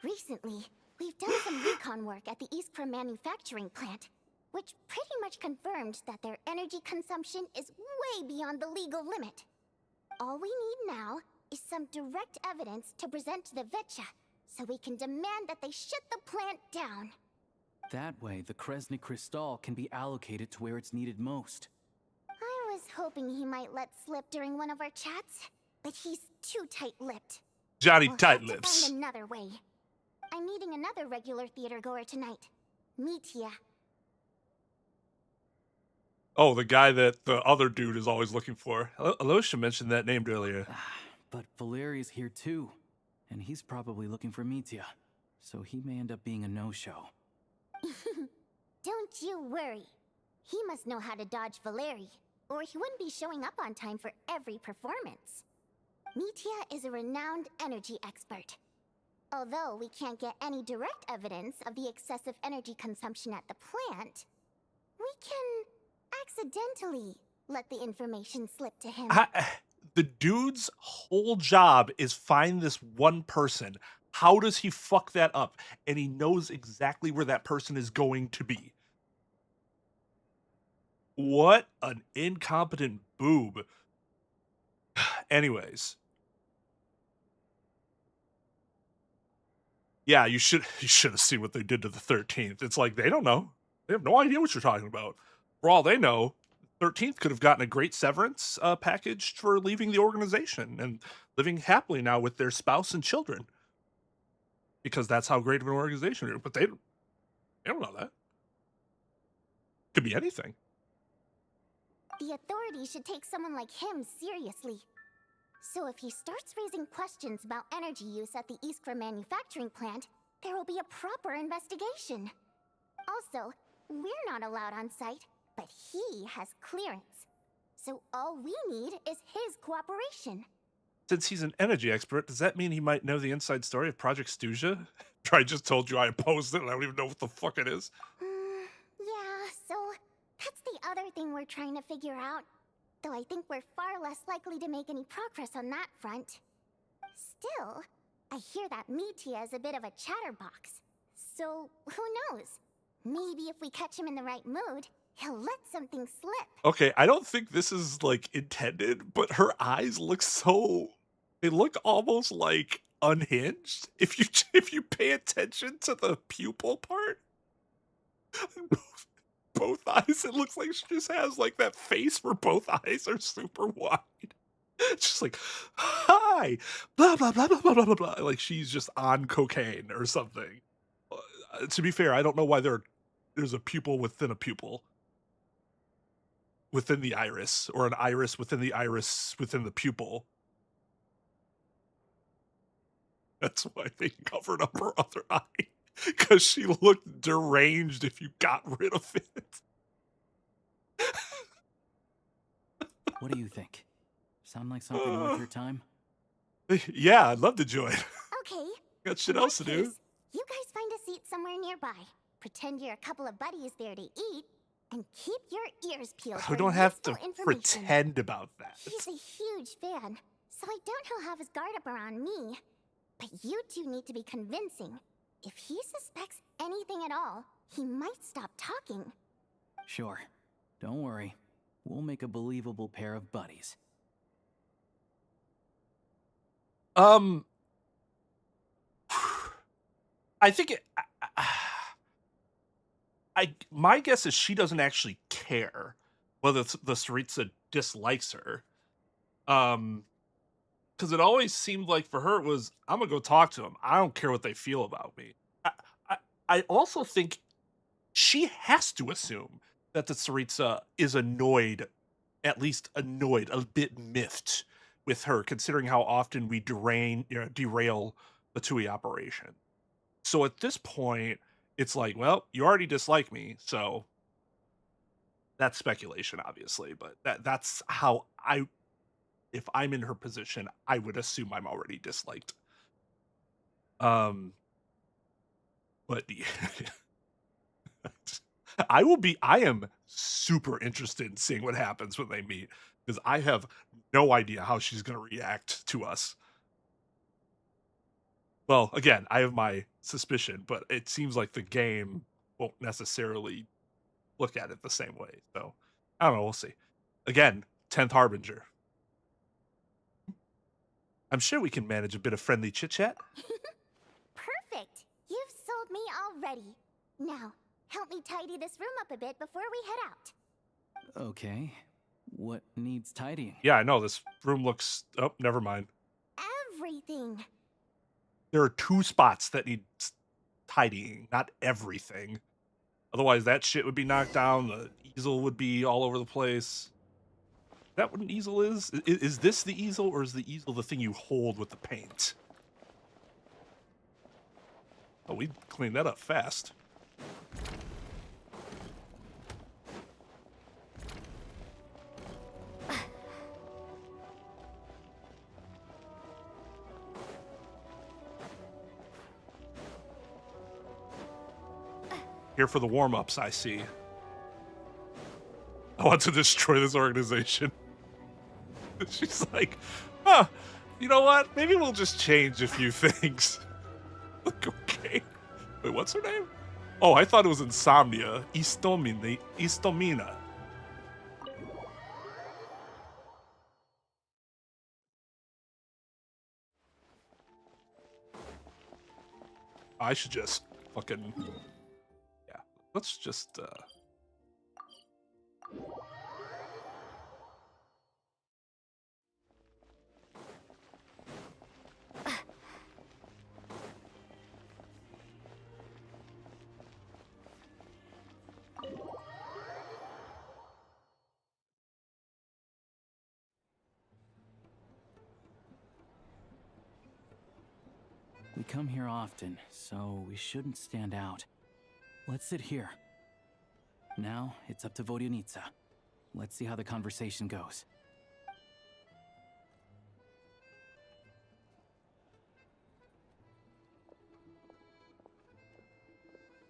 Recently, We've done some recon work at the Iskra manufacturing plant, which pretty much confirmed that their energy consumption is way beyond the legal limit. All we need now is some direct evidence to present to the Vetcha, so we can demand that they shut the plant down. That way, the Kresnik Crystal can be allocated to where it's needed most. I was hoping he might let slip during one of our chats, but he's too tight-lipped. Johnny We'll tight have to lips. find another way. I'm meeting another regular theater goer tonight, Mitya. Oh, the guy that the other dude is always looking for. Alosha mentioned that name earlier. But Valeri's here too, and he's probably looking for Mitya, so he may end up being a no-show. Don't you worry. He must know how to dodge Valeri, or he wouldn't be showing up on time for every performance. Mitya is a renowned energy expert. Although we can't get any direct evidence of the excessive energy consumption at the plant, we can accidentally let the information slip to him. The dude's whole job is find this one person. How does he fuck that up? And he knows exactly where that person is going to be. What an incompetent boob. Anyways. Yeah, you should have seen what they did to the 13th. It's like, they don't know. They have no idea what you're talking about. For all they know, 13th could have gotten a great severance package for leaving the organization and living happily now with their spouse and children. Because that's how great of an organization it is. But they don't know that. Could be anything. The authorities should take someone like him seriously. So if he starts raising questions about energy use at the Iskra manufacturing plant, there will be a proper investigation. Also, we're not allowed on site, but he has clearance. So all we need is his cooperation. Since he's an energy expert, does that mean he might know the inside story of Project Stuja? I just told you I opposed it and I don't even know what the fuck it is. Yeah, so that's the other thing we're trying to figure out. Though I think we're far less likely to make any progress on that front. Still, I hear that Mitya is a bit of a chatterbox. So, who knows? Maybe if we catch him in the right mood, he'll let something slip. Okay, I don't think this is, like, intended, but her eyes look so... They look almost, like, unhinged. If you pay attention to the pupil part, both eyes, it looks like she just has, like, that face where both eyes are super wide. It's just like, hi, blah, blah, blah, blah, blah, blah, blah, blah. Like, she's just on cocaine or something. To be fair, I don't know why there's a pupil within a pupil. Within the iris, or an iris within the pupil. That's why they covered up her other eye. Because she looked deranged if you got rid of it. What do you think? Sound like something worth your time? Yeah, I'd love to join. Okay. Got shit else to do. You guys find a seat somewhere nearby. Pretend you're a couple of buddies there to eat, and keep your ears peeled. We don't have to pretend about that. He's a huge fan, so I doubt he'll have his guard up around me. But you two need to be convincing. If he suspects anything at all, he might stop talking. Sure. Don't worry. We'll make a believable pair of buddies. I think my guess is she doesn't actually care whether the Tsaritsa dislikes her. Because it always seemed like for her it was, I'm gonna go talk to them. I don't care what they feel about me. I also think she has to assume that the Tsaritsa is annoyed, at least annoyed, a bit miffed with her, considering how often we derail the TUI operation. So at this point, it's like, well, you already dislike me, so that's speculation, obviously, but that's how if I'm in her position, I would assume I'm already disliked. But I am super interested in seeing what happens when they meet, because I have no idea how she's going to react to us. Well, again, I have my suspicion, but it seems like the game won't necessarily look at it the same way. So, I don't know. We'll see. Again, 10th Harbinger. I'm sure we can manage a bit of friendly chit-chat. Perfect! You've sold me already. Now, help me tidy this room up a bit before we head out. Okay. What needs tidying? Yeah, I know. This room looks... Oh, never mind. Everything. There are 2 spots that need tidying, not everything. Otherwise, that shit would be knocked down. The easel would be all over the place. Is that what an easel is? Is this the easel, or is the easel the thing you hold with the paint? Oh, we cleaned that up fast. Here for the warm-ups, I see. I want to destroy this organization. She's like, huh, you know what? Maybe we'll just change a few things. Like, okay. Wait, what's her name? Oh, I thought it was Insomnia. Istomina. I should just fucking... Yeah, let's just, We come here often, so we shouldn't stand out. Let's sit here. Now, it's up to Vodyanica. Let's see how the conversation goes.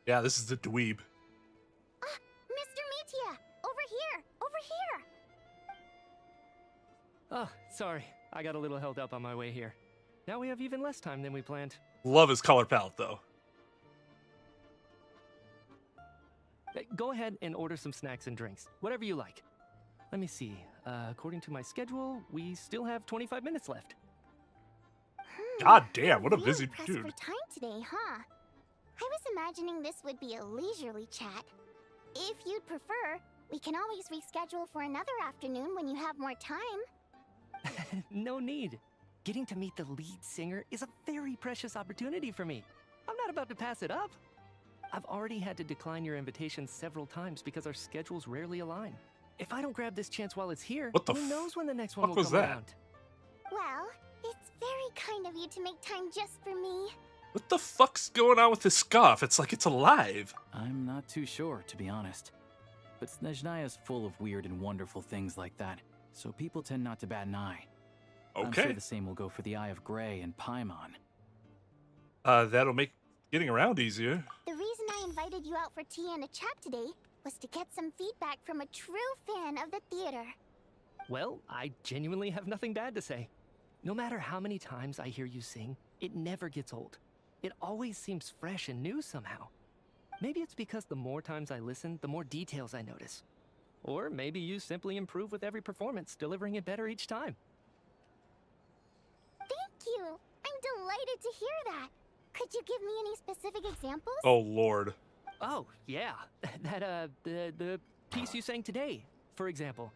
Yeah, this is the dweeb. Mr. Metia! Over here! Over here! Oh, sorry. I got a little held up on my way here. Now we have even less time than we planned. Love his color palette, though. Go ahead and order some snacks and drinks. Whatever you like. Let me see. According to my schedule, we still have 25 minutes left. God damn, what a Really busy pressed dude. for time today, huh? I was imagining this would be a leisurely chat. If you'd prefer, we can always reschedule for another afternoon when you have more time. No need. Getting to meet the lead singer is a very precious opportunity for me. I'm not about to pass it up. I've already had to decline your invitation several times because our schedules rarely align. If I don't grab this chance while it's here, What the who knows when the next one fuck will was come that? around. Well, it's very kind of you to make time just for me. What the fuck's going on with this scarf? It's like it's alive. I'm not too sure, to be honest. But Snezhnaya's full of weird and wonderful things like that, so people tend not to bat an eye. I'm Okay. sure the same will go for the Eye of Grey and Paimon. That'll make getting around easier. The reason I invited you out for tea and a chat today was to get some feedback from a true fan of the theater. Well, I genuinely have nothing bad to say. No matter how many times I hear you sing, it never gets old. It always seems fresh and new somehow. Maybe it's because the more times I listen, the more details I notice. Or maybe you simply improve with every performance, delivering it better each time. Thank you! I'm delighted to hear that. Could you give me any specific examples? Oh, Lord. Oh, yeah. That, the piece you sang today, for example.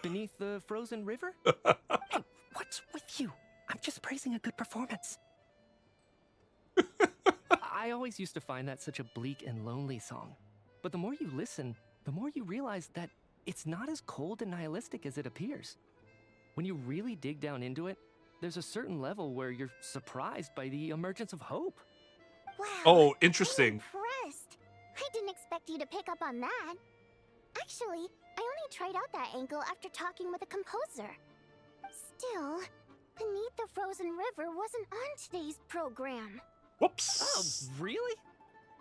Beneath the Frozen River? Hey, what's with you? I'm just praising a good performance. I always used to find that such a bleak and lonely song. But the more you listen, the more you realize that it's not as cold and nihilistic as it appears. When you really dig down into it, there's a certain level where you're surprised by the emergence of hope. Wow. Oh, interesting. I'm impressed. I didn't expect you to pick up on that. Actually, I only tried out that angle after talking with a composer. Still, Beneath the Frozen River wasn't on today's program. Whoops. Oh, really?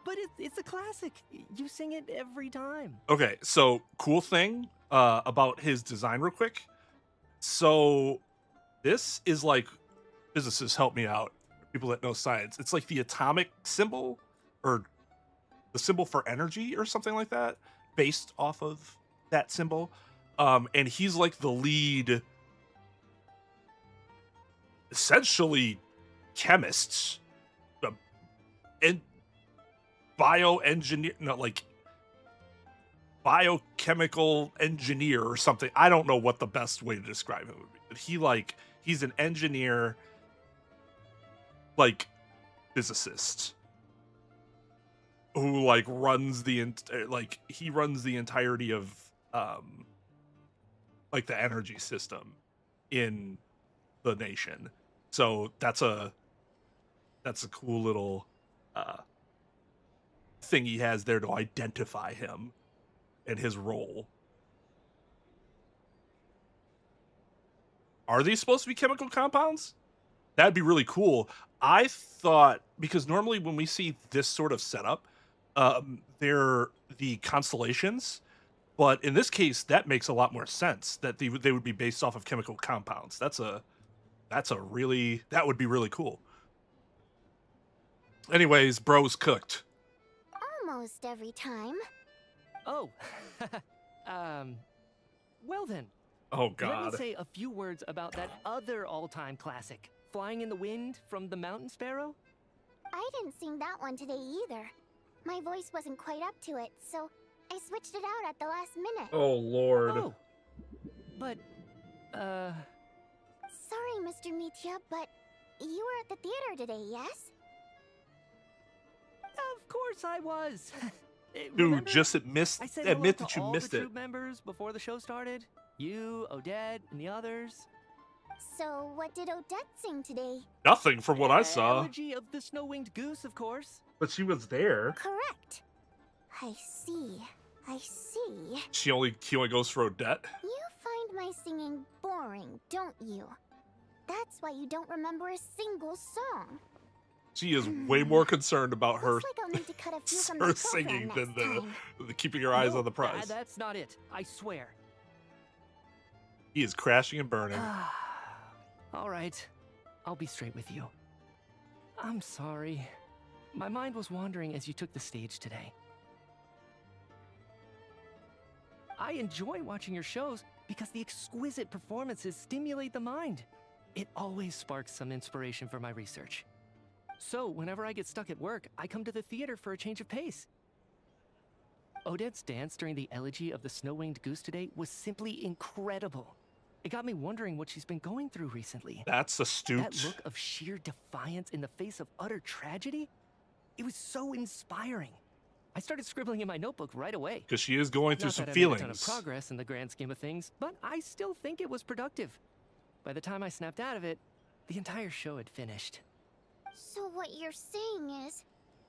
But it's a classic. You sing it every time. Okay, so cool thing about his design real quick. So this is like, physicists help me out. people that know science. It's like the atomic symbol or the symbol for energy or something like that, based off of that symbol. And he's like the lead, essentially, chemist and bioengineer, no, like biochemical engineer or something. I don't know what the best way to describe him would be, but he's an engineer, like physicist, who like runs the he runs the entirety of like the energy system in the nation. So that's a cool little thing he has there to identify him and his role. Are these supposed to be chemical compounds? That'd be really cool. I thought, because normally when we see this sort of setup, they're the constellations, but in this case, that makes a lot more sense that they would be based off of chemical compounds. That would be really cool. Anyways, bro's cooked. Almost every time. Oh, well then. Oh God. Let me say a few words about that other all-time classic, Flying in the Wind from the Mountain Sparrow. I didn't sing that one today either. My voice wasn't quite up to it, so I switched it out at the last minute. Oh Lord. Oh, but, Sorry, Mr. Mitya, but you were at the theater today, yes? Of course I was. Dude, Remember? just admit that you missed the it. troop members before the show started. You, Odette, and the others. So what did Odette sing today? Nothing from what I saw. Elegy of the Snow-Winged Goose, of course. But she was there. Correct. I see. He only goes for Odette. You find my singing boring, don't you? That's why you don't remember a single song. She is way more concerned about her, Looks like I'll need to cut a few from the her program singing next than time. the keeping her eyes on the prize. That's not it. I swear. He is crashing and burning. All right. I'll be straight with you. I'm sorry. My mind was wandering as you took the stage today. I enjoy watching your shows because the exquisite performances stimulate the mind. It always sparks some inspiration for my research. So, whenever I get stuck at work, I come to the theater for a change of pace. Odette's dance during the elegy of the Snow-Winged Goose today was simply incredible. It got me wondering what she's been going through recently. That's astute. That look of sheer defiance in the face of utter tragedy? It was so inspiring. I started scribbling in my notebook right away. Because she is going through Not some that I feelings. made a ton of progress in the grand scheme of things, but I still think it was productive. By the time I snapped out of it, the entire show had finished. So what you're saying is,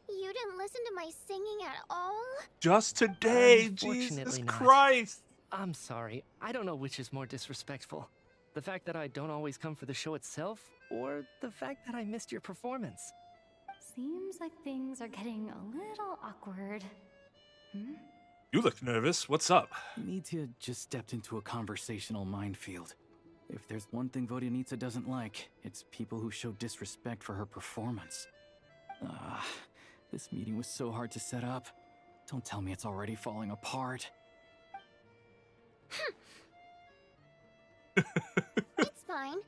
you didn't listen to my singing at all? Just today, Unfortunately Jesus not. Christ. I'm sorry. I don't know which is more disrespectful. The fact that I don't always come for the show itself, or the fact that I missed your performance. Seems like things are getting a little awkward. You look nervous. What's up? Nitya just stepped into a conversational minefield. If there's one thing Vodyanitsa doesn't like, it's people who show disrespect for her performance. This meeting was so hard to set up. Don't tell me it's already falling apart. It's fine.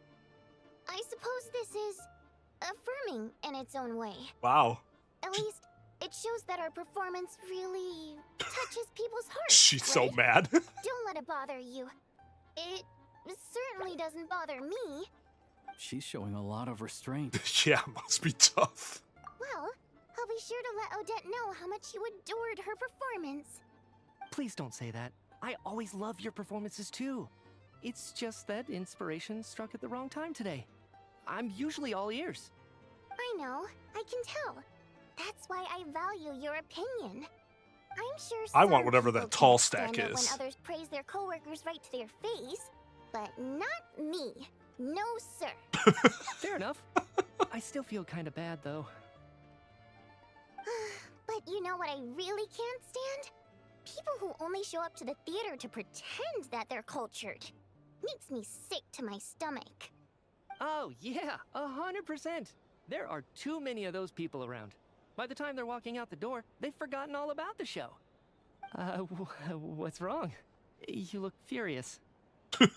I suppose this is affirming in its own way. Wow. At least, it shows that our performance really touches people's hearts. She's so right? mad. Don't let it bother you. It certainly doesn't bother me. She's showing a lot of restraint. Yeah, must be tough. Well, I'll be sure to let Odette know how much you adored her performance. Please don't say that. I always love your performances too. It's just that inspiration struck at the wrong time today. I'm usually all ears. I know, I can tell. That's why I value your opinion. I'm sure I want some whatever people that tall can't stack stand it is. when others praise their coworkers right to their face, but not me. No, sir. Fair enough. I still feel kind of bad though. But you know what I really can't stand? People who only show up to the theater to pretend that they're cultured. Makes me sick to my stomach. Oh yeah, 100%. There are too many of those people around. By the time they're walking out the door, they've forgotten all about the show. What's wrong? You look furious. I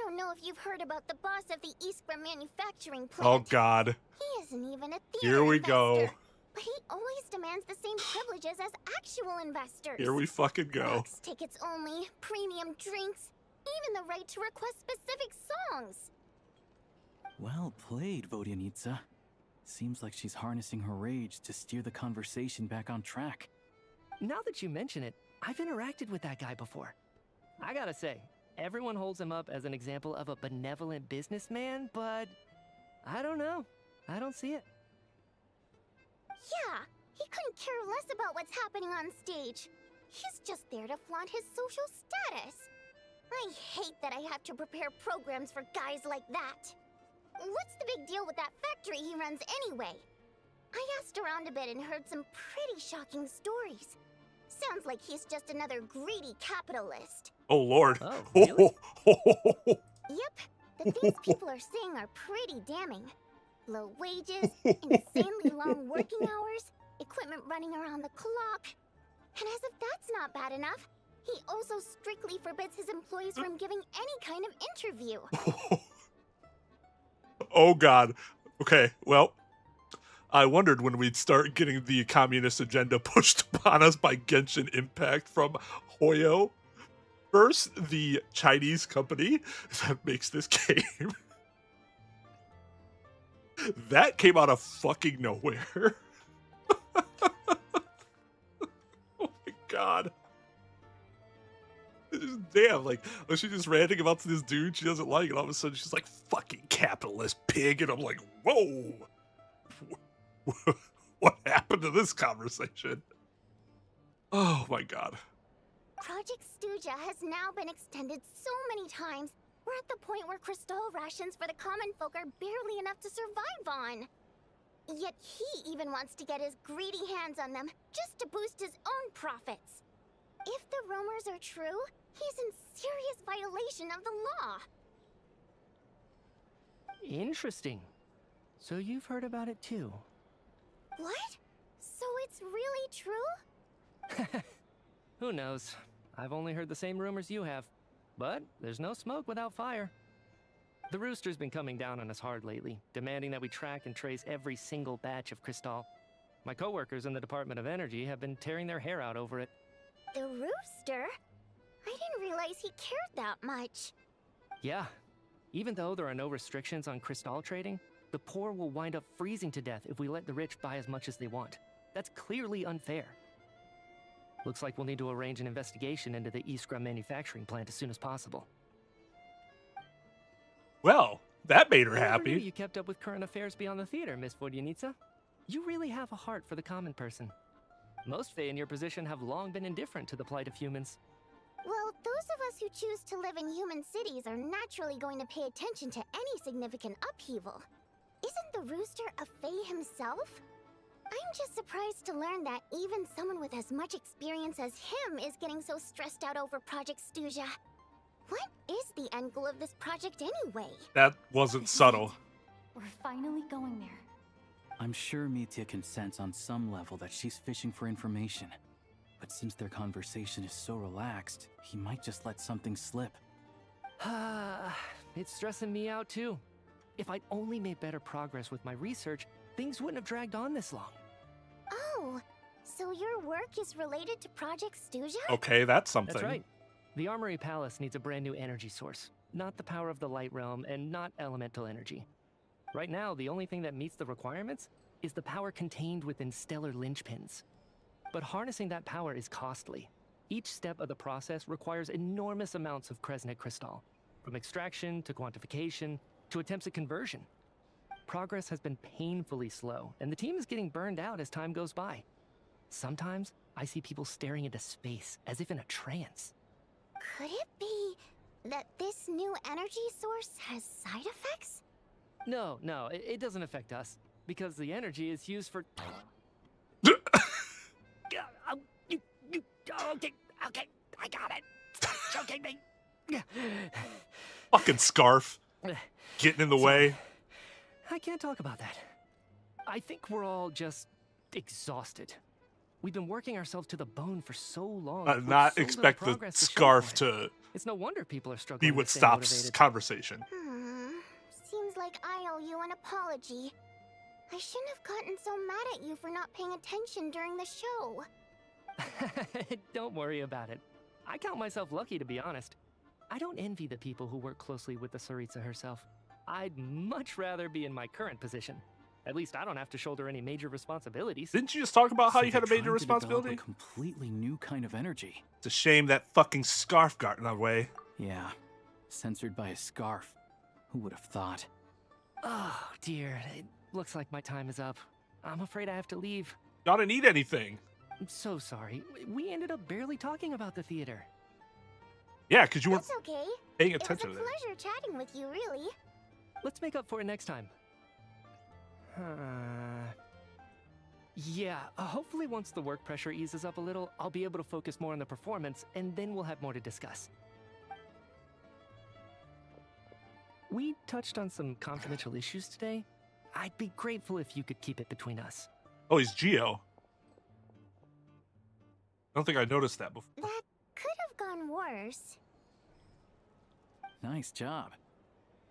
don't know if you've heard about the boss of the Iskra manufacturing plant. Oh God. He isn't even a theater Here we go. investor, but he always demands the same privileges as actual investors. Here we fucking go. Box tickets only, premium drinks, even the right to request specific songs. Well played, Vodyanitsa. Seems like she's harnessing her rage to steer the conversation back on track. Now that you mention it, I've interacted with that guy before. I gotta say, everyone holds him up as an example of a benevolent businessman, but I don't know. I don't see it. Yeah, he couldn't care less about what's happening on stage. He's just there to flaunt his social status. I hate that I have to prepare programs for guys like that. What's the big deal with that factory he runs anyway? I asked around a bit and heard some pretty shocking stories. Sounds like he's just another greedy capitalist. Oh Lord. Oh, really? Yep, the things people are saying are pretty damning. Low wages, insanely long working hours, equipment running around the clock. And as if that's not bad enough, he also strictly forbids his employees from giving any kind of interview. Oh God. Okay, well, I wondered when we'd start getting the communist agenda pushed upon us by Genshin Impact from Hoyo. First, the Chinese company that makes this game. That came out of fucking nowhere. Oh my God. Damn, like, she's just ranting about this dude she doesn't like, and all of a sudden she's like, fucking capitalist pig, and I'm like, whoa! What happened to this conversation? Oh my God. Project Stuja has now been extended so many times, we're at the point where crystal rations for the common folk are barely enough to survive on. Yet he even wants to get his greedy hands on them just to boost his own profits. If the rumors are true, he's in serious violation of the law. Interesting. So you've heard about it too. What? So it's really true? Who knows? I've only heard the same rumors you have. But there's no smoke without fire. The Rooster's been coming down on us hard lately, demanding that we track and trace every single batch of Crystal. My coworkers in the Department of Energy have been tearing their hair out over it. The Rooster? I didn't realize he cared that much. Yeah. Even though there are no restrictions on Crystal trading, the poor will wind up freezing to death if we let the rich buy as much as they want. That's clearly unfair. Looks like we'll need to arrange an investigation into the Iskra manufacturing plant as soon as possible. Well, that made her I never happy. knew you kept up with current affairs beyond the theater, Miss Vodyanitsa. You really have a heart for the common person. Most Fae in your position have long been indifferent to the plight of humans. Well, those of us who choose to live in human cities are naturally going to pay attention to any significant upheaval. Isn't the Rooster a Fae himself? I'm just surprised to learn that even someone with as much experience as him is getting so stressed out over Project Stuja. What is the end goal of this project anyway? That wasn't subtle. We're finally going there. I'm sure Mitya can sense on some level that she's fishing for information. But since their conversation is so relaxed, he might just let something slip. It's stressing me out too. If I'd only made better progress with my research, things wouldn't have dragged on this long. Oh, so your work is related to Project Stuja? Okay, that's something. That's right. The Armory Palace needs a brand new energy source. Not the power of the Light Realm, and not elemental energy. Right now, the only thing that meets the requirements is the power contained within stellar linchpins. But harnessing that power is costly. Each step of the process requires enormous amounts of Kresnik crystal, from extraction to quantification to attempts at conversion. Progress has been painfully slow, and the team is getting burned out as time goes by. Sometimes, I see people staring into space as if in a trance. Could it be that this new energy source has side effects? No, it doesn't affect us, because the energy is used for... Okay, I got it. Stop choking me. Fucking scarf. Getting in the way. I can't talk about that. I think we're all just exhausted. We've been working ourselves to the bone for so long. with Not so little expect the progress to show scarf for it. to It's no wonder people are struggling be what to stay stops motivated. conversation. Seems like I owe you an apology. I shouldn't have gotten so mad at you for not paying attention during the show. Don't worry about it. I count myself lucky, to be honest. I don't envy the people who work closely with the Tsaritsa herself. I'd much rather be in my current position. At least I don't have to shoulder any major responsibilities. Didn't you just talk about how So you had a they're major trying to develop responsibility? a completely new kind of energy. It's a shame that fucking scarf got in our way. Yeah, censored by a scarf. Who would have thought? Oh, dear. It looks like my time is up. I'm afraid I have to leave. Y'all didn't eat anything. I'm so sorry. We ended up barely talking about the theater. Yeah, because you weren't It's okay. paying It was a attention to that. pleasure chatting with you, really. Let's make up for it next time. Yeah, hopefully once the work pressure eases up a little, I'll be able to focus more on the performance, and then we'll have more to discuss. We touched on some confidential issues today. I'd be grateful if you could keep it between us. Oh, he's Geo. I don't think I noticed that before. That could have gone worse. Nice job.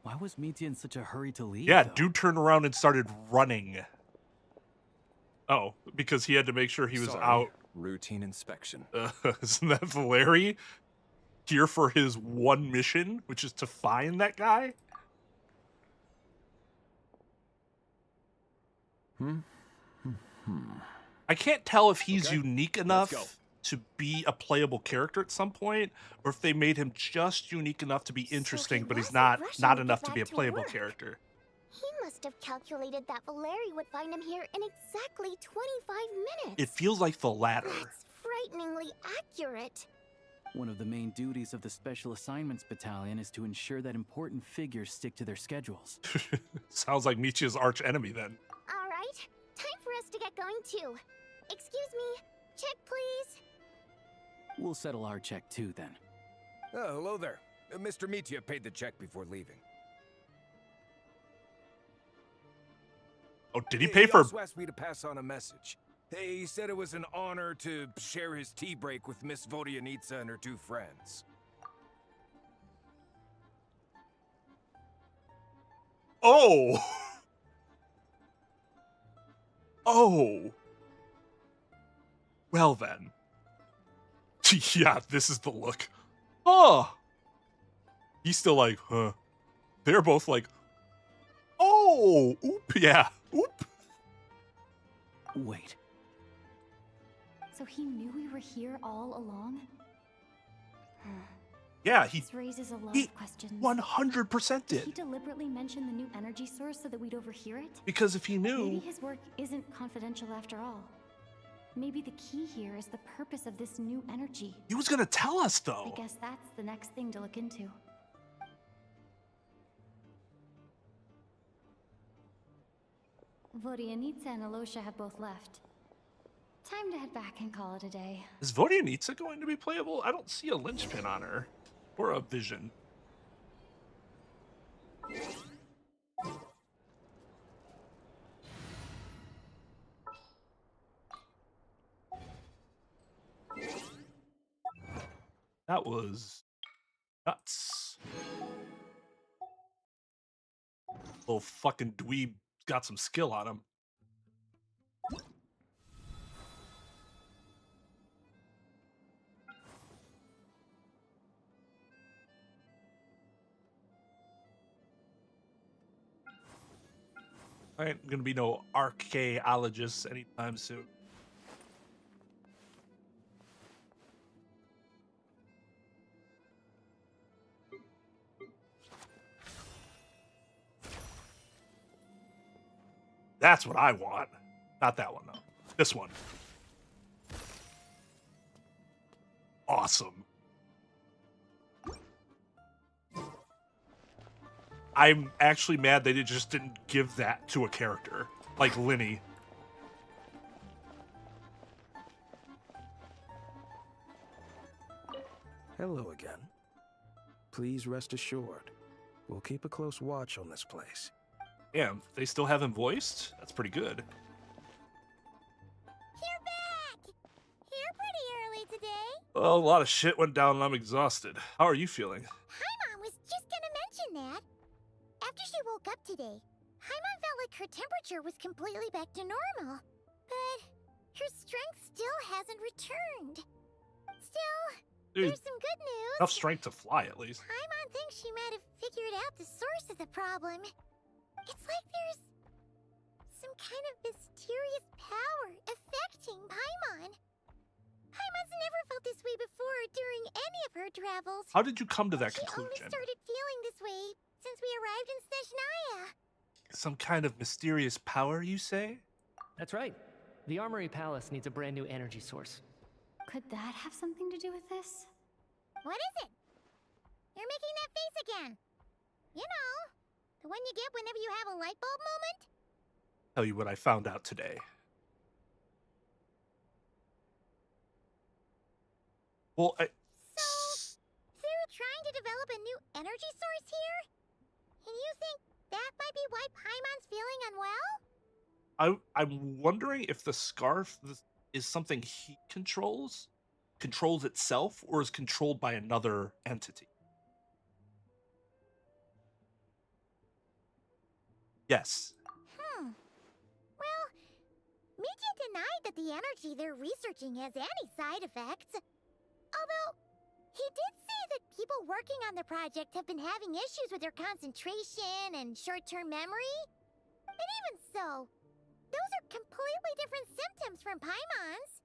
Why was Mitya in such a hurry to leave? Yeah, though? dude turned around and started running. Oh, because he had to make sure he was Sorry, out. Routine inspection. Isn't that Valeri? Here for his one mission, which is to find that guy? I can't tell if he's Okay, unique let's enough go. to be a playable character at some point, or if they made him just unique enough to be interesting, but he's wasn't not rushing not to enough get to be a back to playable work. character. He must have calculated that Valeri would find him here in exactly 25 minutes. It feels like the latter. That's frighteningly accurate. One of the main duties of the Special Assignments Battalion is to ensure that important figures stick to their schedules. Sounds like Michia's arch enemy then. All right, time for us to get going too. Excuse me, check please. We'll settle our check too then. Oh, hello there. Mr. Mitya paid the check before leaving. Oh, did he pay for? He also asked me to pass on a message. He said it was an honor to share his tea break with Miss Vodyanitsa and her two friends. Oh! Oh! Well then. Yeah, this is the look. Oh! He's still like, huh. They're both like, oh! Oop, yeah. Oop. Wait. So he knew we were here all along? Yeah, he This raises a lot he of questions. 100% Did he did. deliberately mention the new energy source so that we'd overhear it? Because if he Maybe knew, his work isn't confidential after all. Maybe the key here is the purpose of this new energy. he was gonna tell us I though. guess that's the next thing to look into. Vodyanitsa and Alosha have both left. Time to head back and call it a day. Is Vodyanitsa going to be playable? I don't see a linchpin on her. Or a vision. That was nuts. Little fucking dweeb got some skill on him. I ain't gonna be no archaeologist anytime soon. That's what I want. Not that one, though. This one. Awesome. I'm actually mad they just didn't give that to a character. Like Linny. Hello again. Please rest assured, we'll keep a close watch on this place. Damn, they still have him voiced? That's pretty good. You're back! Here pretty early today. Well, a lot of shit went down and I'm exhausted. How are you feeling? Paimon was just gonna mention that. After she woke up today, Paimon felt like her temperature was completely back to normal. But her strength still hasn't returned. Still, Dude, there's some good news. enough strength to fly, at least. Paimon thinks she might have figured out the source of the problem. It's like there's some kind of mysterious power affecting Paimon. Paimon's never felt this way before during any of her travels. How did you come to that She only conclusion? started feeling this way since we arrived in Snezhnaya. Some kind of mysterious power, you say? That's right. The Armory Palace needs a brand new energy source. Could that have something to do with this? What is it? You're making that face again. You know, the one you get whenever you have a light bulb moment? Tell you what I found out today. Well, So, they're trying to develop a new energy source here? And you think that might be why Paimon's feeling unwell? I'm wondering if the scarf is something he controls itself, or is controlled by another entity. Yes. Well, Miki denied that the energy they're researching has any side effects. Although, he did say that people working on the project have been having issues with their concentration and short-term memory. And even so, those are completely different symptoms from Paimon's.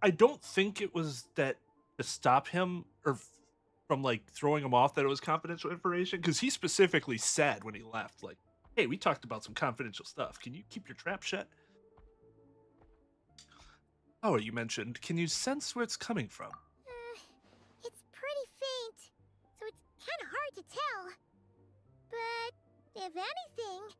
I don't think it was that to stop him or from like throwing him off that it was confidential information, because he specifically said when he left, like, "Hey, we talked about some confidential stuff. Can you keep your trap shut?" Oh, you mentioned. Can you sense where it's coming from? It's pretty faint, so it's kind of hard to tell. But if anything,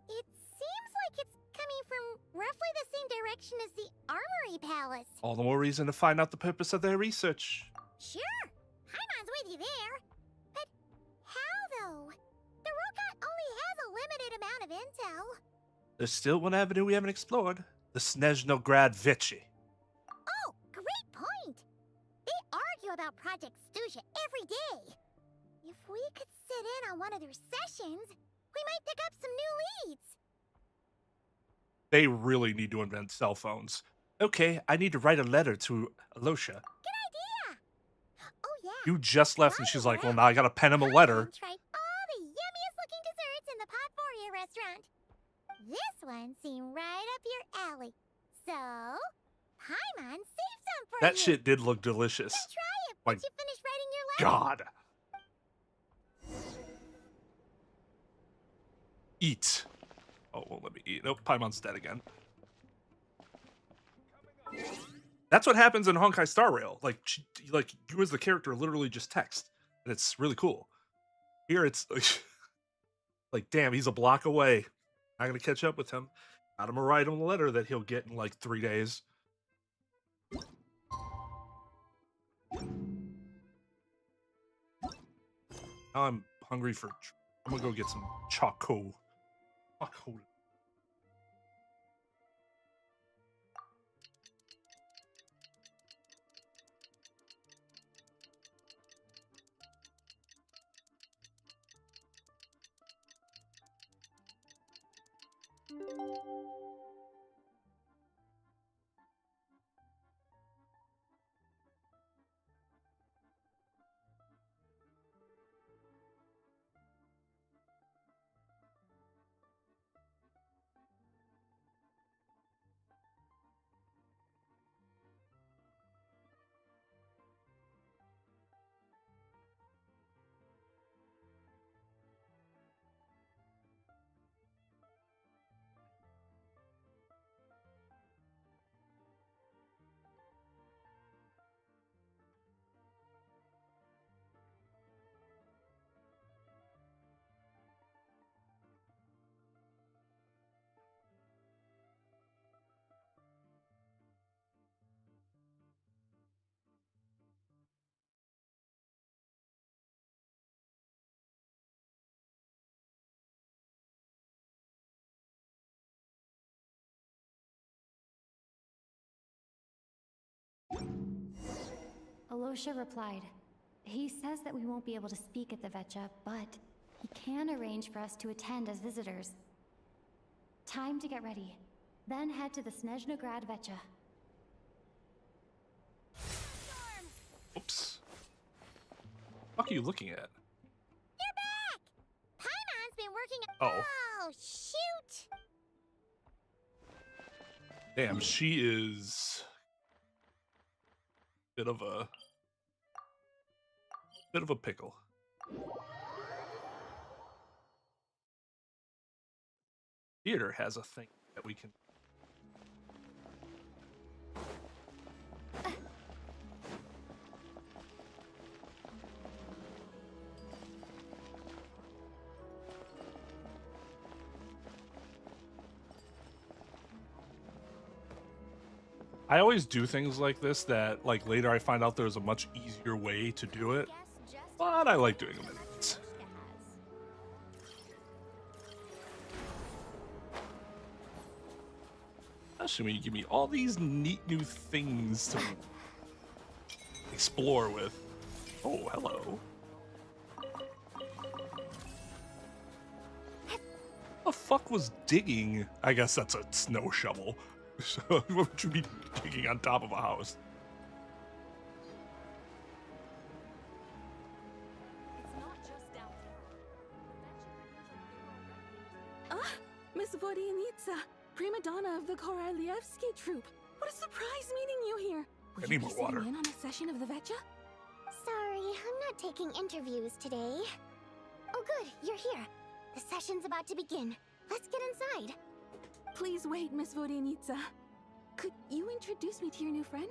it seems like it's coming from roughly the same direction as the Armory Palace. All the more reason to find out the purpose of their research. Sure, Paimon's with you there. But how, though? The robot only has a limited amount of intel. There's still one avenue we haven't explored. The Snezhnograd-Vichy. Oh, great point! They argue about Project Stuja every day. If we could sit in on one of their sessions, we might pick up some new leads. They really need to invent cell phones. Okay, I need to write a letter to Alosha. Good idea! Oh yeah. You just left and she's like, well, now I gotta pen him a letter. Try all the yummiest looking desserts in the Potpourri restaurant. This one seemed right up your alley. So, Paimon saved some for you. That shit did look delicious. Then try it My once you finish writing your letter. God. Eat. Oh, won't let me eat. Nope, Paimon's dead again. That's what happens in Honkai Star Rail. Like, you as the character literally just text, and it's really cool. Here, it's like, damn, he's a block away. Not gonna catch up with him. Got him to write him a letter that he'll get in like 3 days. Now I'm hungry for. I'm gonna go get some choco. Choco. Osha replied. He says that we won't be able to speak at the Vetcha, but he can arrange for us to attend as visitors. Time to get ready. Then head to the Snezhnograd Vetcha. Oops. What are you looking at? You're back! Paimon's been working. Oh. Oh, shoot! Damn, she is bit of a pickle. Theater has a thing that we can. I always do things like this that, like, later I find out there's a much easier way to do it, but I like doing them anyways. Especially when you give me all these neat new things to explore with. Oh, hello. The fuck was digging? I guess that's a snow shovel. So what would you be digging on top of a house? Miss Vodyanitsa, prima donna of the Korolievsky troupe. What a surprise meeting you here. I need more water. In on a session of the Vetcha? Sorry, I'm not taking interviews today. Oh good, you're here. The session's about to begin. Let's get inside. Please wait, Miss Vodyanitsa. Could you introduce me to your new friend?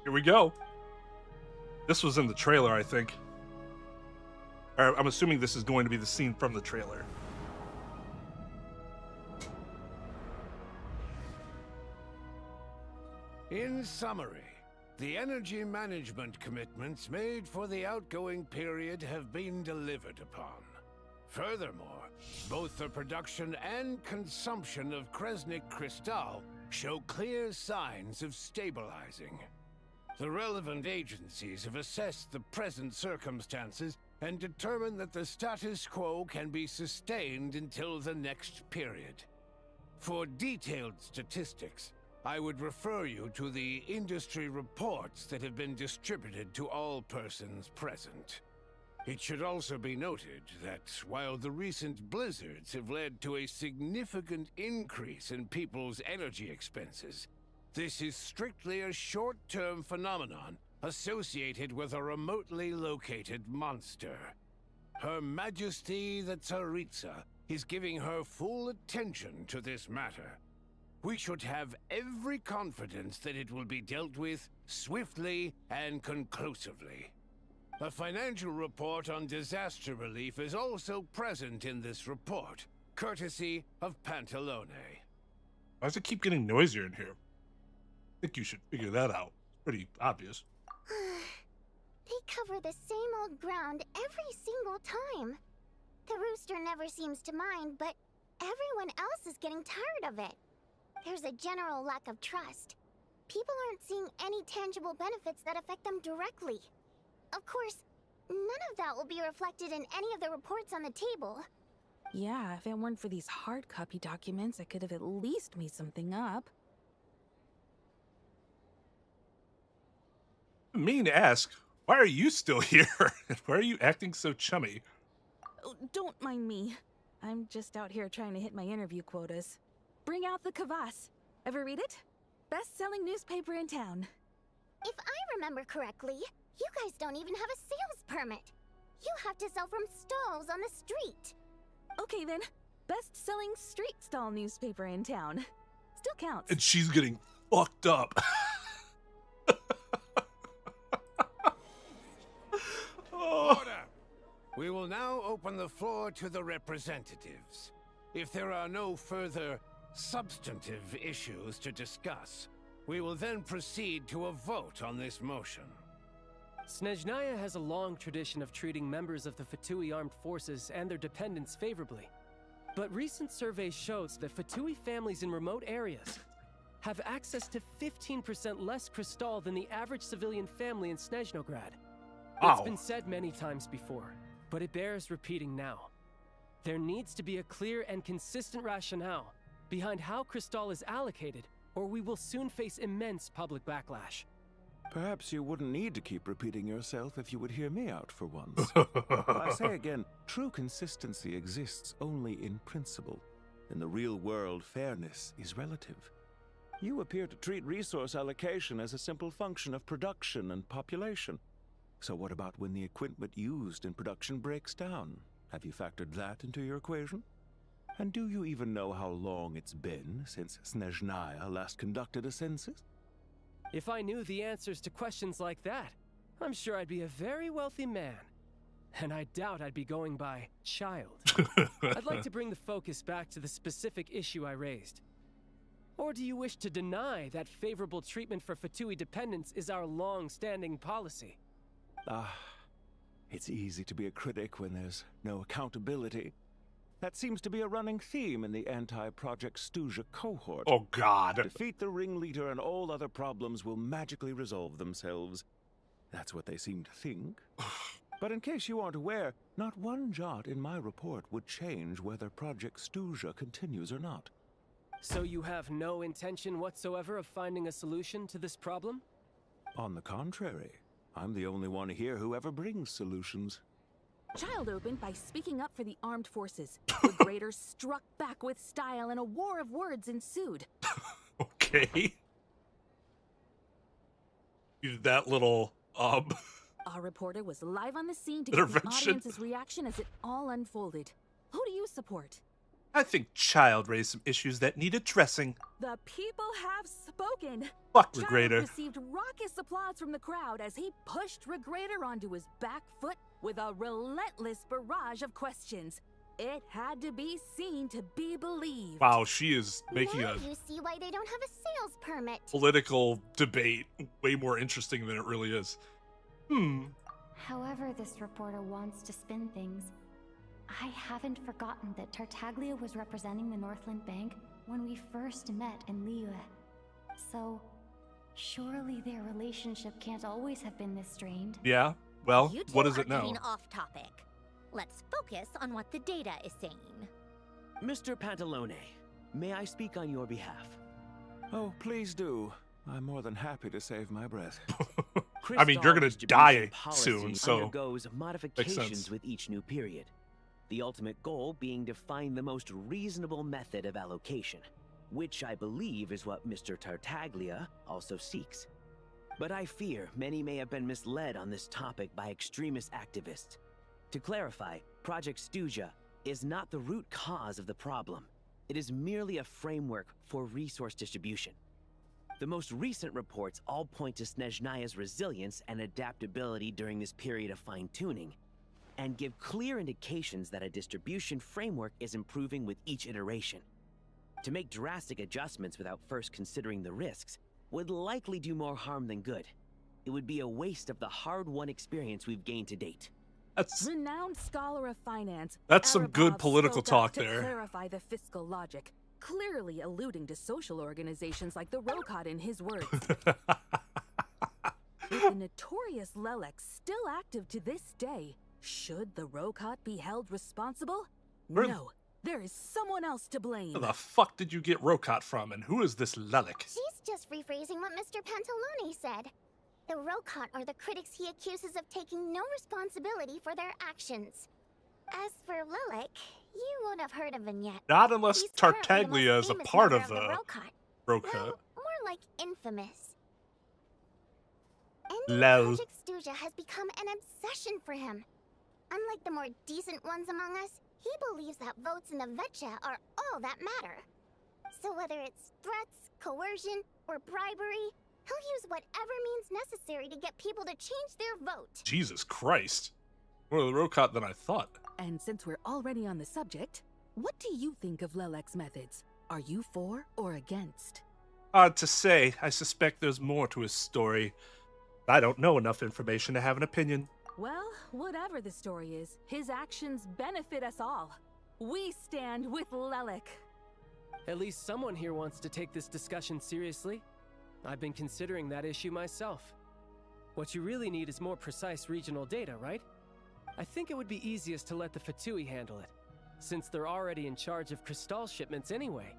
Here we go. This was in the trailer, I think. Or I'm assuming this is going to be the scene from the trailer. In summary, the energy management commitments made for the outgoing period have been delivered upon. Furthermore, both the production and consumption of Kresnik Crystal show clear signs of stabilizing. The relevant agencies have assessed the present circumstances and determined that the status quo can be sustained until the next period. For detailed statistics, I would refer you to the industry reports that have been distributed to all persons present. It should also be noted that while the recent blizzards have led to a significant increase in people's energy expenses, this is strictly a short-term phenomenon associated with a remotely located monster. Her Majesty the Tsaritsa is giving her full attention to this matter. We should have every confidence that it will be dealt with swiftly and conclusively. A financial report on disaster relief is also present in this report, courtesy of Pantalone. Why does it keep getting noisier in here? I think you should figure that out. It's pretty obvious. They cover the same old ground every single time. The rooster never seems to mind, but everyone else is getting tired of it. There's a general lack of trust. People aren't seeing any tangible benefits that affect them directly. Of course, none of that will be reflected in any of the reports on the table. Yeah, if it weren't for these hard copy documents, I could have at least made something up. I mean to ask, why are you still here? Why are you acting so chummy? Oh, don't mind me. I'm just out here trying to hit my interview quotas. Bring out the kvass. Ever read it? Best-selling newspaper in town. If I remember correctly, you guys don't even have a sales permit. You have to sell from stalls on the street. Okay then, best-selling street stall newspaper in town. Still counts. And she's getting fucked up. We will now open the floor to the representatives. If there are no further substantive issues to discuss, we will then proceed to a vote on this motion. Snezhnaya has a long tradition of treating members of the Fatui armed forces and their dependents favorably. But recent surveys shows that Fatui families in remote areas have access to 15% less crystal than the average civilian family in Snezhnograd. It's been said many times before, but it bears repeating now. There needs to be a clear and consistent rationale behind how crystal is allocated, or we will soon face immense public backlash. Perhaps you wouldn't need to keep repeating yourself if you would hear me out for once. I say again, true consistency exists only in principle. In the real world, fairness is relative. You appear to treat resource allocation as a simple function of production and population. So what about when the equipment used in production breaks down? Have you factored that into your equation? And do you even know how long it's been since Snezhnaya last conducted a census? If I knew the answers to questions like that, I'm sure I'd be a very wealthy man. And I doubt I'd be going by child. I'd like to bring the focus back to the specific issue I raised. Or do you wish to deny that favorable treatment for Fatui dependents is our long-standing policy? It's easy to be a critic when there's no accountability. That seems to be a running theme in the anti-Project Stuja cohort. Oh, God. Defeat the ringleader and all other problems will magically resolve themselves. That's what they seem to think. But in case you aren't aware, not one jot in my report would change whether Project Stuja continues or not. So you have no intention whatsoever of finding a solution to this problem? On the contrary, I'm the only one here who ever brings solutions. Child opened by speaking up for the armed forces. The Greater struck back with style and a war of words ensued. Okay. You did that little, Our reporter was live on the scene to get the audience's reaction as it all unfolded. Who do you support? I think Child raised some issues that need addressing. The people have spoken. Fuck Child Regrader. received raucous applause from the crowd as he pushed Regrader onto his back foot with a relentless barrage of questions. It had to be seen to be believed. Wow, she is making now a you see why they don't have a sales permit. political debate way more interesting than it really is. However this reporter wants to spin things, I haven't forgotten that Tartaglia was representing the Northland Bank when we first met in Liyue. So, surely their relationship can't always have been this strained. Yeah, well, You two what is are it now? getting off topic. Let's focus on what the data is saying. Mr. Pantalone, may I speak on your behalf? Oh, please do. I'm more than happy to save my breath. I mean, you're gonna die Policy soon, so undergoes makes modifications sense. with each new period. The ultimate goal being to find the most reasonable method of allocation, which I believe is what Mr. Tartaglia also seeks. But I fear many may have been misled on this topic by extremist activists. To clarify, Project Stuja is not the root cause of the problem. It is merely a framework for resource distribution. The most recent reports all point to Snezhnaya's resilience and adaptability during this period of fine-tuning, and give clear indications that a distribution framework is improving with each iteration. To make drastic adjustments without first considering the risks would likely do more harm than good. It would be a waste of the hard-won experience we've gained to date. That's Renowned scholar of finance. That's some good Arabov political spoke up talk there. To clarify the fiscal logic, clearly alluding to social organizations like the Rokot in his words. With the notorious Lelek still active to this day, should the Rokot be held responsible? Where- No, there is someone else to blame. Where the fuck did you get Rokot from, and who is this Lelik? She's just rephrasing what Mr. Pantalone said. The Rokot are the critics he accuses of taking no responsibility for their actions. As for Lilik, you won't have heard of him yet. Not unless He's currently the most Tartaglia is a famous part member of the Rokot. Rokot. Well, more like infamous. Ending Lol. Project Stuja has become an obsession for him. Unlike the more decent ones among us, he believes that votes in the Vetcha are all that matter. So whether it's threats, coercion, or bribery, he'll use whatever means necessary to get people to change their vote. Jesus Christ. More of the Rokot than I thought. And since we're already on the subject, what do you think of Lelek's methods? Are you for or against? Odd to say, I suspect there's more to his story. I don't know enough information to have an opinion. Well, whatever the story is, his actions benefit us all. We stand with Lelek. At least someone here wants to take this discussion seriously. I've been considering that issue myself. What you really need is more precise regional data, right? I think it would be easiest to let the Fatui handle it, since they're already in charge of Crystal shipments anyway.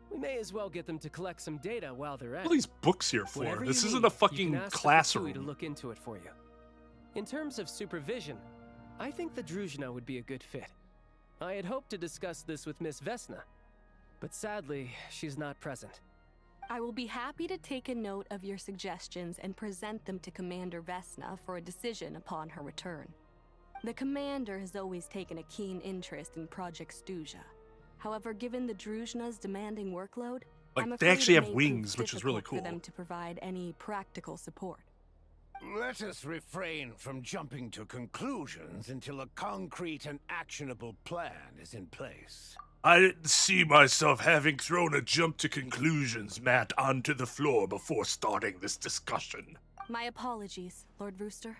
We may as well get them to collect some data while they're at it. What are these books here for? Whatever This you isn't need, a fucking you can ask classroom. the Fatui to look into it for you. In terms of supervision, I think the Druzhna would be a good fit. I had hoped to discuss this with Miss Vesna, but sadly, she's not present. I will be happy to take a note of your suggestions and present them to Commander Vesna for a decision upon her return. The Commander has always taken a keen interest in Project Stuja. However, given the Druzhna's demanding workload, Like, I'm they afraid actually it have may wings, prove which is really difficult cool. for them to provide any practical support. Let us refrain from jumping to conclusions until a concrete and actionable plan is in place. I didn't see myself having thrown a jump to conclusions mat onto the floor before starting this discussion. My apologies, Lord Rooster.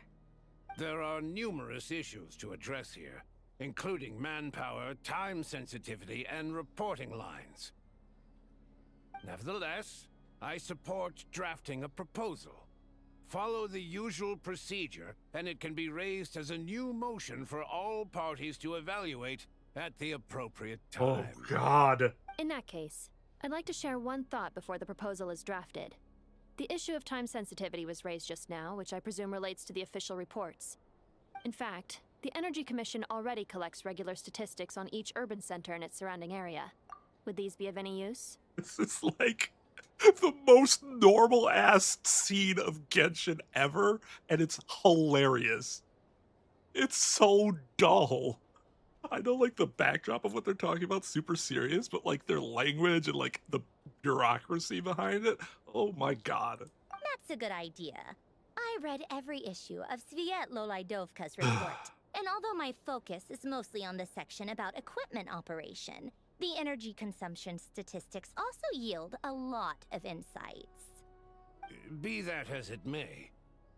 There are numerous issues to address here, including manpower, time sensitivity, and reporting lines. Nevertheless, I support drafting a proposal. Follow the usual procedure, and it can be raised as a new motion for all parties to evaluate at the appropriate time. Oh, God. In that case, I'd like to share one thought before the proposal is drafted. The issue of time sensitivity was raised just now, which I presume relates to the official reports. In fact, the Energy Commission already collects regular statistics on each urban center and its surrounding area. Would these be of any use? This is like the most normal-ass scene of Genshin ever, and it's hilarious. It's so dull. I know, like, the backdrop of what they're talking about super serious, but, like, their language and, like, the bureaucracy behind it, oh my god. That's a good idea. I read every issue of Sviet Lolaidovka's report, and although my focus is mostly on the section about equipment operation, the energy consumption statistics also yield a lot of insights. Be that as it may,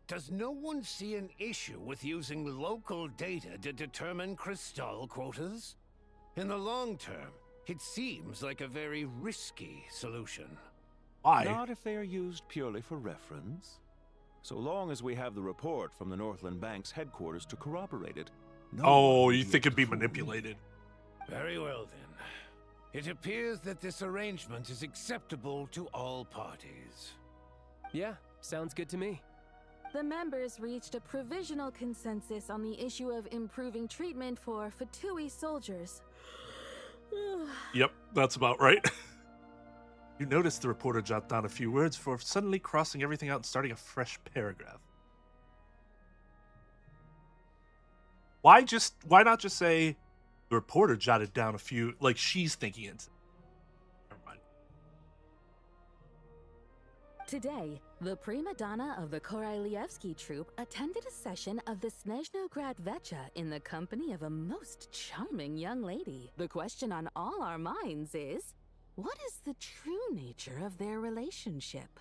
does no one see an issue with using local data to determine Crystal quotas? In the long term, it seems like a very risky solution. Why? Not if they are used purely for reference. So long as we have the report from the Northland Bank's headquarters to corroborate it. Oh, you think it'd be manipulated? Very well then. It appears that this arrangement is acceptable to all parties. Yeah, sounds good to me. The members reached a provisional consensus on the issue of improving treatment for Fatui soldiers. Yep, that's about right. You noticed the reporter jot down a few words for suddenly crossing everything out and starting a fresh paragraph. Why not just say the reporter jotted down a few, like she's thinking it? Never mind. Today, the prima donna of the Korailievsky troupe attended a session of the Snezhnograd Vecha in the company of a most charming young lady. The question on all our minds is, what is the true nature of their relationship?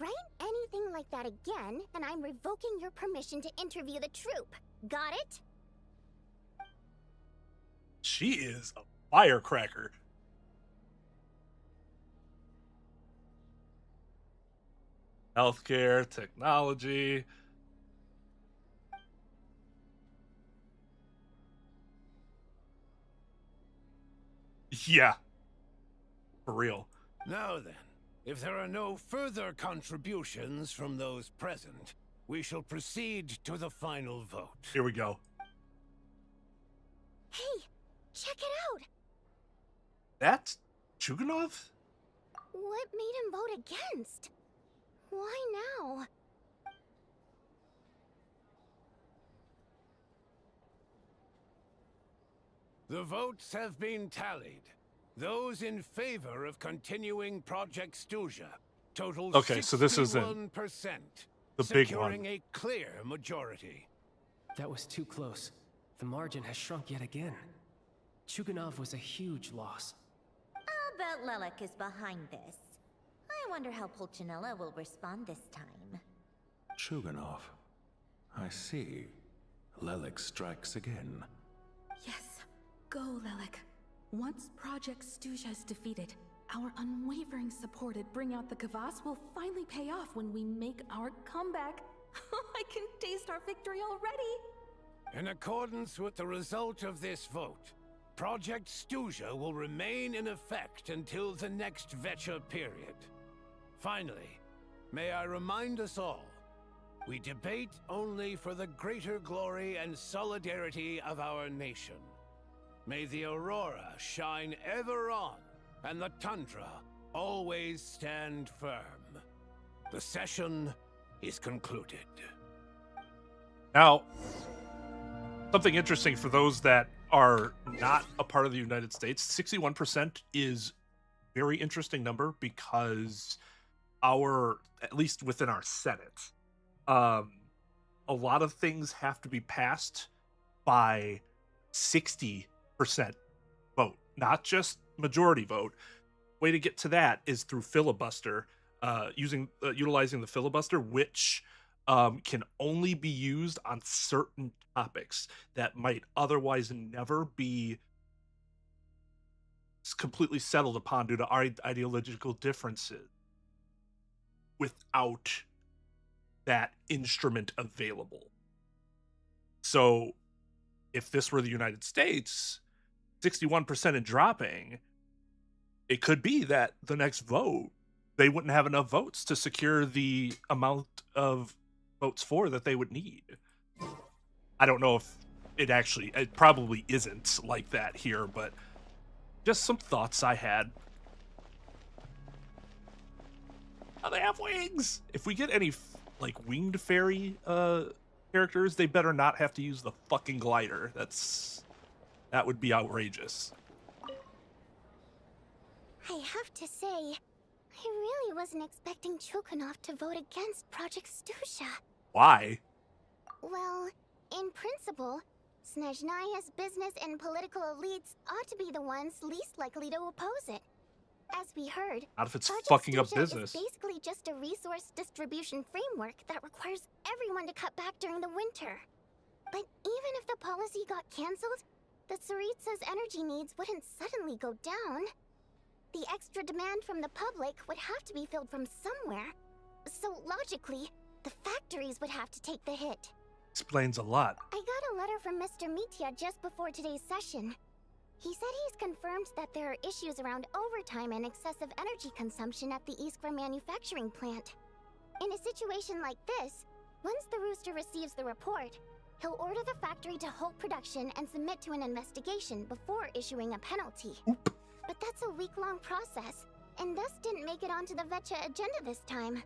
Write anything like that again, and I'm revoking your permission to interview the troupe. Got it? She is a firecracker. Healthcare, technology. Yeah. For real. Now then, if there are no further contributions from those present, we shall proceed to the final vote. Here we go. Hey, check it out! That's Chuganov? What made him vote against? Why now? The votes have been tallied. Those in favor of continuing Project Stuja total Okay, so this isn't 61%, the big securing one. a clear majority. That was too close. The margin has shrunk yet again. Chuganov was a huge loss. I'll bet Lelek is behind this. I wonder how Pulcinella will respond this time. Chuganov. I see. Lelek strikes again. Yes, go, Lelek. Once Project Stuja is defeated, our unwavering support at Bring Out the Kvass will finally pay off when we make our comeback. I can taste our victory already! In accordance with the result of this vote, Project Stuja will remain in effect until the next Vetcha period. Finally, may I remind us all, we debate only for the greater glory and solidarity of our nation. May the aurora shine ever on, and the tundra always stand firm. The session is concluded. Now, something interesting for those that are not a part of the United States, 61% is a very interesting number because at least within our Senate, a lot of things have to be passed by 60% vote, not just majority vote. Way to get to that is through filibuster, utilizing the filibuster, which can only be used on certain topics that might otherwise never be completely settled upon due to our ideological differences without that instrument available. So if this were the United States, 61% and dropping, it could be that the next vote, they wouldn't have enough votes to secure the amount of votes for that they would need. I don't know if it probably isn't like that here, but just some thoughts I had. Oh, they have wings! If we get any, like, winged fairy characters, they better not have to use the fucking glider. That would be outrageous. I have to say, I really wasn't expecting Chuganov to vote against Project Stuja. Why? Well, in principle, Snezhnaya's business and political elites ought to be the ones least likely to oppose it. As we heard, Not if it's Project fucking up Stuja business. is basically just a resource distribution framework that requires everyone to cut back during the winter. But even if the policy got cancelled, the Tsaritsa's energy needs wouldn't suddenly go down. The extra demand from the public would have to be filled from somewhere. So logically, the factories would have to take the hit. Explains a lot. I got a letter from Mr. Mitya just before today's session. He said he's confirmed that there are issues around overtime and excessive energy consumption at the Iskra manufacturing plant. In a situation like this, once the Rooster receives the report, he'll order the factory to halt production and submit to an investigation before issuing a penalty. But that's a week-long process, and thus didn't make it onto the Vetcha agenda this time.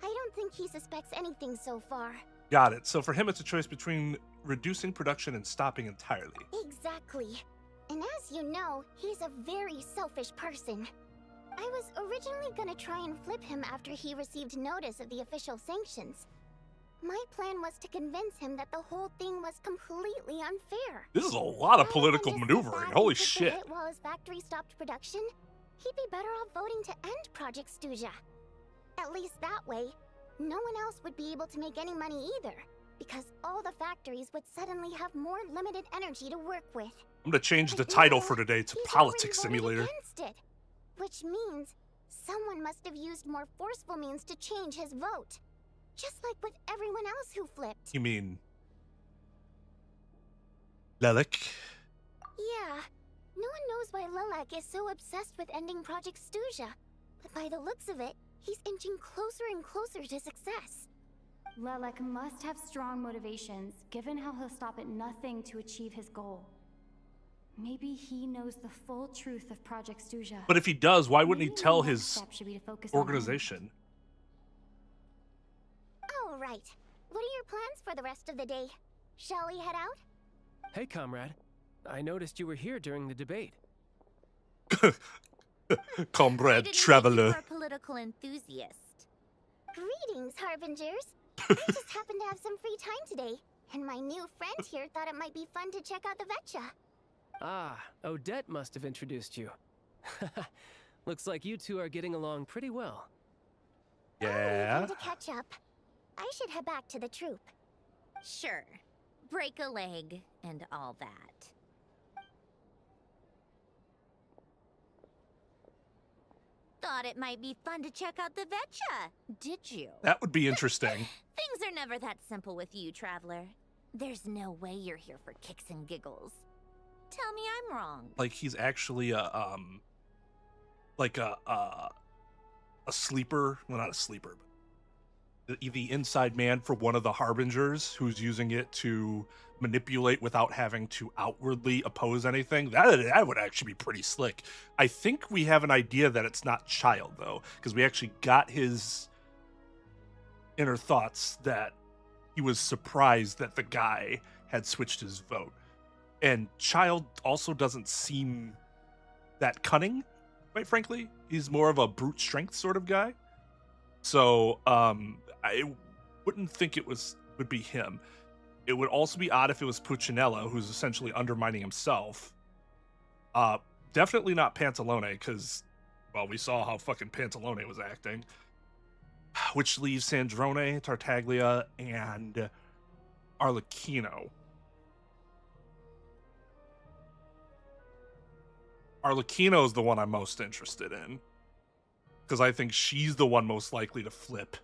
I don't think he suspects anything so far. Got it. So for him, it's a choice between reducing production and stopping entirely. Exactly. And as you know, he's a very selfish person. I was originally gonna try and flip him after he received notice of the official sanctions. My plan was to convince him that the whole thing was completely unfair. This is a lot of political maneuvering. Holy shit. While his factory stopped production, he'd be better off voting to end Project Stuja. At least that way, no one else would be able to make any money either, because all the factories would suddenly have more limited energy to work with. I'm gonna change the title for today to Politics Simulator. Against it, which means someone must have used more forceful means to change his vote. Just like with everyone else who flipped. You mean Lelek? Yeah. No one knows why Lelek is so obsessed with ending Project Stuja, but by the looks of it, he's inching closer and closer to success. Lelek must have strong motivations, given how he'll stop at nothing to achieve his goal. Maybe he knows the full truth of Project Stuja. But if he does, why wouldn't he tell his organization? All right. What are your plans for the rest of the day? Shall we head out? Hey, comrade. I noticed you were here during the debate. Comrade traveler. You're a political enthusiast. Greetings, Harbingers. I just happened to have some free time today, And my new friend here thought it might be fun to check out the Vetcha. Ah, Odette must have introduced you. Looks like you two are getting along pretty well. Yeah. To catch up. I should head back to the troop. Sure. Break a leg and all that. Thought it might be fun to check out the Vetcha, did you? That would be interesting. Things are never that simple with you, Traveler. There's no way you're here for kicks and giggles. Tell me I'm wrong. Like he's actually a sleeper. Well, not a sleeper, but the inside man for one of the harbingers who's using it to manipulate without having to outwardly oppose anything. That would actually be pretty slick. I think we have an idea that it's not Child though, because we actually got his inner thoughts that he was surprised that the guy had switched his vote. And Child also doesn't seem that cunning, quite frankly. He's more of a brute strength sort of guy. So I wouldn't think it would be him. It would also be odd if it was Puccinello, who's essentially undermining himself. Definitely not Pantalone, because, well, we saw how fucking Pantalone was acting. Which leaves Sandrone, Tartaglia, and Arlecchino. Arlecchino's the one I'm most interested in, because I think she's the one most likely to flip,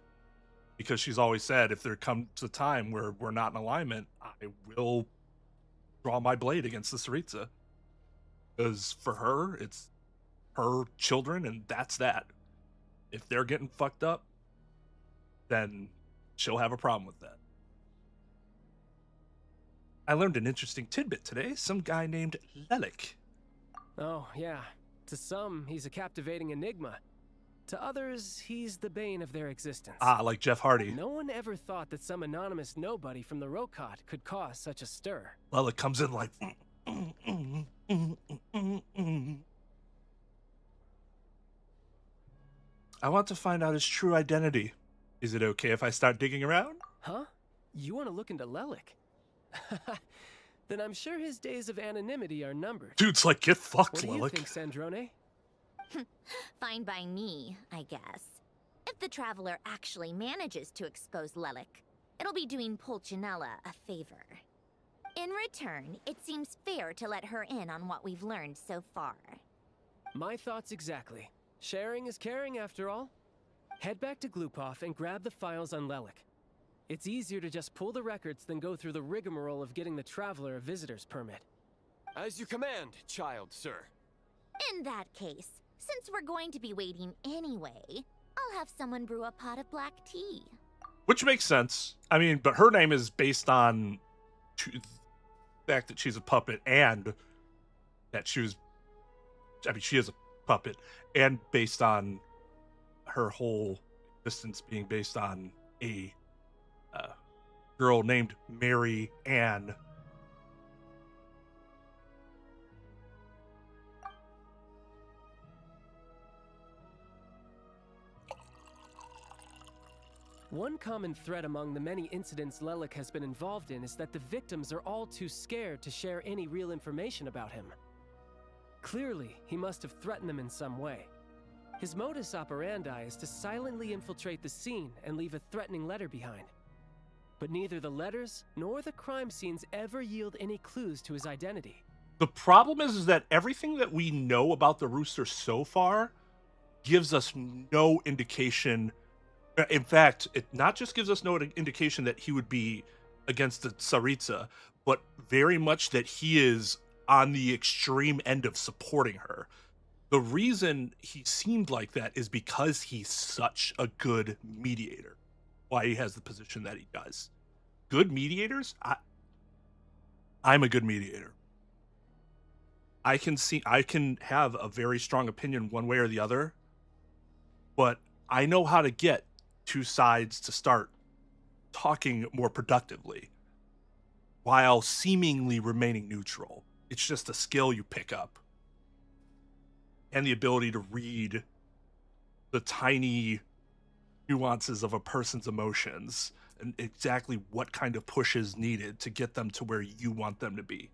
because she's always said if there comes a time where we're not in alignment, I will draw my blade against the Tsaritsa, because for her, it's her children, and that's that. If they're getting fucked up, then she'll have a problem with that. I learned an interesting tidbit today. Some guy named Lelik. Oh, yeah. To some, he's a captivating enigma. To others, he's the bane of their existence. Ah, like Jeff Hardy. No one ever thought that some anonymous nobody from the Rokot could cause such a stir. Lelik comes in like... I want to find out his true identity. Is it okay if I start digging around? Huh? You want to look into Lelik? Then I'm sure his days of anonymity are numbered. Dude's like, get fucked, Lelik. What do you think, Sandrone? Fine by me, I guess. If the Traveler actually manages to expose Lelik, it'll be doing Pulcinella a favor. In return, it seems fair to let her in on what we've learned so far. My thoughts exactly. Sharing is caring, after all. Head back to Glupov and grab the files on Lelik. It's easier to just pull the records than go through the rigmarole of getting the Traveler a visitor's permit. As you command, Child, sir. In that case, since we're going to be waiting anyway, I'll have someone brew a pot of black tea. Which makes sense. I mean, but her name is based on the fact that she's a puppet and that she is a puppet, and based on her whole existence being based on a girl named Mary Ann. One common thread among the many incidents Lelik has been involved in is that the victims are all too scared to share any real information about him. Clearly, he must have threatened them in some way. His modus operandi is to silently infiltrate the scene and leave a threatening letter behind. But neither the letters nor the crime scenes ever yield any clues to his identity. The problem is that everything that we know about the Rooster so far gives us no indication. In fact, it not just gives us no indication that he would be against the Tsaritsa, but very much that he is on the extreme end of supporting her. The reason he seemed like that is because he's such a good mediator. Why he has the position that he does. Good mediators? I'm a good mediator. I can have a very strong opinion one way or the other, but I know how to get two sides to start talking more productively while seemingly remaining neutral. It's just a skill you pick up. And the ability to read the tiny nuances of a person's emotions and exactly what kind of push is needed to get them to where you want them to be.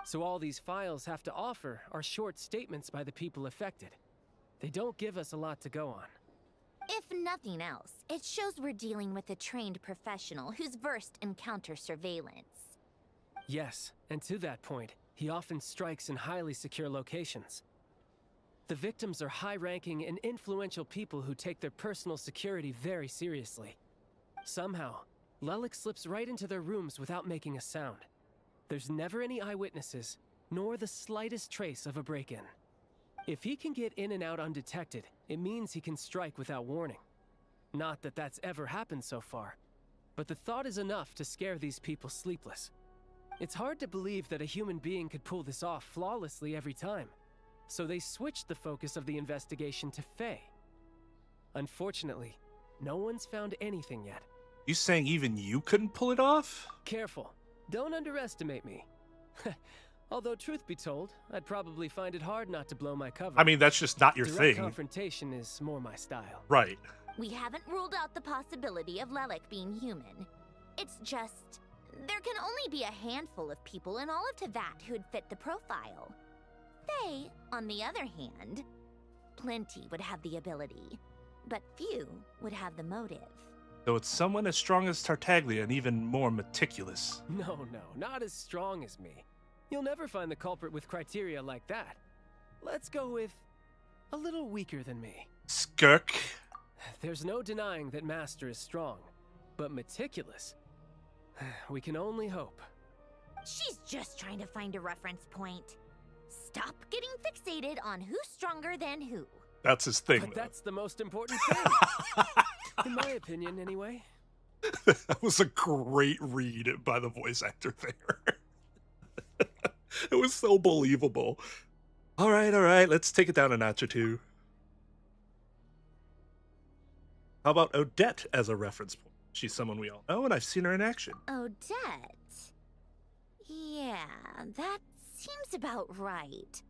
So all these files have to offer are short statements by the people affected. They don't give us a lot to go on. If nothing else, it shows we're dealing with a trained professional who's versed in counter surveillance. Yes, and to that point, he often strikes in highly secure locations. The victims are high-ranking and influential people who take their personal security very seriously. Somehow, Lelik slips right into their rooms without making a sound. There's never any eyewitnesses, nor the slightest trace of a break-in. If he can get in and out undetected, it means he can strike without warning. Not that that's ever happened so far, but the thought is enough to scare these people sleepless. It's hard to believe that a human being could pull this off flawlessly every time, so they switched the focus of the investigation to Faye. Unfortunately, no one's found anything yet. You saying even you couldn't pull it off? Careful. Don't underestimate me. Although, truth be told, I'd probably find it hard not to blow my cover. I mean, that's just not your Direct thing. Confrontation is more my style. Right. We haven't ruled out the possibility of Lelik being human. It's just, there can only be a handful of people in all of Teyvat who'd fit the profile. Faye, on the other hand, plenty would have the ability, but few would have the motive. So it's someone as strong as Tartaglia and even more meticulous. No, not as strong as me. You'll never find the culprit with criteria like that. Let's go with a little weaker than me. Skirk. There's no denying that Master is strong, but meticulous. We can only hope. She's just trying to find a reference point. Stop getting fixated on who's stronger than who. That's his thing. But that's the most important thing. In my opinion, anyway. That was a great read by the voice actor there. It was so believable. All right, let's take it down a notch or two. How about Odette as a reference point? She's someone we all know, and I've seen her in action. Odette? Yeah, that seems about right.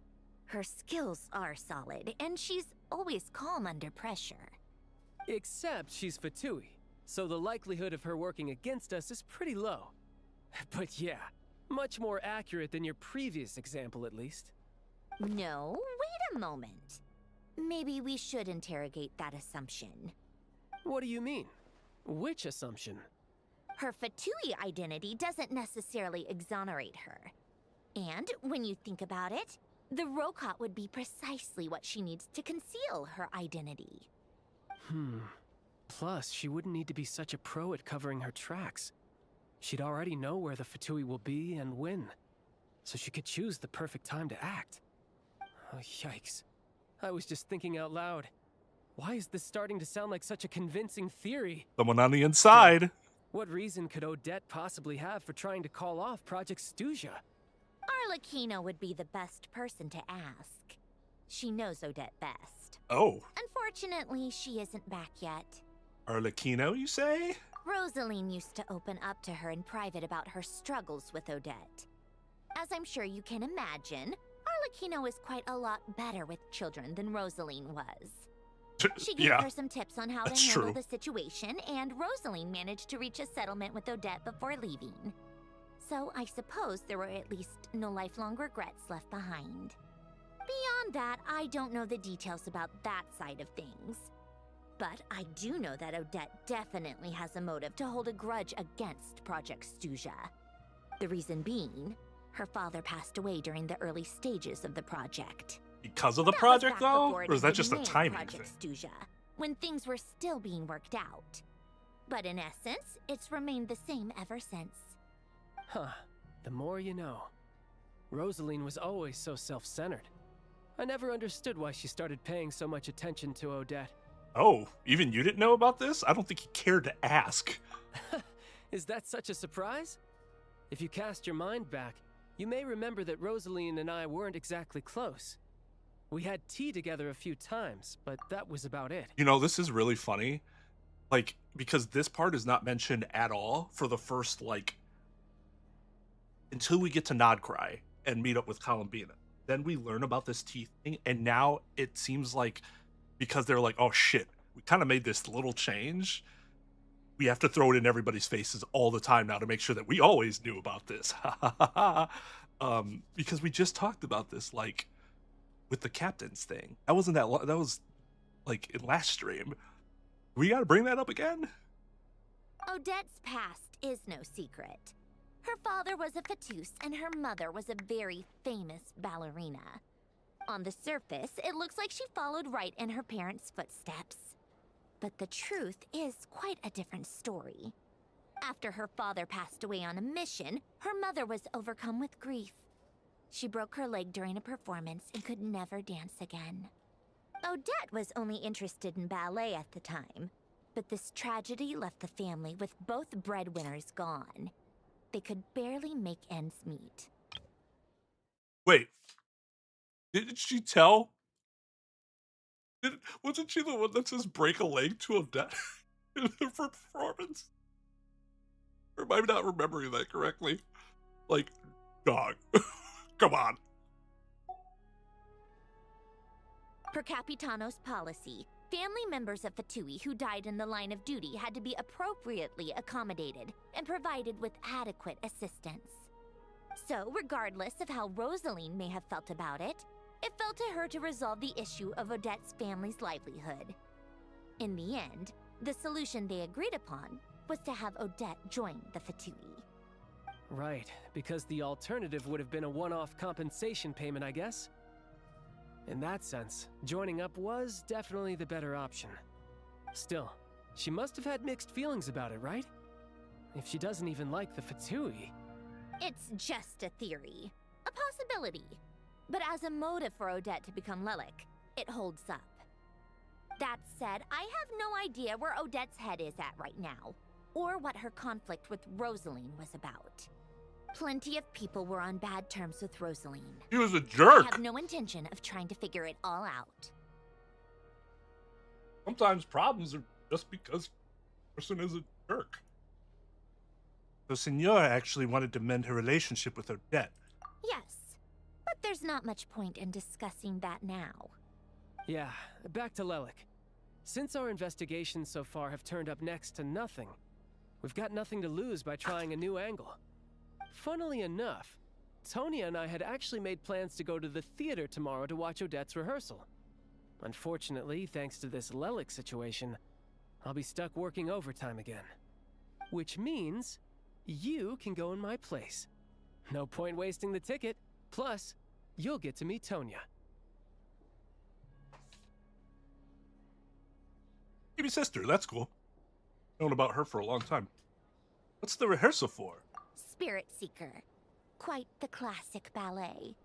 Her skills are solid, and she's always calm under pressure. Except she's Fatui, so the likelihood of her working against us is pretty low. But yeah, much more accurate than your previous example, at least. No, wait a moment. Maybe we should interrogate that assumption. What do you mean? Which assumption? Her Fatui identity doesn't necessarily exonerate her. And when you think about it, the Rokot would be precisely what she needs to conceal her identity. Plus, she wouldn't need to be such a pro at covering her tracks. She'd already know where the Fatui will be and when, so she could choose the perfect time to act. Oh, yikes. I was just thinking out loud. Why is this starting to sound like such a convincing theory? Someone on the inside. What reason could Odette possibly have for trying to call off Project Stuja? Arlecchino would be the best person to ask. She knows Odette best. Oh. Unfortunately, she isn't back yet. Arlecchino, you say? Rosaline used to open up to her in private about her struggles with Odette. As I'm sure you can imagine, Arlecchino is quite a lot better with children than Rosaline was. She gave her some tips on how to handle the situation, and Rosaline managed to reach a settlement with Odette before leaving. So I suppose there were at least no lifelong regrets left behind. Beyond that, I don't know the details about that side of things. But I do know that Odette definitely has a motive to hold a grudge against Project Stuja. The reason being, her father passed away during the early stages of the project. Because of the project, though? Or is that just a timing thing? Stuja, when things were still being worked out. But in essence, it's remained the same ever since. Huh. The more you know. Rosaline was always so self-centered. I never understood why she started paying so much attention to Odette. Oh, even you didn't know about this? I don't think he cared to ask. Is that such a surprise? If you cast your mind back, you may remember that Rosaline and I weren't exactly close. We had tea together a few times, but that was about it. You know, this is really funny. Like, because this part is not mentioned at all for the first, like, until we get to Nodcry and meet up with Columbina. Then we learn about this tea thing, and now it seems like, because they're like, oh shit, we kind of made this little change. We have to throw it in everybody's faces all the time now to make sure that we always knew about this. Because we just talked about this, like, with the captains thing. That wasn't that that was, like, in last stream. We gotta bring that up again? Odette's past is no secret. Her father was a fatus and her mother was a very famous ballerina. On the surface, it looks like she followed right in her parents' footsteps. But the truth is quite a different story. After her father passed away on a mission, her mother was overcome with grief. She broke her leg during a performance and could never dance again. Odette was only interested in ballet at the time, but this tragedy left the family with both breadwinners gone. They could barely make ends meet. Wait, didn't she tell? Wasn't she the one that says break a leg to Odette in her performance? Or am I not remembering that correctly? Like, dog, come on. Per Capitano's policy, family members of Fatui who died in the line of duty had to be appropriately accommodated and provided with adequate assistance. So, regardless of how Rosaline may have felt about it, it fell to her to resolve the issue of Odette's family's livelihood. In the end, the solution they agreed upon was to have Odette join the Fatui. Right, because the alternative would have been a one-off compensation payment, I guess. In that sense, joining up was definitely the better option. Still, she must have had mixed feelings about it, right? If she doesn't even like the Fatui. It's just a theory, a possibility. But as a motive for Odette to become Lelik, it holds up. That said, I have no idea where Odette's head is at right now, or what her conflict with Rosaline was about. Plenty of people were on bad terms with Rosaline. He was a jerk. I have no intention of trying to figure it all out. Sometimes problems are just because the person is a jerk. So Senora actually wanted to mend her relationship with Odette. Yes, but there's not much point in discussing that now. Yeah, back to Lelik. Since our investigations so far have turned up next to nothing, we've got nothing to lose by trying a new angle. Funnily enough, Tonya and I had actually made plans to go to the theater tomorrow to watch Odette's rehearsal. Unfortunately, thanks to this Lelik situation, I'll be stuck working overtime again. Which means you can go in my place. No point wasting the ticket, plus you'll get to meet Tonya. Baby sister, that's cool. Known about her for a long time. What's the rehearsal for? Spirit Seeker. Quite the classic ballet.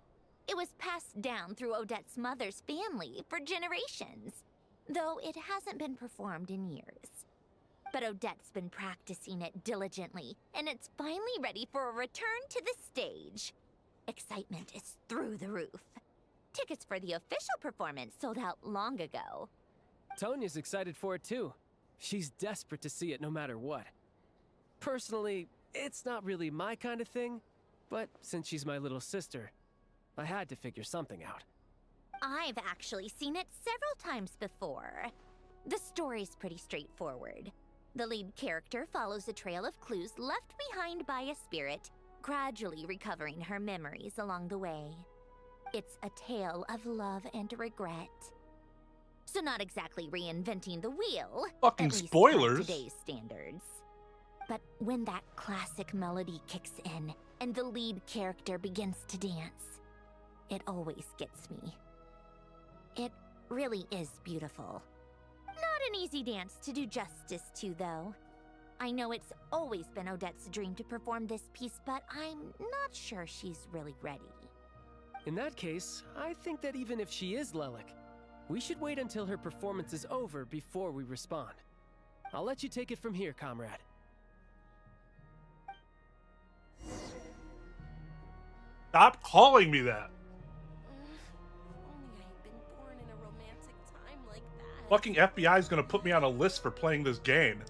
It was passed down through Odette's mother's family for generations, though it hasn't been performed in years. But Odette's been practicing it diligently, and it's finally ready for a return to the stage. Excitement is through the roof. Tickets for the official performance sold out long ago. Tonya's excited for it too. She's desperate to see it no matter what. Personally, it's not really my kind of thing, but since she's my little sister, I had to figure something out. I've actually seen it several times before. The story's pretty straightforward. The lead character follows a trail of clues left behind by a spirit, gradually recovering her memories along the way. It's a tale of love and regret. So not exactly reinventing the wheel. Fucking at least by spoilers. today's standards. But when that classic melody kicks in and the lead character begins to dance, it always gets me. It really is beautiful. Not an easy dance to do justice to, though. I know it's always been Odette's dream to perform this piece, but I'm not sure she's really ready. In that case, I think that even if she is Lelik, we should wait until her performance is over before we respond. I'll let you take it from here, comrade. Stop calling me that. Only I'd been born in a romantic time like that. Fucking FBI is gonna put me on a list for playing this game.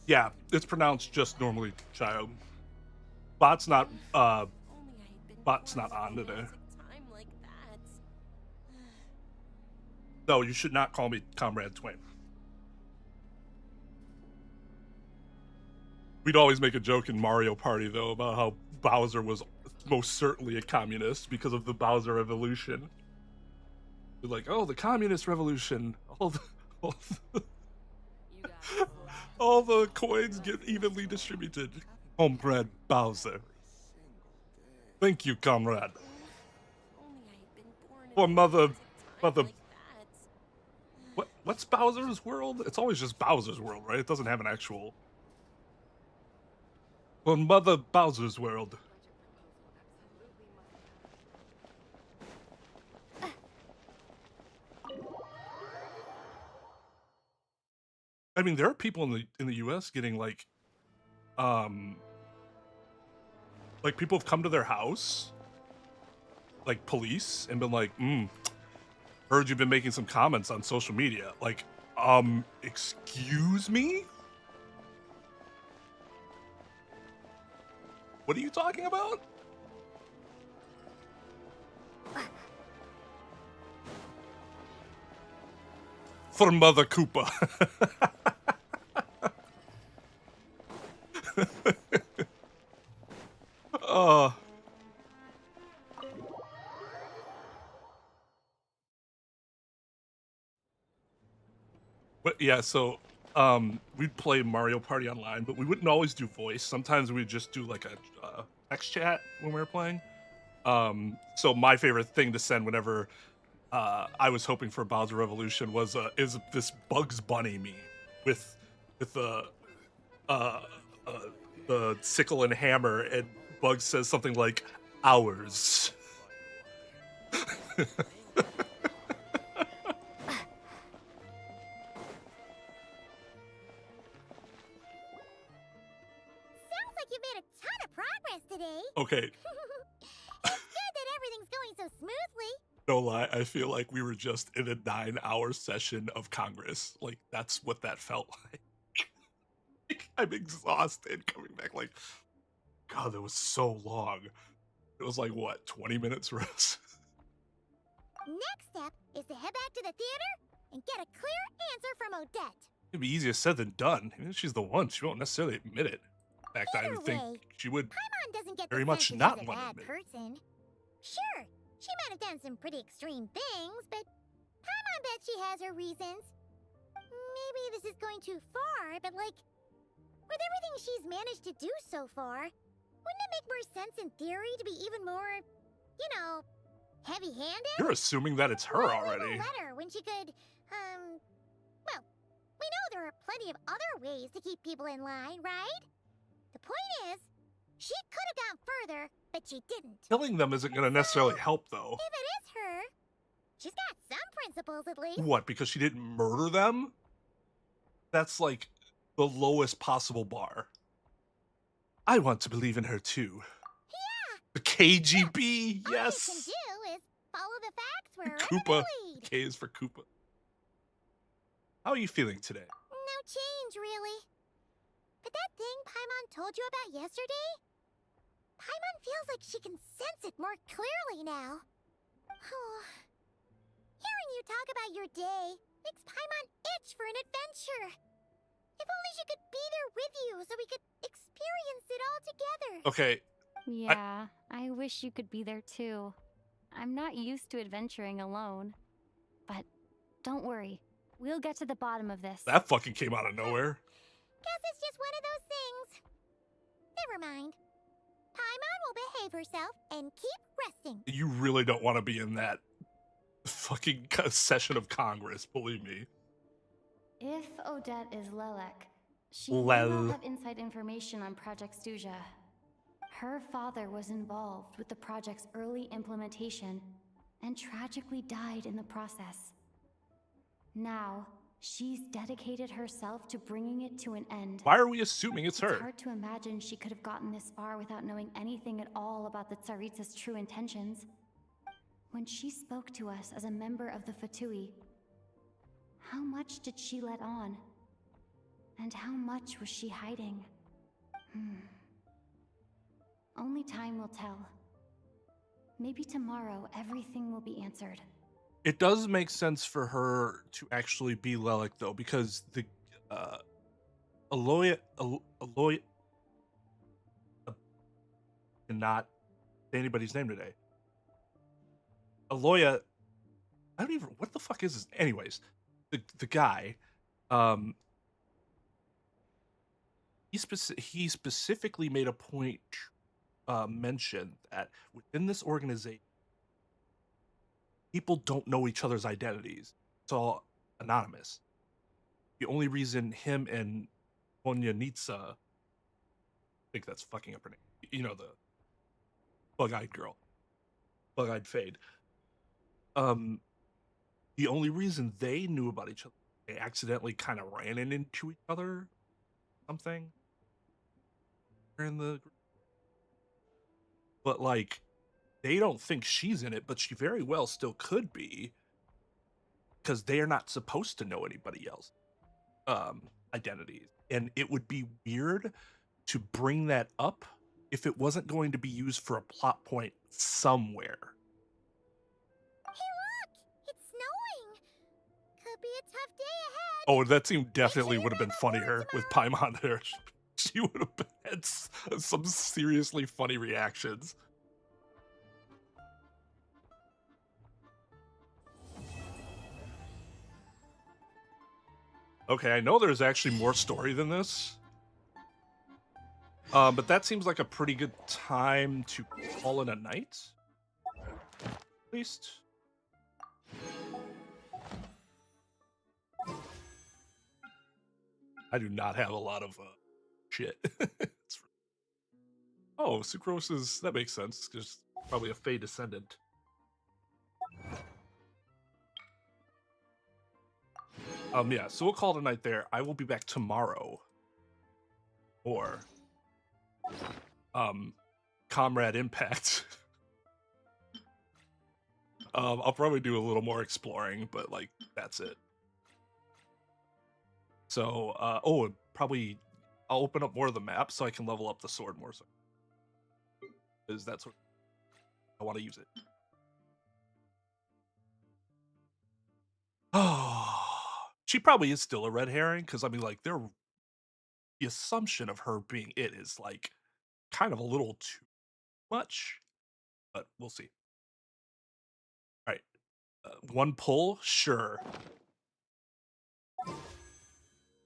Yeah, it's pronounced just normally child. Bot's not on today. No, you should not call me Comrade Twain. We'd always make a joke in Mario Party, though, about how Bowser was most certainly a communist because of the Bowser Revolution. We're like, oh, the communist revolution. All the coins get evenly distributed. Comrade Bowser. Thank you, comrade. For mother... What's Bowser's World? It's always just Bowser's World, right? It doesn't have an actual... For Mother Bowser's World. I mean, there are people in the US getting like people have come to their house, like police, and been like, heard you've been making some comments on social media. Like, excuse me? What are you talking about? For Mother Koopa. But yeah, so we'd play Mario Party online, but we wouldn't always do voice. Sometimes we'd just do like a text chat when we were playing. So my favorite thing to send whenever I was hoping for Bowser Revolution is this Bugs Bunny meme with the sickle and hammer, and Bugs says something like "ours." Okay. It's good that everything's going so smoothly. No lie, I feel like we were just in a 9-hour session of Congress. Like, that's what that felt like. I'm exhausted coming back. Like, God, that was so long. It was like, what, 20 minutes for us? Next step is to head back to the theater and get a clear answer from Odette. It'd be easier said than done. I mean, she's the one. She won't necessarily admit it. In fact, I would think she would Paimon doesn't get very the much sense not that she's a want to bad admit it. person. Sure, she might have done some pretty extreme things, but Paimon bet she has her reasons. Maybe this is going too far, but like, with everything she's managed to do so far, wouldn't it make more sense in theory to be even more, you know, heavy-handed? You're assuming that it's her already. Let her when she could, well, we know there are plenty of other ways to keep people in line, right? The point is, she could have gone further, but she didn't. Killing them isn't going to necessarily help, though. If it is her, she's got some principles at least. What, because she didn't murder them? That's like the lowest possible bar. I want to believe in her too. Yeah. The KGB, yes. All you can do is follow the facts wherever Koopa. they lead. K is for Koopa. How are you feeling today? No change, really. But that thing Paimon told you about yesterday? Paimon feels like she can sense it more clearly now. Hearing you talk about your day makes Paimon itch for an adventure. If only she could be there with you so we could experience it all together. Okay. Yeah, I wish you could be there too. I'm not used to adventuring alone. But don't worry, we'll get to the bottom of this. That fucking came out of nowhere. Guess it's just one of those things. Never mind. Paimon will behave herself and keep resting. You really don't want to be in that fucking session of Congress, believe me. If Odette is Lelek, she may not have inside information on Project Stuja. Her father was involved with the project's early implementation and tragically died in the process. Now, she's dedicated herself to bringing it to an end. Why are we assuming it's her? It's hard to imagine she could have gotten this far without knowing anything at all about the Tsaritsa's true intentions. When she spoke to us as a member of the Fatui, how much did she let on? And how much was she hiding? Only time will tell. Maybe tomorrow everything will be answered. It does make sense for her to actually be Lelik, though, because the Aloy cannot say anybody's name today. Aloya, I don't even, what the fuck is this? Anyways, the guy, he specifically made a point to mention that within this organization, people don't know each other's identities. It's all anonymous. The only reason him and Onyanitsa, I think that's fucking up her name, you know, the bug-eyed girl, bug-eyed Fade. The only reason they knew about each other, they accidentally kind of ran into each other, something. In the, but like, they don't think she's in it, but she very well still could be, because they are not supposed to know anybody else identities, and it would be weird to bring that up if it wasn't going to be used for a plot point somewhere. Hey, look! It's snowing! Could be a tough day ahead. Oh, that scene definitely would have been funnier with Paimon there. She would have had some seriously funny reactions. Okay, I know there's actually more story than this. But that seems like a pretty good time to call in a night. At least. I do not have a lot of shit. Oh, Sucrose is, that makes sense. There's probably a Fey descendant. Yeah, so we'll call it a night there. I will be back tomorrow. Or Comrade Impact. I'll probably do a little more exploring, but like that's it. So probably I'll open up more of the map so I can level up the sword more, so because that's what I want to use it. Oh, she probably is still a red herring, because I mean, like, the assumption of her being it is like kind of a little too much, but we'll see. All right, one pull, sure.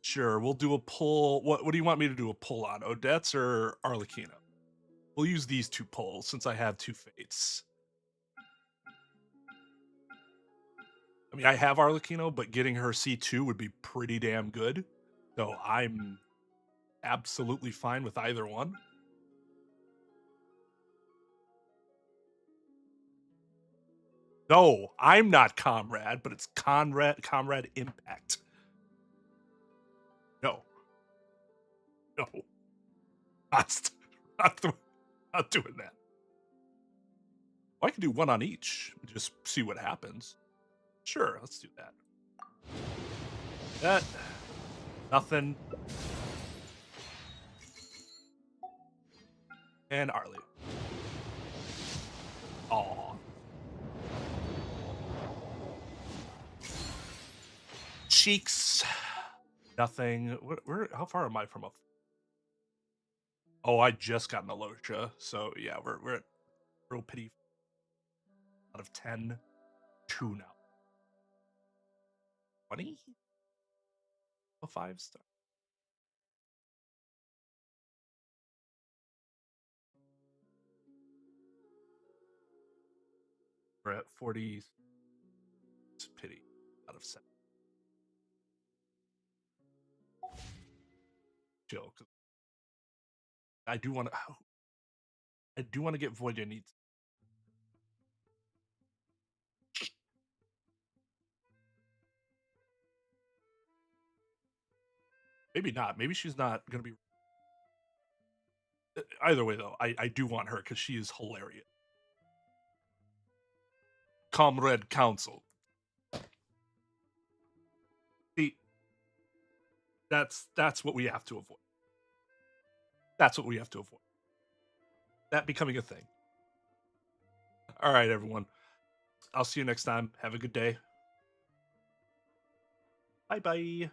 Sure, we'll do a pull. What do you want me to do a pull on? Odette's or Arlecchino? We'll use these two pulls since I have two fates. I mean, I have Arlecchino, but getting her C2 would be pretty damn good. So I'm absolutely fine with either one. No, I'm not Comrade, but it's Comrade Impact. No. No. Not doing that. Well, I can do one on each. Just see what happens. Sure, let's do that. That. Nothing. And Arlie. Aw. Cheeks. Nothing. Where? How far am I from a? Oh, I just got an Alosha, so yeah, we're at real pity. Out of 10, 2 now. 20? A 5-star. We're at 40. It's pity out of 7. Chill, because I do want to get Voidya needs. Maybe not. Maybe she's not gonna be. Either way, though, I do want her because she is hilarious. Comrade Council. See, That's what we have to avoid. That's what we have to avoid. That becoming a thing. All right, everyone. I'll see you next time. Have a good day. Bye-bye.